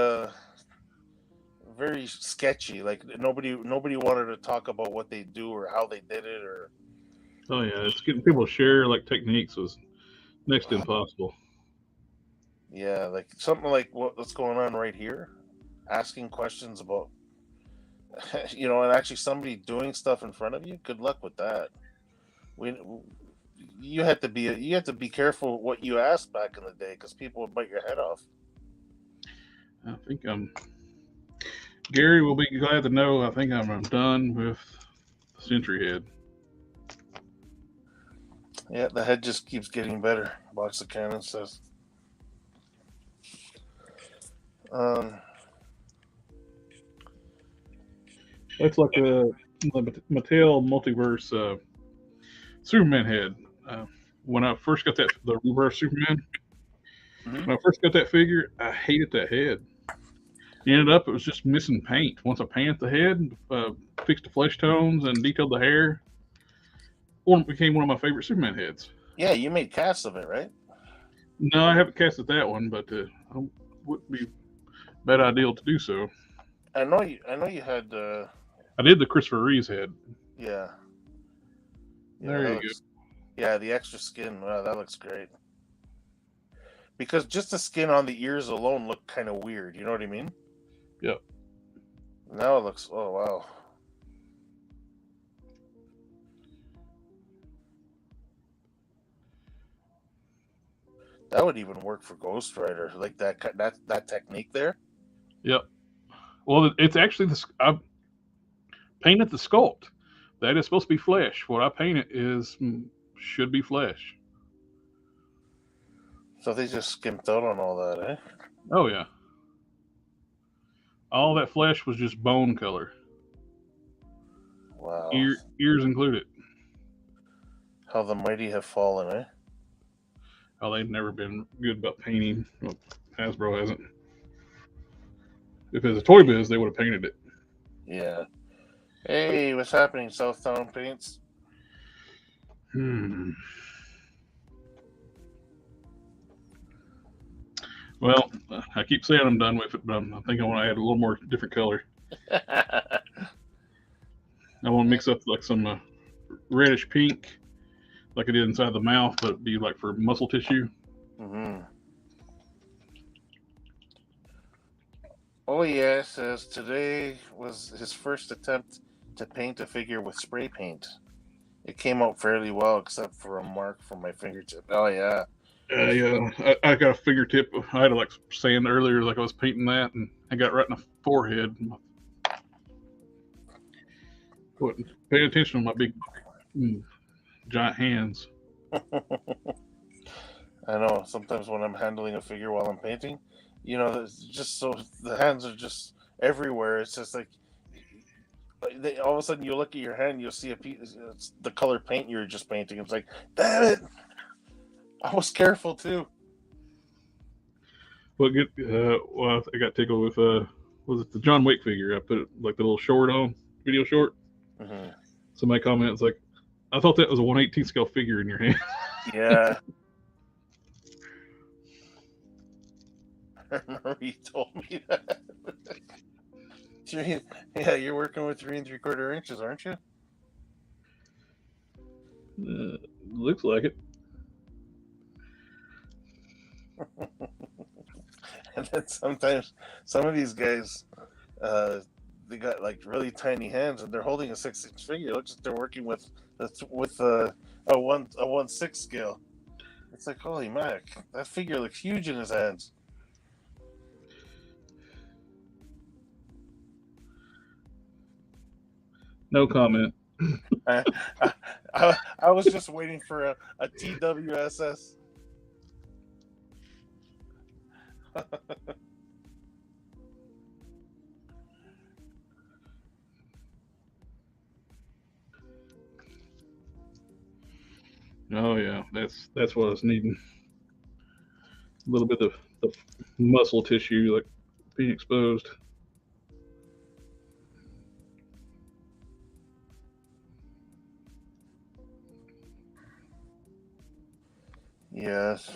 very sketchy. Like nobody wanted to talk about what they do or how they did it or. Oh yeah, it's getting people to share like techniques was next to impossible. Yeah, like something like what's going on right here, asking questions about, and actually somebody doing stuff in front of you. Good luck with that. We, you had to be careful what you asked back in the day because people would bite your head off. I think Gary will be glad to know. I think I'm done with the Century Head. Yeah, the head just keeps getting better. Box of Cannon says. Um, That's like the Mattel Multiverse Superman head. When I first got the reverse Superman, mhm. when I first got that figure, I hated that head. Ended up, it was just missing paint. Once I painted the head, fixed the flesh tones, and detailed the hair, it became one of my favorite Superman heads. Yeah, you made casts of it, right? No, I haven't casted that one, but wouldn't be a bad idea to do so. I know you. I know you had. I did the Christopher Reeves head. Yeah, yeah, There that you go. looks. Yeah, the extra skin. Wow, that looks great. Because just the skin on the ears alone looked kind of weird. You know what I mean? Yep. Now it looks. Oh wow. That would even work for Ghost Rider, like that technique there. Yep. Well, it's actually I painted the sculpt. That is supposed to be flesh. What I painted should be flesh. So they just skimped out on all that, eh? Oh yeah. All that flesh was just bone color, Wow. ears included. How the mighty have fallen, eh? Oh, they've never been good about painting. Well, Hasbro hasn't. If it was a toy biz, they would have painted it. Yeah. Hey, what's happening, Southtown Paints? Hmm. Well, I keep saying I'm done with it, but I think I want to add a little more different color. I want to mix up like some reddish pink, like I did inside the mouth, but it'd be like for muscle tissue. hmm Oh yeah, says today was his first attempt to paint a figure with spray paint. It came out fairly well, except for a mark from my fingertip. Oh yeah. Yeah, I got a fingertip. I had to like sand earlier, like I was painting that, and I got right in the forehead. Wasn't paying attention to my big, mm, giant hands. I know. Sometimes when I'm handling a figure while I'm painting, it's just so the hands are just everywhere. It's just like all of a sudden you look at your hand, you'll see a piece. It's the color paint you're just painting. It's like, damn it! I was careful too. Well, good. Well, I got tickled with was it the John Wick figure? I put like the little short on video short. hmm Somebody comments like, "I thought that was a 1/18 scale figure in your hand." Yeah. I remember you told me that. Yeah, you're working with 3 3/4 inches, aren't you? Looks like it. And then sometimes some of these guys, uh, they got like really tiny hands, and they're holding a 6 inch figure. It looks like they're working with a 1/6 scale. It's like holy mac, that figure looks huge in his hands. No comment. I, I was just waiting for a TWSS. Oh yeah, that's what I was needing. A little bit of the muscle tissue like being exposed. Yes,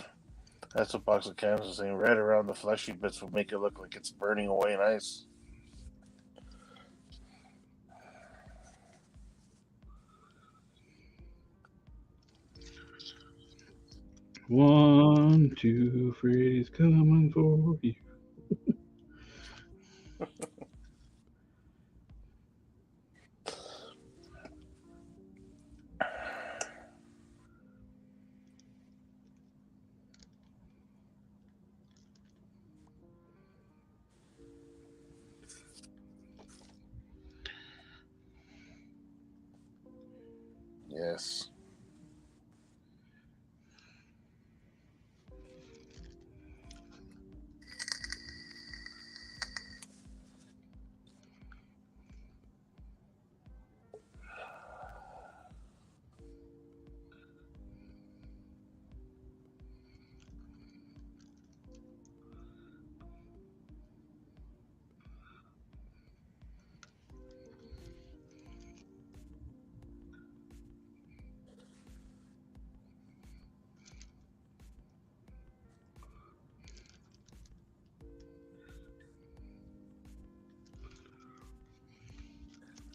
that's what Box of Cans is saying. Right around the fleshy bits will make it look like it's burning away nice. 1, 2, Freddy's coming for you. Yes.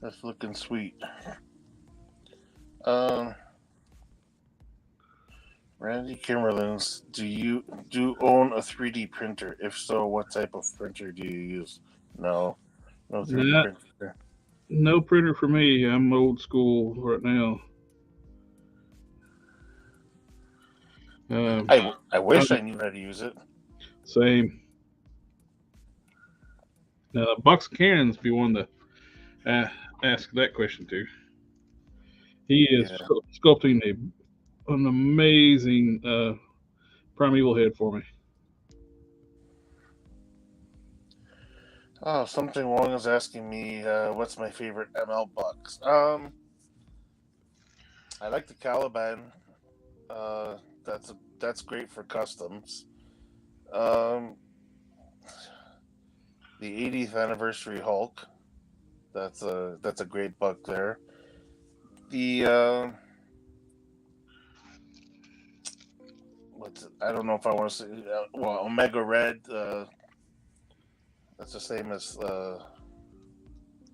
That's looking sweet. Um, Randy Kimmerlins, do you own a 3D printer? If so, what type of printer do you use? No, no 3D Not, printer. no printer for me. I'm old school right now. Um, I wish I'm I knew how to use it. same. Box Cannon's be one to ask that question to. He is Yeah. sculpting an amazing primeval head for me. Oh, something wrong is asking me what's my favorite ML box. I like the Caliban. Uh, that's great for customs. Um, the 80th anniversary Hulk. That's a great buck there. The I don't know if I want to say well Omega Red. That's the same as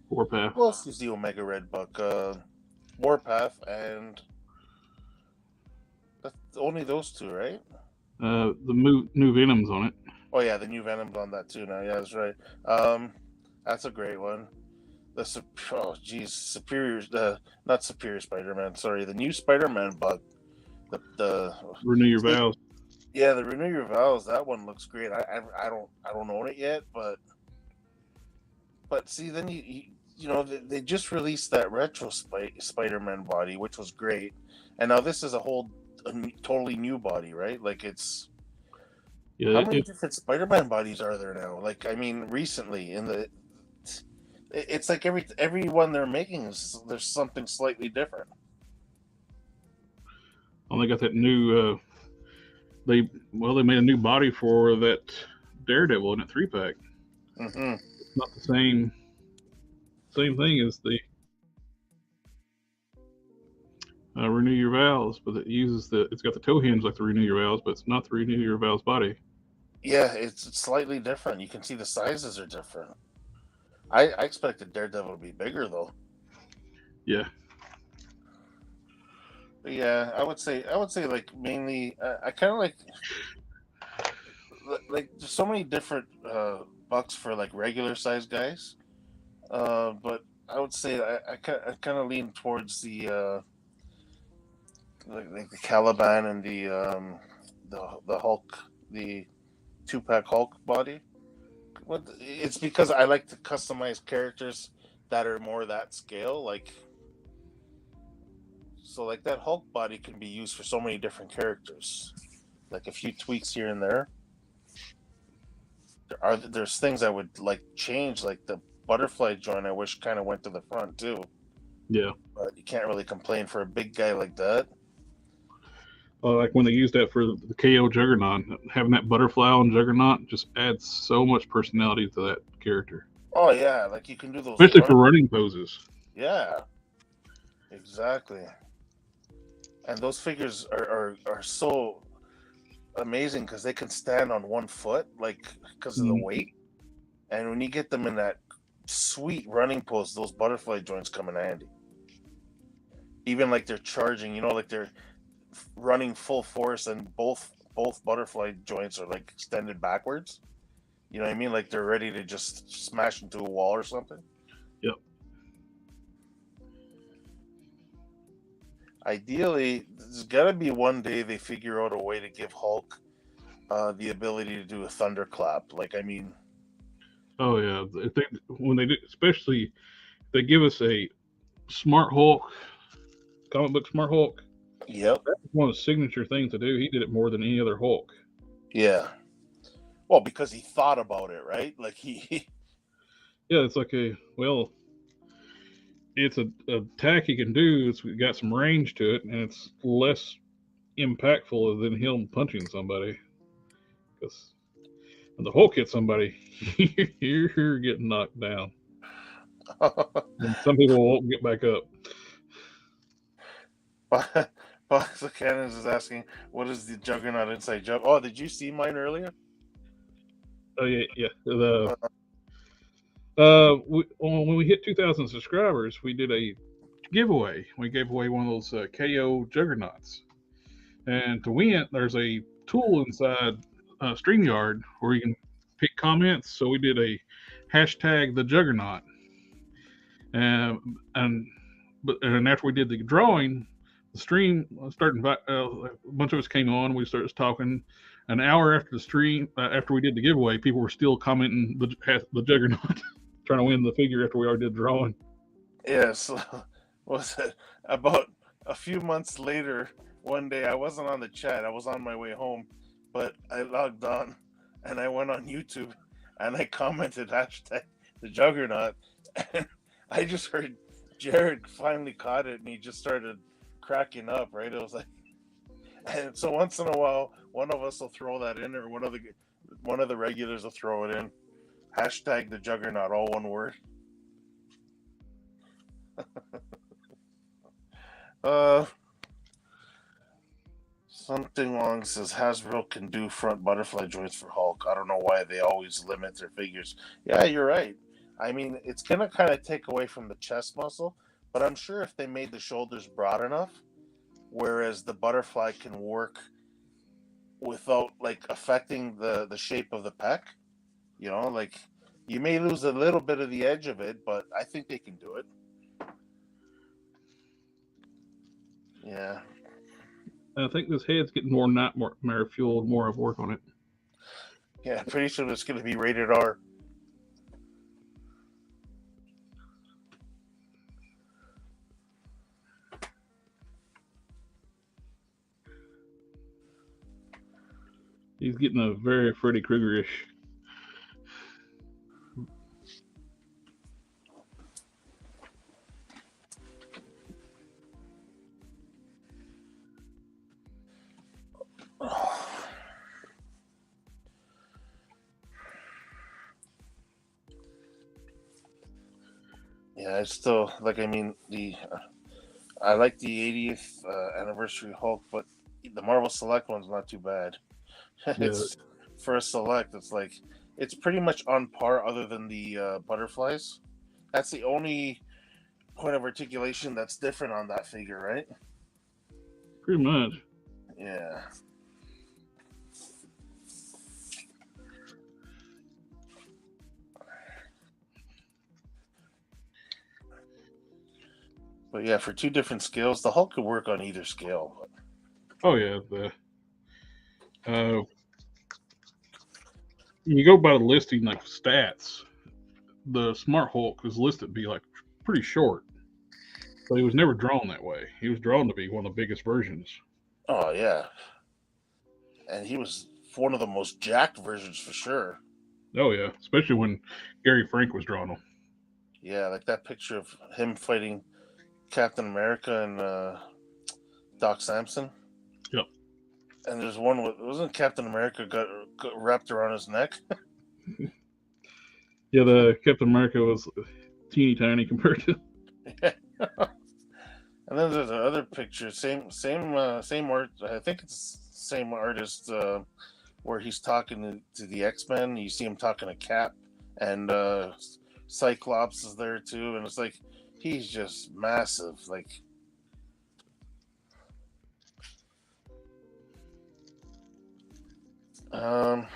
Warpath. who else is the Omega Red buck? Warpath, and that's only those two, right? The new Venoms on it. Oh yeah, the new Venom's on that too now. Yeah, that's right. Um, that's a great one. Oh geez, Superior, not Superior Spider-Man. Sorry, the new Spider-Man bug. The Renew your see, vows. yeah, the Renew Your Vows. That one looks great. I don't own it yet, but see, then you know they just released that retro Spider-Man body, which was great, and now this is totally new body, right? Like it's how Yeah, many different Spider-Man bodies are there now? Like I mean, recently in the it's like every one they're making is there's something slightly different. they got that new. They made a new body for that Daredevil in a 3-pack. Mm-hmm. It's not the same thing as the Renew Your Vows, but it's got the toe hinge like the Renew Your Vows, but it's not the Renew Your Vows body. Yeah, it's slightly different. You can see the sizes are different. I expected Daredevil to be bigger though. Yeah, But yeah, I would say like mainly I kind of like there's so many different bucks for like regular size guys. But I would say I kind of lean towards like the Caliban and the Hulk, the 2-pack Hulk body. It's because I like to customize characters that are more that scale. Like that Hulk body can be used for so many different characters. Like a few tweaks here and there. There's things I would like change, like the butterfly joint. I wish kind of went to the front too, yeah. but you can't really complain for a big guy like that. Like when they used that for the KO Juggernaut, having that butterfly on Juggernaut just adds so much personality to that character, Oh yeah, like you can do those especially for run. running poses. Yeah, exactly. And those figures are so amazing because they can stand on one foot, like because of the Mm, weight. And when you get them in that sweet running pose, those butterfly joints come in handy. Even like they're charging, you know, like they're running full force, and both butterfly joints are like extended backwards. You know what I mean? Like they're ready to just smash into a wall or something. Yep. Ideally, there's got to be one day they figure out a way to give Hulk the ability to do a thunderclap. Like, I mean, Oh yeah. When they do, especially if they give us a Smart Hulk, comic book Smart Hulk. yep, That's one of the signature things to do. He did it more than any other Hulk. yeah. Well, because he thought about it, right? Like he Yeah, it's like it's a attack he can do. It's got some range to it, and it's less impactful than him punching somebody. Because when the Hulk hits somebody, you're getting knocked down. And some people won't get back up. Box of Cannons is asking, what is the Juggernaut inside joke? Oh, did you see mine earlier? Oh yeah, yeah. When we hit 2,000 subscribers, we did a giveaway. We gave away one of those KO Juggernauts, and to win, there's a tool inside StreamYard where you can pick comments. So we did a hashtag the Juggernaut, and after we did the drawing, the stream started. A bunch of us came on. We started talking. An hour after the stream, after we did the giveaway, people were still commenting the Juggernaut, trying to win the figure after we already did the drawing. Yes. Was it about a few months later? One day, I wasn't on the chat. I was on my way home, but I logged on and I went on YouTube and I commented hashtag the Juggernaut, and I just heard Jared finally caught it and he just started cracking up. Right? It was like, and so once in a while, one of us will throw that in, or one of the regulars will throw it in. Hashtag the Juggernaut, all one word. Something Long says Hasbro can do front butterfly joints for Hulk. I don't know why they always limit their figures. Yeah, you're right. I mean, it's gonna kind of take away from the chest muscle, but I'm sure if they made the shoulders broad enough, whereas the butterfly can work without like affecting the shape of the pec, you know, like you may lose a little bit of the edge of it, but I think they can do it. Yeah. I think this head's getting more nightmare fueled. More of work on it. Yeah, pretty soon it's going to be rated R. He's getting a very Freddy Krueger-ish. Yeah, it's still like, I mean, I like the 80th anniversary Hulk, but the Marvel Select one's not too bad. It's for a Select, it's like it's pretty much on par, other than the butterflies. That's the only point of articulation that's different on that figure, right? Pretty much. Yeah. But yeah, for two different scales, the Hulk could work on either scale. Oh yeah. You go by the listing, like stats, the Smart Hulk is listed to be like pretty short, but he was never drawn that way. He was drawn to be one of the biggest versions. Oh yeah, and he was one of the most jacked versions for sure. Oh yeah, especially when Gary Frank was drawing him. Yeah, like that picture of him fighting Captain America and Doc Samson. Yep. And there's one with, wasn't Captain America got wrapped around his neck? Yeah, the Captain America was teeny tiny compared to. Yeah. And then there's another picture, same art. I think it's the same artist, where he's talking to the X-Men. You see him talking to Cap, and Cyclops is there too, and it's like he's just massive. Like, Um,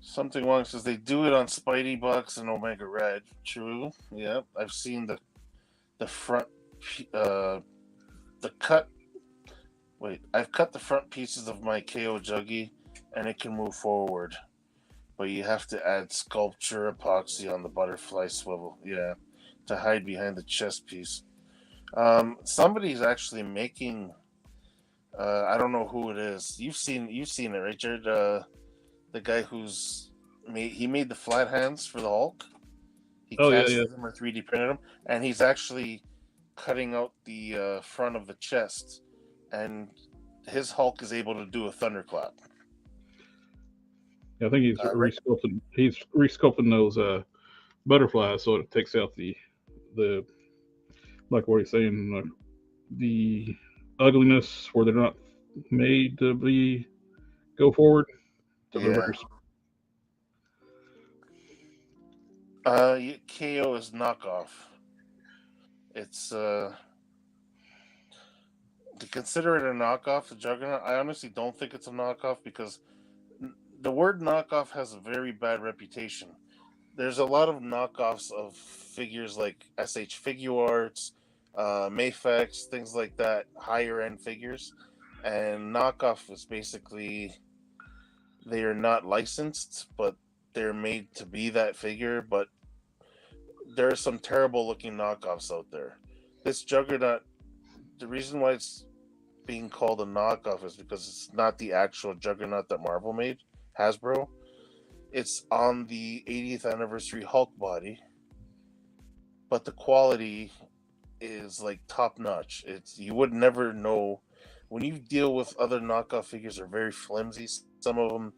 Something wrong says they do it on Spidey Box and Omega Red. True. Yeah, I've seen the front, the cut. Wait, I've cut the front pieces of my KO Juggy, and it can move forward. But you have to add sculpture epoxy on the butterfly swivel. Yeah, to hide behind the chest piece. Somebody's actually making. I don't know who it is. You've seen it, right, Jared? The guy he made the flat hands for the Hulk. He Oh yeah, yeah. casted them or 3D printed them, and he's actually cutting out the front of the chest, and his Hulk is able to do a thunderclap. I think he's Right. resculpting. He's resculpting those butterflies, so it takes out the like what he's saying, the ugliness where they're not made to be go forward. So they're Yeah. very KO is knockoff. It's to consider it a knockoff, the Juggernaut. I honestly don't think it's a knockoff because the word knockoff has a very bad reputation. There's a lot of knockoffs of figures like SH Figure Arts, Mayfex, things like that, higher end figures. And knockoff is basically they are not licensed, but they're made to be that figure. But there are some terrible looking knockoffs out there. This Juggernaut, the reason why it's being called a knockoff is because it's not the actual Juggernaut that Marvel made, Hasbro. It's on the 80th anniversary Hulk body, but the quality is like top notch. It's you would never know when you deal with other knockoff figures are very flimsy. Some of them,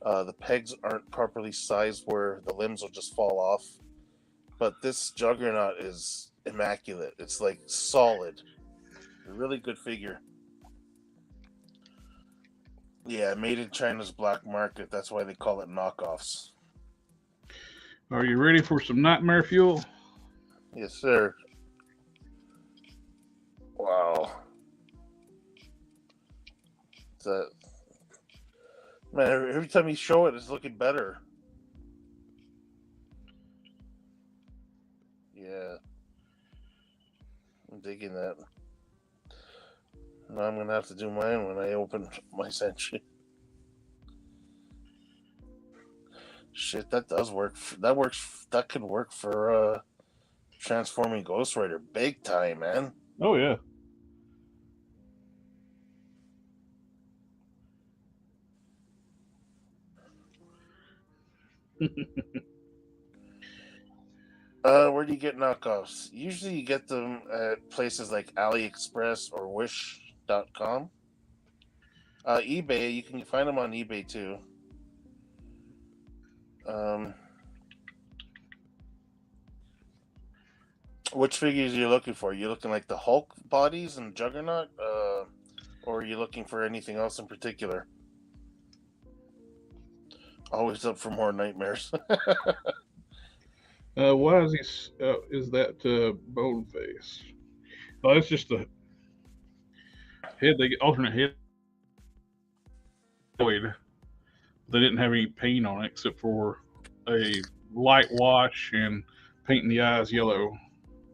the pegs aren't properly sized where the limbs will just fall off. But this Juggernaut is immaculate. It's like solid, a really good figure. Yeah, made in China's black market. That's why they call it knockoffs. Are you ready for some nightmare fuel? Yes, sir. Wow. That man, every time you show it, it's looking better. Yeah, I'm digging that. Now I'm gonna have to do mine when I open my Sentry. Shit, that does work. That works. That could work for transforming Ghost Rider big time, man. Oh yeah. Where do you get knockoffs? Usually you get them at places like AliExpress or Wish.com. eBay, you can find them on eBay too. Which figures are you looking for? You looking like the Hulk bodies and Juggernaut, or are you looking for anything else in particular? Always up for more nightmares. Why is he? Is that bone face? Oh, it's just the head. They get alternate head. They didn't have any paint on it except for a light wash and painting the eyes yellow,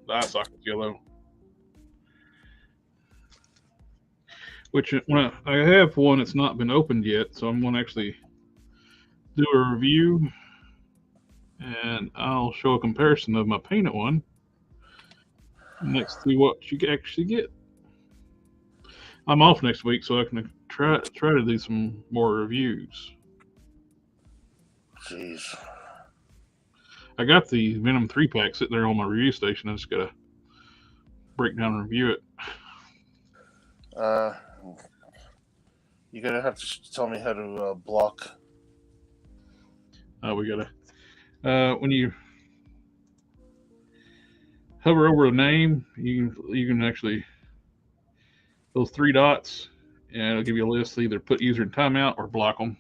the eye sockets yellow. Which when I have one, it's not been opened yet, so I'm going to actually do a review, and I'll show a comparison of my painted one. Next, see what you actually get. I'm off next week, so I can try to do some more reviews. Jeez. I got the Venom 3-pack sitting there on my review station. I just gotta break down and review it. You're gonna have to tell me how to block. We gotta when you hover over a name, you can actually those three dots, and it'll give you a list to either put user in timeout or block them.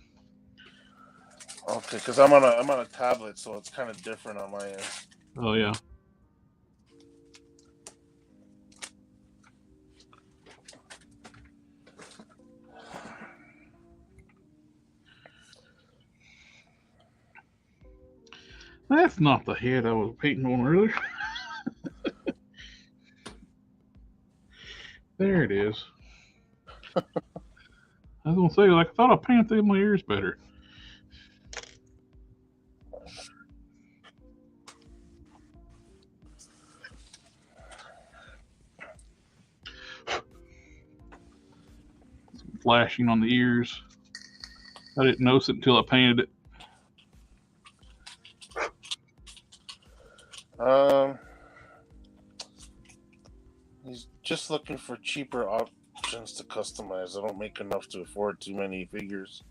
Okay, because I'm on a tablet, so it's kind of different on my end. Oh yeah. That's not the head I was painting on earlier. There it is. I was gonna say, like, I thought I painted my ears better. Flashing on the ears. I didn't notice it until I painted it. He's just looking for cheaper options to customize. I don't make enough to afford too many figures,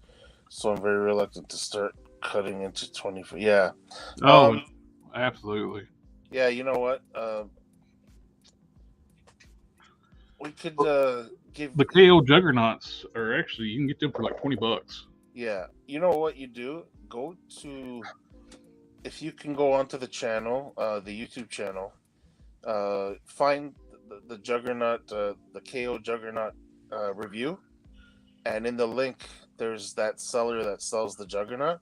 so I'm very reluctant to start cutting into 20. Yeah. Oh, absolutely. Yeah, you know what? We could give. The KO juggernauts are actually, you can get them for like $20. Yeah, you know what you do? Go to, if you can go onto the channel, the YouTube channel, find the Juggernaut, the KO Juggernaut review, and in the link there's that seller that sells the Juggernaut.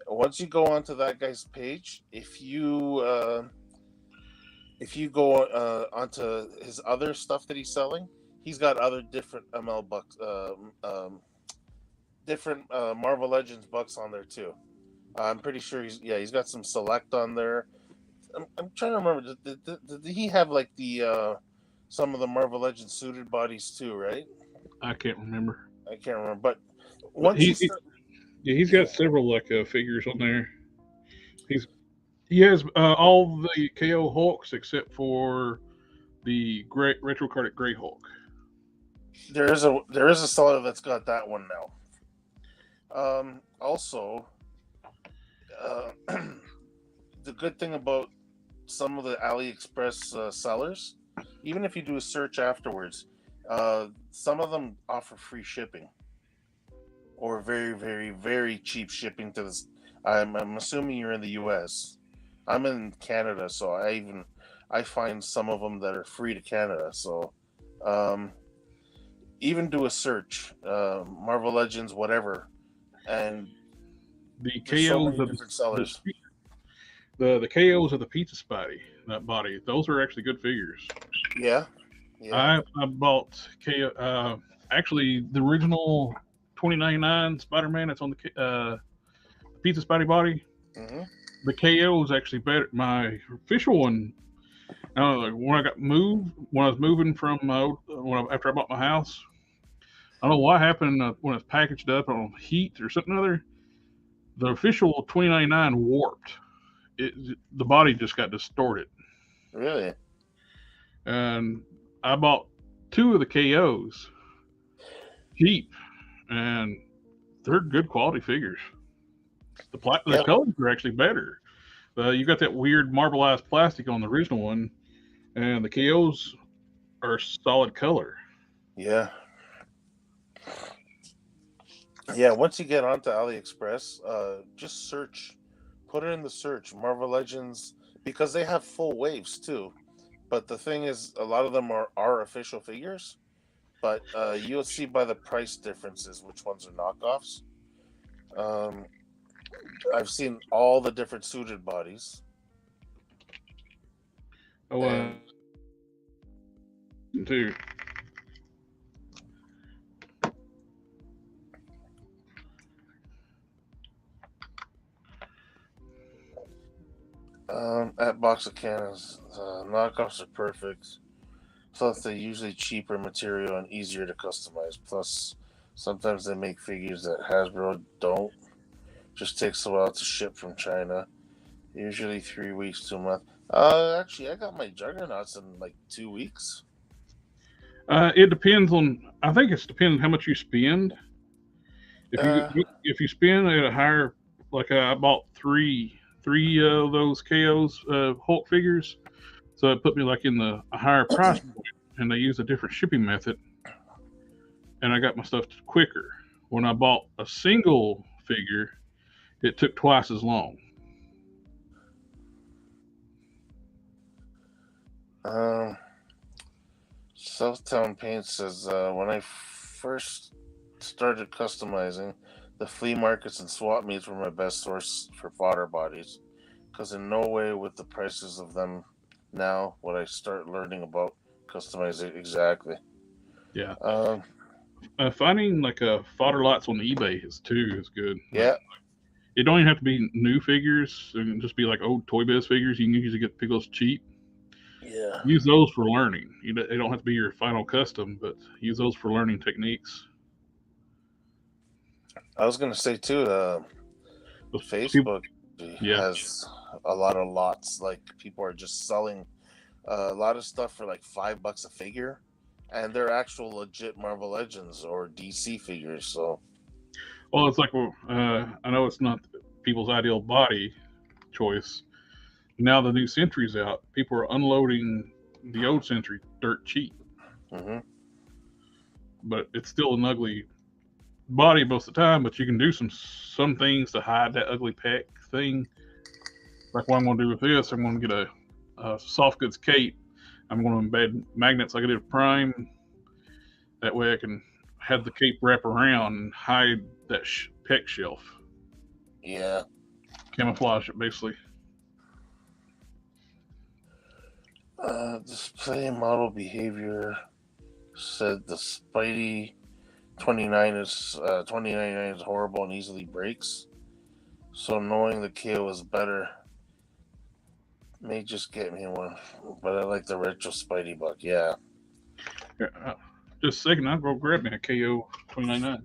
Once you go onto that guy's page, if you go onto his other stuff that he's selling, he's got other different ML bucks, different Marvel Legends bucks on there too. I'm pretty sure he's got some select on there. I'm trying to remember. Did he have like the some of the Marvel Legends suited bodies too? Right? I can't remember. I can't remember. But But once you start, he's got several like figures on there. He has all the KO Hulks except for the Great Retro Carded Grey Hulk. there is a seller that's got that one now. Also, the good thing about some of the AliExpress sellers, even if you do a search afterwards, some of them offer free shipping or very, very, very cheap shipping to this. I'm assuming you're in the U.S. I'm in Canada, so I find some of them that are free to Canada. So even do a search, Marvel Legends, whatever, and The there's so KOs many of different sellers. the KOs of the Pizza Spidey, that body, those are actually good figures. Yeah, yeah. I bought KO, actually the original 2099 Spider-Man that's on the Pizza Spidey body. Hmm. The KO is actually better. My official one, when I was moving from after I bought my house, I don't know what happened when it's packaged up on heat or something other. The official 2099 warped. The body just got distorted, Really? and I bought two of the KOs cheap, and they're good quality figures. The Yeah, colors are actually better. You got that weird marbleized plastic on the original one, and the KOs are solid color. yeah, yeah. Once you get onto AliExpress, just search, put it in the search Marvel Legends because they have full waves too. But the thing is, a lot of them are official figures, but you'll see by the price differences which ones are knockoffs. Um, I've seen all the different suited bodies, Oh, and too. at Box of Cannons, knockoffs are perfect. Plus, they're usually cheaper material and easier to customize. Plus, sometimes they make figures that Hasbro don't. Just takes a while to ship from China. Usually 3 weeks to a month. Actually, I got my Juggernauts in like 2 weeks. It depends on. I think it depends on how much you spend. Uh, If you spend at a higher, like I bought three of those KOs Hulk figures, so it put me like in a higher price point, and they use a different shipping method, and I got my stuff quicker. When I bought a single figure, it took twice as long. um, Southtown Paint says when I first started customizing, the flea markets and swap meets were my best source for fodder bodies. Because in no way with the prices of them now would I start learning about customizing exactly. Yeah. Um, Finding like fodder lots on eBay is good. Like, yeah, it don't even have to be new figures. It can just be like old Toy Biz figures. You can usually get those cheap. yeah. Use those for learning. They don't have to be your final custom, but use those for learning techniques. I was gonna say too. Those people, Facebook yeah. has a lot of lots. Like people are just selling a lot of stuff for like $5 a figure, and they're actual legit Marvel Legends or DC figures. So Well, it's like, I know it's not people's ideal body choice. Now the new Sentry's out. People are unloading the old Sentry dirt cheap, hmm but it's still an ugly body most of the time. But you can do some things to hide that ugly pec thing. Like what I'm going to do with this, I'm going to get a soft goods cape. I'm going to embed magnets like I did with Prime. That way I can have the cape wrap around and hide that pec shelf. yeah. Camouflage it basically. Display model behavior said the Spidey 29 is 2099 is horrible and easily breaks. So knowing the KO is better may just get me one, but I like the retro Spidey buck. Yeah. Here, just a second, I'll go grab me a KO 2099.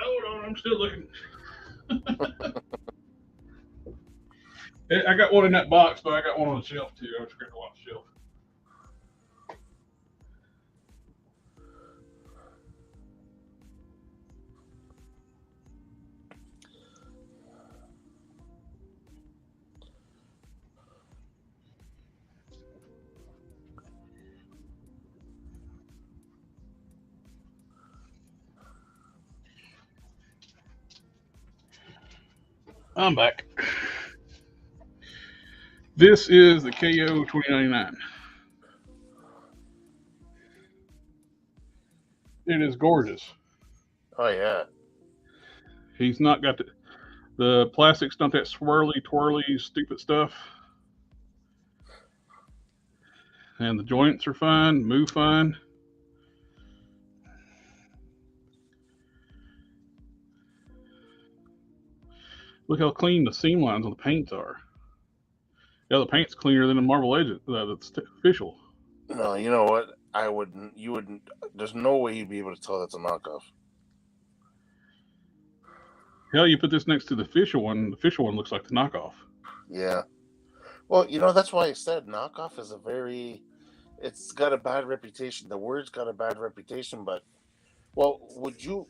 Hold on, I'm still looking. I got one in that box, but I got one on the shelf too. I was grabbing one on the shelf. I'm back. This is the KO 2099. It is gorgeous. Oh yeah. He's not got the plastic's not that swirly, twirly, stupid stuff. And the joints are fine, move fine. Look how clean the seam lines on the paints are. Yeah, the paint's cleaner than the Marvel Legend. That's official. No, you know what? I wouldn't. You wouldn't. There's no way you'd be able to tell that's a knockoff. Hell, you put this next to the official one. The official one looks like the knockoff. Yeah. Well, you know that's why I said knockoff is a very. It's got a bad reputation. The word's got a bad reputation, but well, would you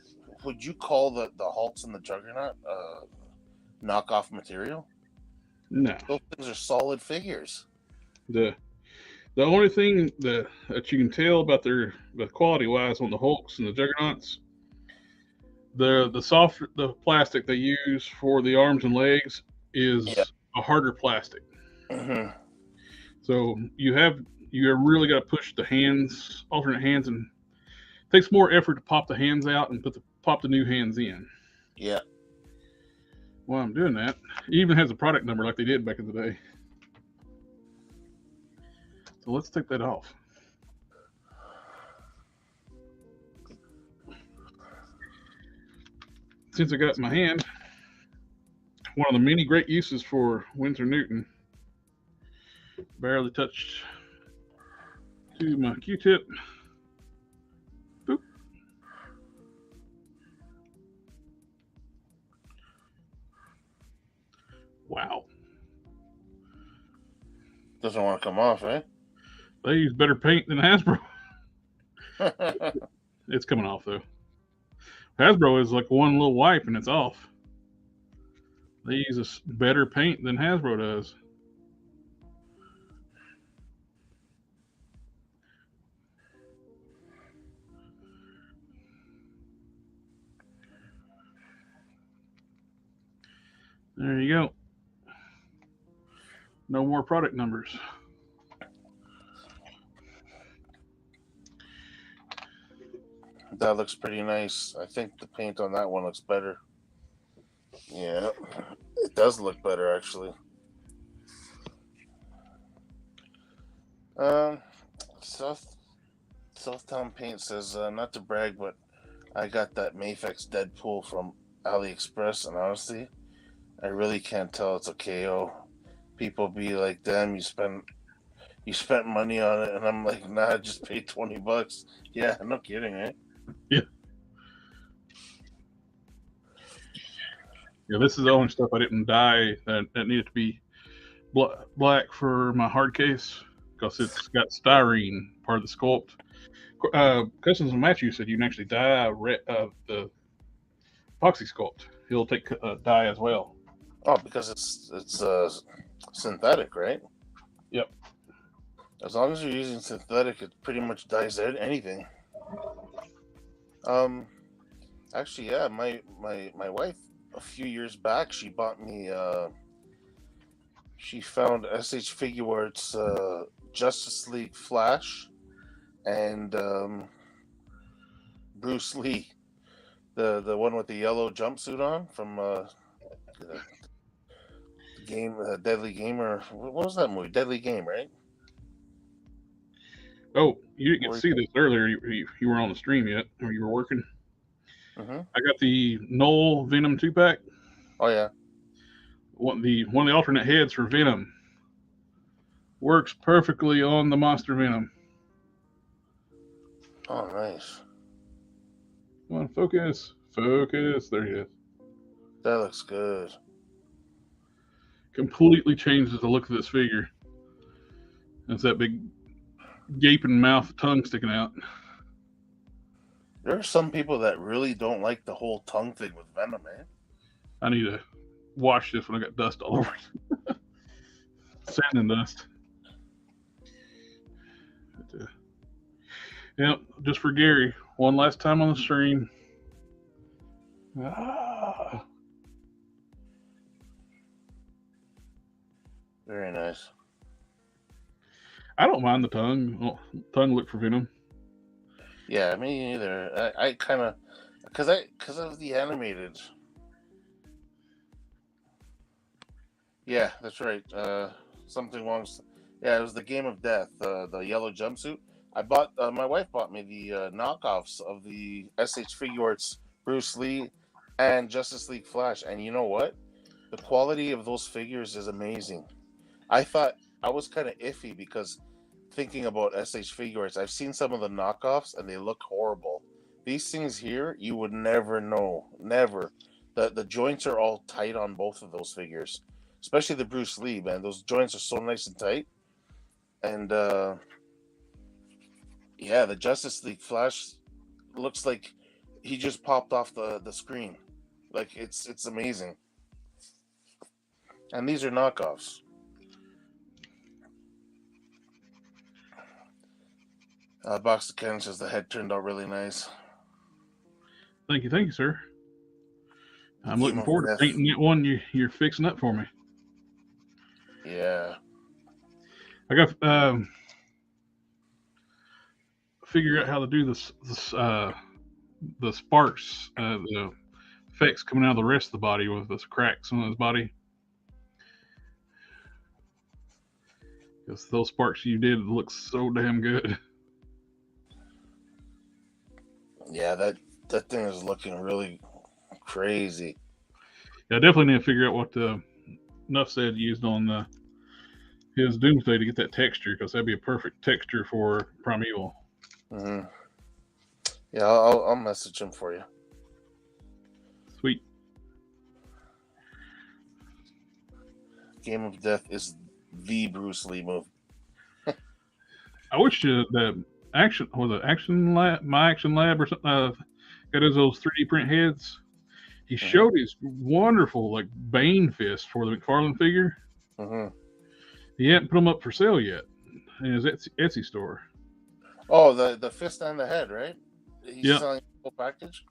call the Hulks and the Juggernaut knockoff material? No. Those things are solid figures. The only thing that you can tell about the quality wise on the Hulks and the Juggernauts, the plastic they use for the arms and legs is a harder plastic. Mm-hmm. So you really got to push the hands, alternate hands, and it takes more effort to pop the hands out and pop the new hands in. Yeah. While I'm doing that, it even has a product number like they did back in the day. So let's take that off. Since I got it in my hand, one of the many great uses for Winsor Newton. Barely touched to my Q-tip. Boop. Wow. Doesn't want to come off, eh? They use better paint than Hasbro. It's coming off though. Hasbro is like one little wipe and it's off. They use a better paint than Hasbro does. There you go. No more product numbers. That looks pretty nice. I think the paint on that one looks better. Yeah, it does look better actually. Southtown Paint says, not to brag, but I got that Mafex Deadpool from AliExpress, and honestly, I really can't tell it's a KO. People be like, "Damn, you spent money on it," and I'm like, "Nah, I just paid $20." Yeah, no kidding, eh? Yeah. Yeah, this is the only stuff I didn't dye that needed to be black for my hard case because it's got styrene part of the sculpt. Customs and Matthew said you can actually dye the epoxy sculpt. He'll take dye as well. Oh, because it's synthetic, right? Yep. As long as you're using synthetic, it pretty much dyes anything. Actually, yeah, my wife a few years back, she bought me. She found SH Figuarts Justice League Flash and Bruce Lee, the one with the yellow jumpsuit on from the game, Deadly Game, or what was that movie? Deadly Game, right? Oh, you didn't get to see this earlier. You were on the stream yet, or you were working? Mm-hmm. I got the Knoll Venom 2-pack. Oh yeah. One of the alternate heads for Venom works perfectly on the Monster Venom. Oh, nice. Come on, focus. There he is. That looks good. Completely changes the look of this figure. It's that big gaping mouth, tongue sticking out. There are some people that really don't like the whole tongue thing with Venom, man. I need to wash this when I got dust all over it. Sand and dust. But, yeah, just for Gary, one last time on the stream. Very nice. I don't mind the tongue. Tongue look for Venom. Yeah, me neither. I kind of, because of the animated. Yeah, that's right. Something wrong. Yeah, it was the Game of Death, the yellow jumpsuit. I bought. My wife bought me the knockoffs of the SH Figuarts Bruce Lee and Justice League Flash, and you know what? The quality of those figures is amazing. I thought I was kind of iffy because thinking about SH Figuarts, I've seen some of the knockoffs and they look horrible. These things here, you would never know. Never. The joints are all tight on both of those figures. Especially the Bruce Lee, man. Those joints are so nice and tight. And yeah, the Justice League Flash looks like he just popped off the screen. Like it's amazing. And these are knockoffs. Box of Ken says the head turned out really nice. Thank you, sir. I'm looking forward to painting that one you're fixing up for me. Yeah. I got figure out how to do this the sparks, the effects coming out of the rest of the body with this cracks on his body. Because those sparks you did look so damn good. Yeah, that thing is looking really crazy. Yeah, I definitely need to figure out what Nuff said used on his Doomsday to get that texture, because that'd be a perfect texture for Primeval. Mm-hmm. Yeah, I'll message him for you. Sweet. Game of Death is the Bruce Lee movie. I wish the Action Lab, My Action Lab or something, got those 3D print heads. He showed his wonderful like Bane fist for the McFarlane figure. Mm-hmm. He hadn't put them up for sale yet in his Etsy store. Oh, the fist and the head, right? He's selling the full package.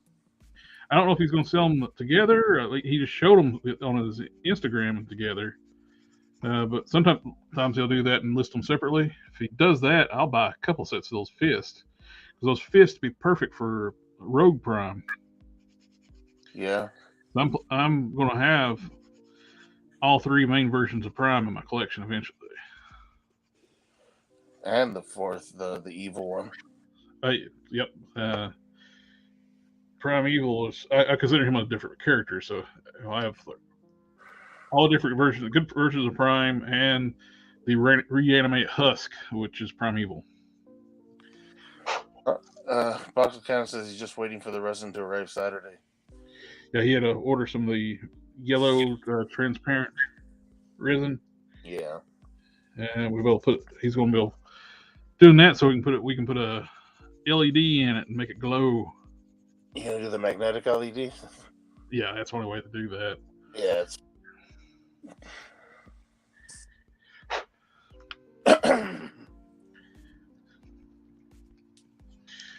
I don't know if he's going to sell them together. Or he just showed them on his Instagram together. But sometimes he'll do that and list them separately. If he does that, I'll buy a couple sets of those fists, because those fists be perfect for Rogue Prime. Yeah. I'm going to have all 3 main versions of Prime in my collection eventually. And the fourth, the evil one. Yep. Primeval is, I consider him a different character, so I have all different versions, good versions of Prime, and the reanimate Husk, which is Primeval. Box of Cannon says he's just waiting for the resin to arrive Saturday. Yeah, he had to order some of the yellow transparent resin. Yeah. And he's going to be doing that so we can put a LED in it and make it glow. You gonna do the magnetic LED? Yeah, that's the only way to do that. Yeah, it's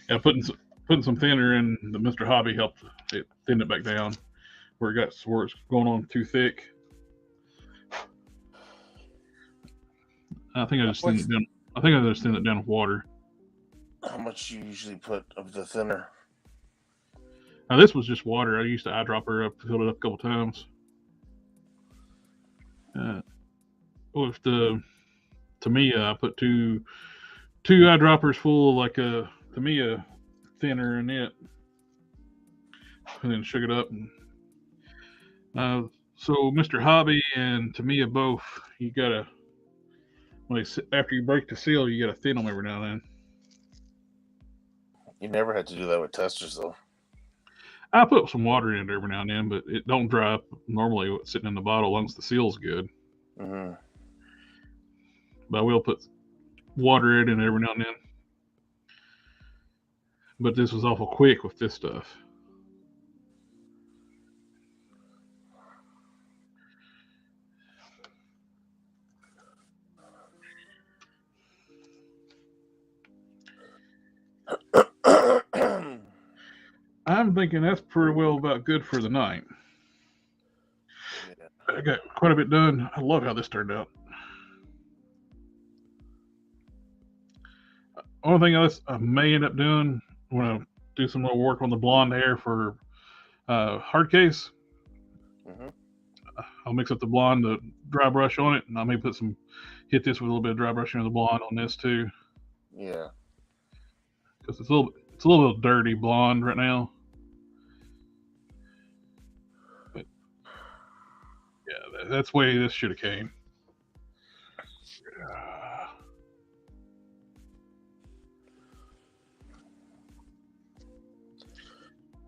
Yeah, putting some thinner in the Mr. Hobby helped it thin it back down where it's going on too thick. I think I just thinned it down. I think I just thinned it down with water. How much you usually put of the thinner? Now this was just water. I used to eyedropper up, filled it up a couple times. With the Tamiya, I put two eyedroppers full like a Tamiya thinner in it, and then shook it up. And so Mr. Hobby and Tamiya both, you gotta after you break the seal, you gotta thin them every now and then. You never had to do that with testers, though. I put some water in it every now and then, but it don't dry up normally sitting in the bottle once the seal's good. Mm-hmm. But I will put water in it every now and then. But this was awful quick with this stuff. I'm thinking that's pretty well about good for the night. Yeah. I got quite a bit done. I love how this turned out. Only thing I may end up doing when I do some little work on the blonde hair for hard case. Mm-hmm. I'll mix up the blonde, the dry brush on it, and I may hit this with a little bit of dry brushing of the blonde on this too. Yeah, because it's a little bit dirty blonde right now. But yeah, that's the way this should have came.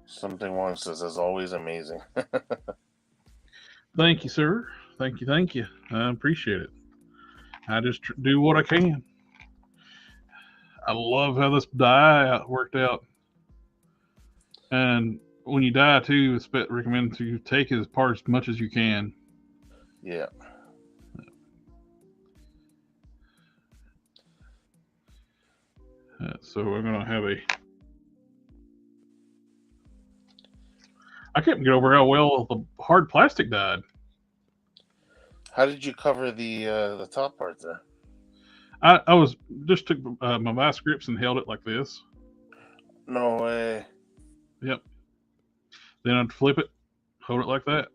Something one says, as always, amazing. Thank you, sir. Thank you. I appreciate it. I just do what I can. I love how this dye worked out. And when you dye too, it's recommended to take it apart as much as you can. Yeah. So we're gonna have I couldn't get over how well the hard plastic dyed. How did you cover the top part there? I was just took my vice grips and held it like this. No way. Yep. Then I'd flip it, hold it like that.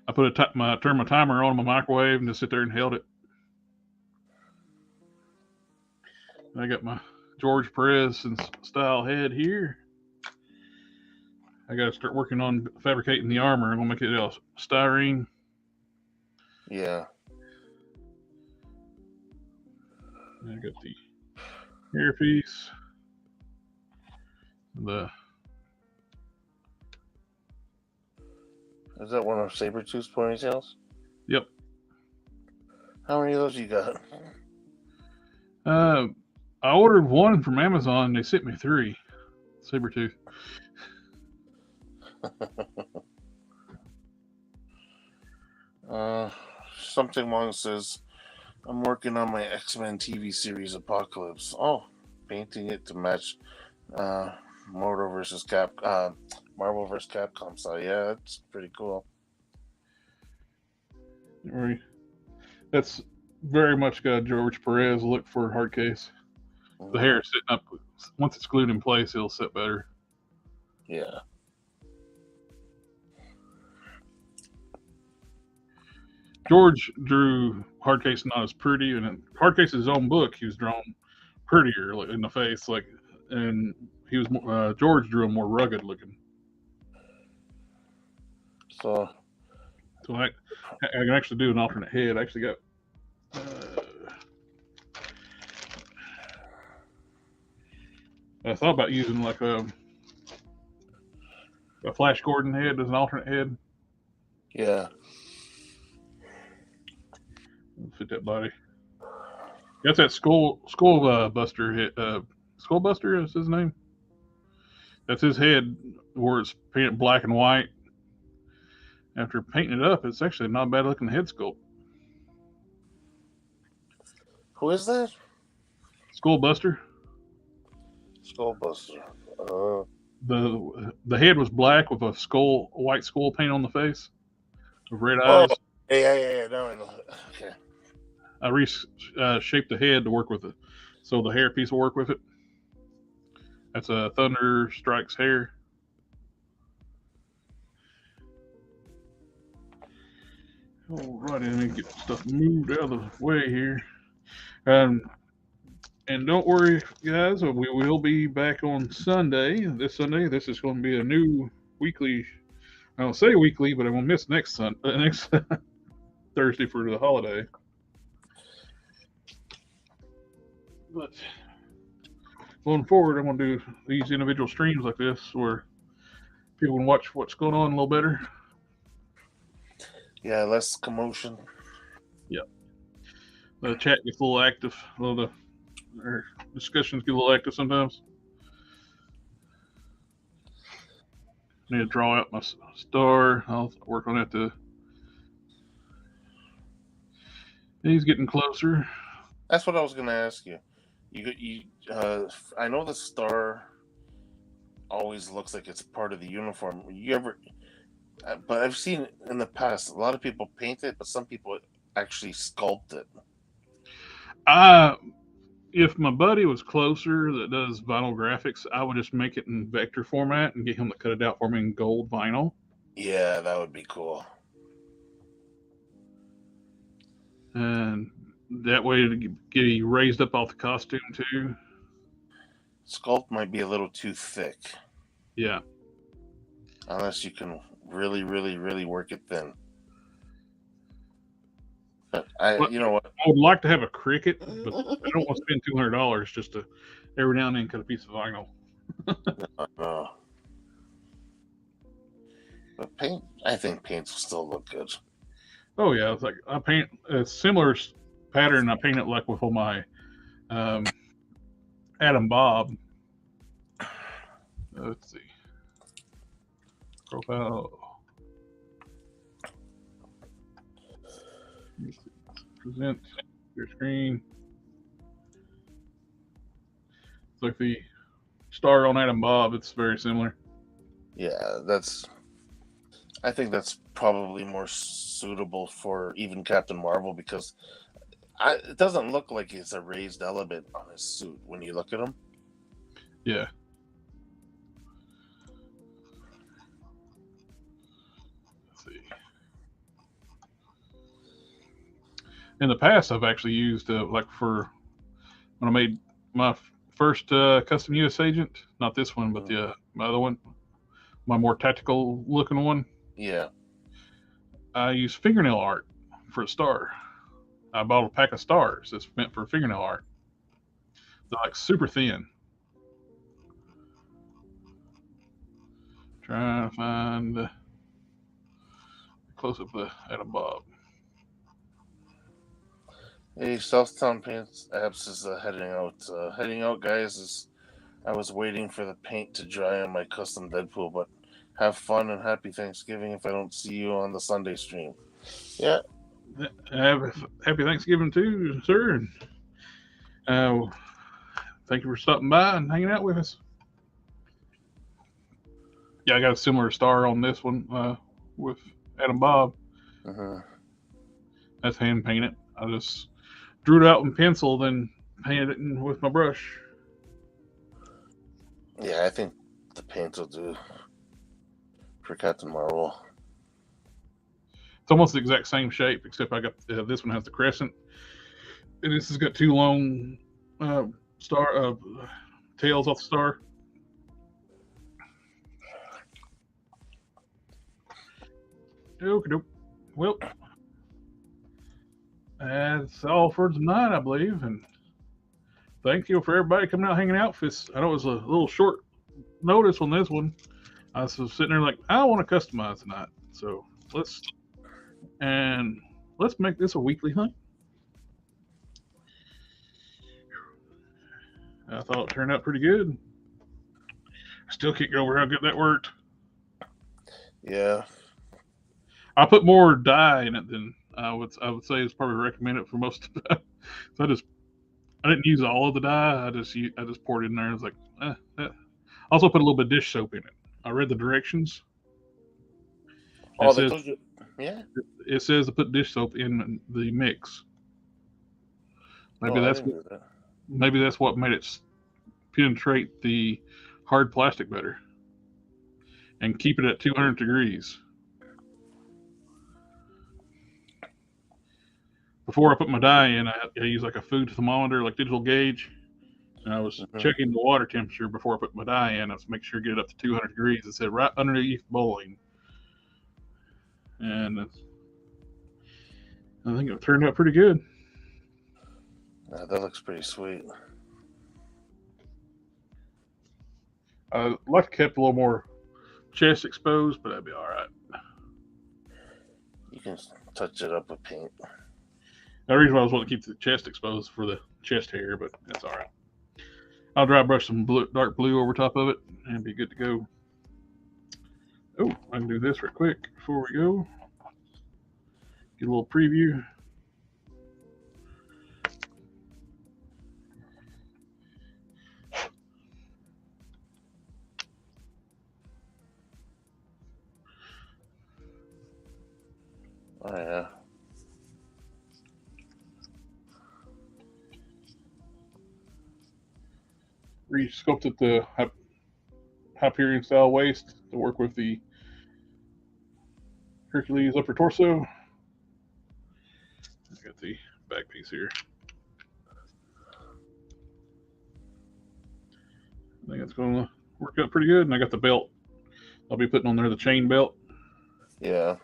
I put turn my timer on my microwave and just sit there and held it. I got my George Perez style head here. I got to start working on fabricating the armor. I'm gonna make it out of styrene. Yeah. I got the hairpiece. Is that one of Sabretooth's ponytails? Yep. How many of those you got? I ordered one from Amazon. And they sent me 3. Sabretooth. Something Long says, I'm working on my X-Men TV series Apocalypse. Oh, painting it to match Marvel versus Capcom. So yeah, that's pretty cool. That's very much got a George Perez look for a hard case. The hair is sitting up. Once it's glued in place, it'll sit better. Yeah. George drew Hardcase not as pretty, and in Hardcase's own book, he was drawn prettier in the face, and he was George drew him more rugged looking. So I can actually do an alternate head. I actually got. I thought about using like a Flash Gordon head as an alternate head. Yeah. Fit that body. That's that Skull Buster head. Skull Buster is his name. That's his head, where it's painted black and white. After painting it up, it's actually not a bad looking head sculpt. Who is that? Skull Buster. Skullbuster. The head was black with a white skull paint on the face, with red Oh, eyes. yeah. No, I know. Okay. I reshaped the head to work with it, so the hair piece will work with it. That's a Thunder Strikes hair. Alrighty, let me get stuff moved out of the way here. And don't worry, guys, we will be back on Sunday. This Sunday, this is going to be a new weekly. I don't say weekly, but I won't miss next Thursday for the holiday. But going forward, I'm going to do these individual streams like this where people can watch what's going on a little better. Yeah, less commotion. Yep. The chat gets a little active. Our discussions get a little active sometimes. Need to draw out my star. I'll work on that too. He's getting closer. That's what I was going to ask you. I know the star always looks like it's part of the uniform. But I've seen in the past a lot of people paint it, but some people actually sculpt it. If my buddy was closer that does vinyl graphics, I would just make it in vector format and get him to cut it out for me in gold vinyl. Yeah, that would be cool. And that way to get raised up off the costume too. Sculpt might be a little too thick. Yeah. Unless you can really, really, really work it thin. But you know what? I would like to have a Cricut, but I don't want to spend $200 just to every now and then cut a piece of vinyl. No. But I think paints will still look good. Oh yeah, it's like I paint a similar pattern. I paint it like with all my Adam Bob. Let's see. Profile. Present your screen. It's like the star on Adam Bob. It's very similar. Yeah, I think that's probably more suitable for even Captain Marvel because it doesn't look like it's a raised element on his suit when you look at him. Yeah. Let's see. In the past, I've actually used like for when I made my first custom U.S. agent, not this one, but my other one, my more tactical looking one. Yeah. I use fingernail art for a star. I bought a pack of stars that's meant for fingernail art. They're like super thin. Trying to find the close up the Adam Bob. Hey, Southtown Paints Apps is heading out. Heading out, guys. I was waiting for the paint to dry on my custom Deadpool, but have fun and happy Thanksgiving if I don't see you on the Sunday stream. Yeah. Happy Thanksgiving too, sir. And thank you for stopping by and hanging out with us. Yeah, I got a similar star on this one with Adam Bob. That's hand painted. I just drew it out in pencil, then painted it in with my brush. Yeah, I think the paint will do for Captain Marvel. It's almost the exact same shape, except I got this one has the crescent, and this has got two long tails off the star. Okey-doke. Well, that's all for tonight, I believe, and thank you for everybody coming out hanging out. I know it was a little short notice on this one. I was sitting there like, I want to customize tonight, so let's make this a weekly hunt. I thought it turned out pretty good. I still can't get over how good that worked. Yeah. I put more dye in it than I would say is probably recommended for most of the time. So I didn't use all of the dye. I just poured it in there. I was like, Also put a little bit of dish soap in it. I read the directions. Oh, they told you. Yeah. It says to put dish soap in the mix. Maybe that's what made it penetrate the hard plastic better and keep it at 200 degrees. Before I put my dye in, I use like a food thermometer, like digital gauge. And I was checking the water temperature before I put my dye in. I was making sure to get it up to 200 degrees. It said right underneath boiling. And I think it turned out pretty good. Yeah, that looks pretty sweet. I'd like to keep a little more chest exposed, but that'd be all right. You can touch it up with paint. The reason why I was wanting to keep the chest exposed for the chest hair, but that's all right. I'll dry brush some dark blue over top of it and be good to go. Oh, I can do this real quick before we go. Get a little preview. Oh, yeah. Re-sculpted the Hyperion style waist to work with the Hercules upper torso. I got the back piece here. I think it's going to work out pretty good. And I got the belt. I'll be putting on there the chain belt. Yeah.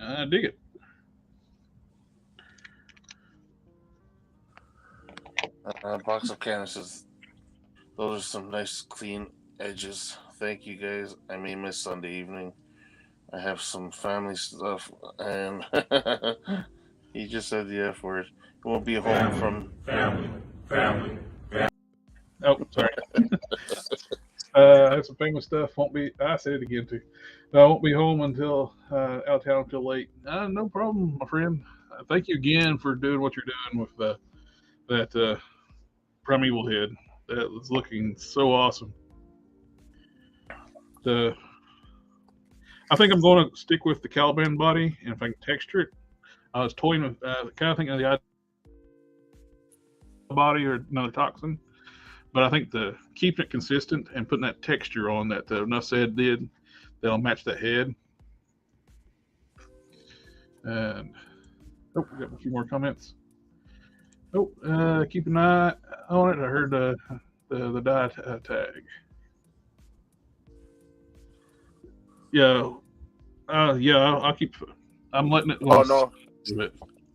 I dig it. Box of canvases. Those are some nice clean edges. Thank you guys. I may miss Sunday evening. I have some family stuff, and he just said the F word. He won't be home from family. Oh, sorry. I have some famous stuff. I said it again too. I won't be home until out of town until late. No problem, my friend. Thank you again for doing what you're doing with that primeval head. That was looking so awesome. I think I'm going to stick with the Caliban body, and if I can texture it, I was toying with kind of thinking of the body or another toxin. But I think keeping it consistent and putting that texture on that Nussad did, that'll match that head. And we got a few more comments. Keep an eye on it. I heard the dye tag. Yeah. Yeah. I'll keep. I'm letting it. Oh no,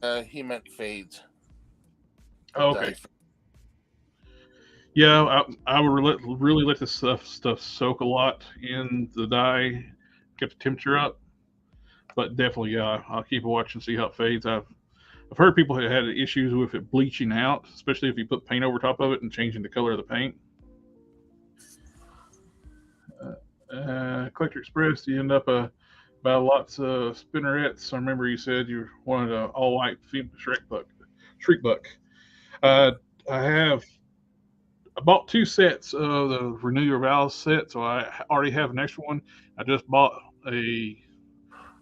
It. he meant fades. Oh, okay. Yeah, I would really let this stuff soak a lot in the dye, get the temperature up. But definitely, yeah, I'll keep a watch and see how it fades. I've heard people that had issues with it bleaching out, especially if you put paint over top of it and changing the color of the paint. Collector Express, you end up about lots of spinnerets. I remember you said you wanted an all white Shriek Buck. Uh, I have. I bought 2 sets of the Renew Your Vows set, so I already have an extra one. I just bought a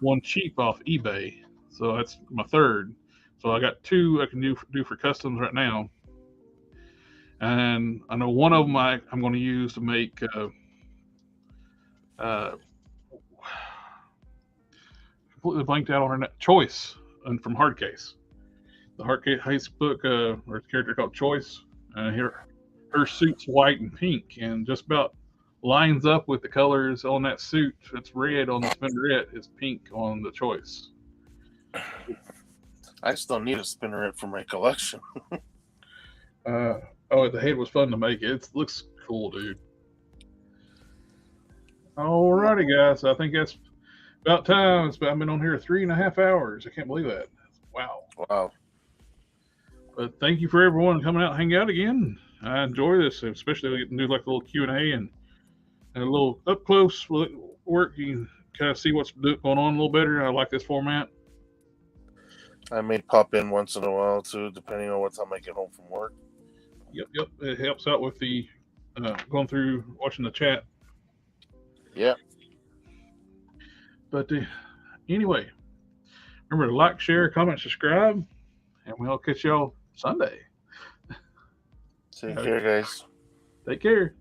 one cheap off eBay, so that's my third. So I got 2 I can do for customs right now, and I know one of them I'm going to use to make uh, completely blanked out on her Choice and from Hardcase. The Hardcase book or character called Choice. Her suit's white and pink, and just about lines up with the colors on that suit. It's red on the spinneret, it's pink on the Choice. I still need a spinneret for my collection. The head was fun to make. It looks cool, dude. Alrighty, guys. I think that's about time. I've been on here 3.5 hours. I can't believe that. Wow. Wow. But thank you for everyone coming out and hang out again. I enjoy this, especially we can do like a little Q&A and a little up close work. You can kind of see what's going on a little better. I like this format. I may pop in once in a while too, depending on what time I get home from work. Yep. It helps out with the going through watching the chat. Yeah. But anyway, remember to like, share, comment, subscribe, and we'll catch y'all Sunday. Take care, guys. Take care.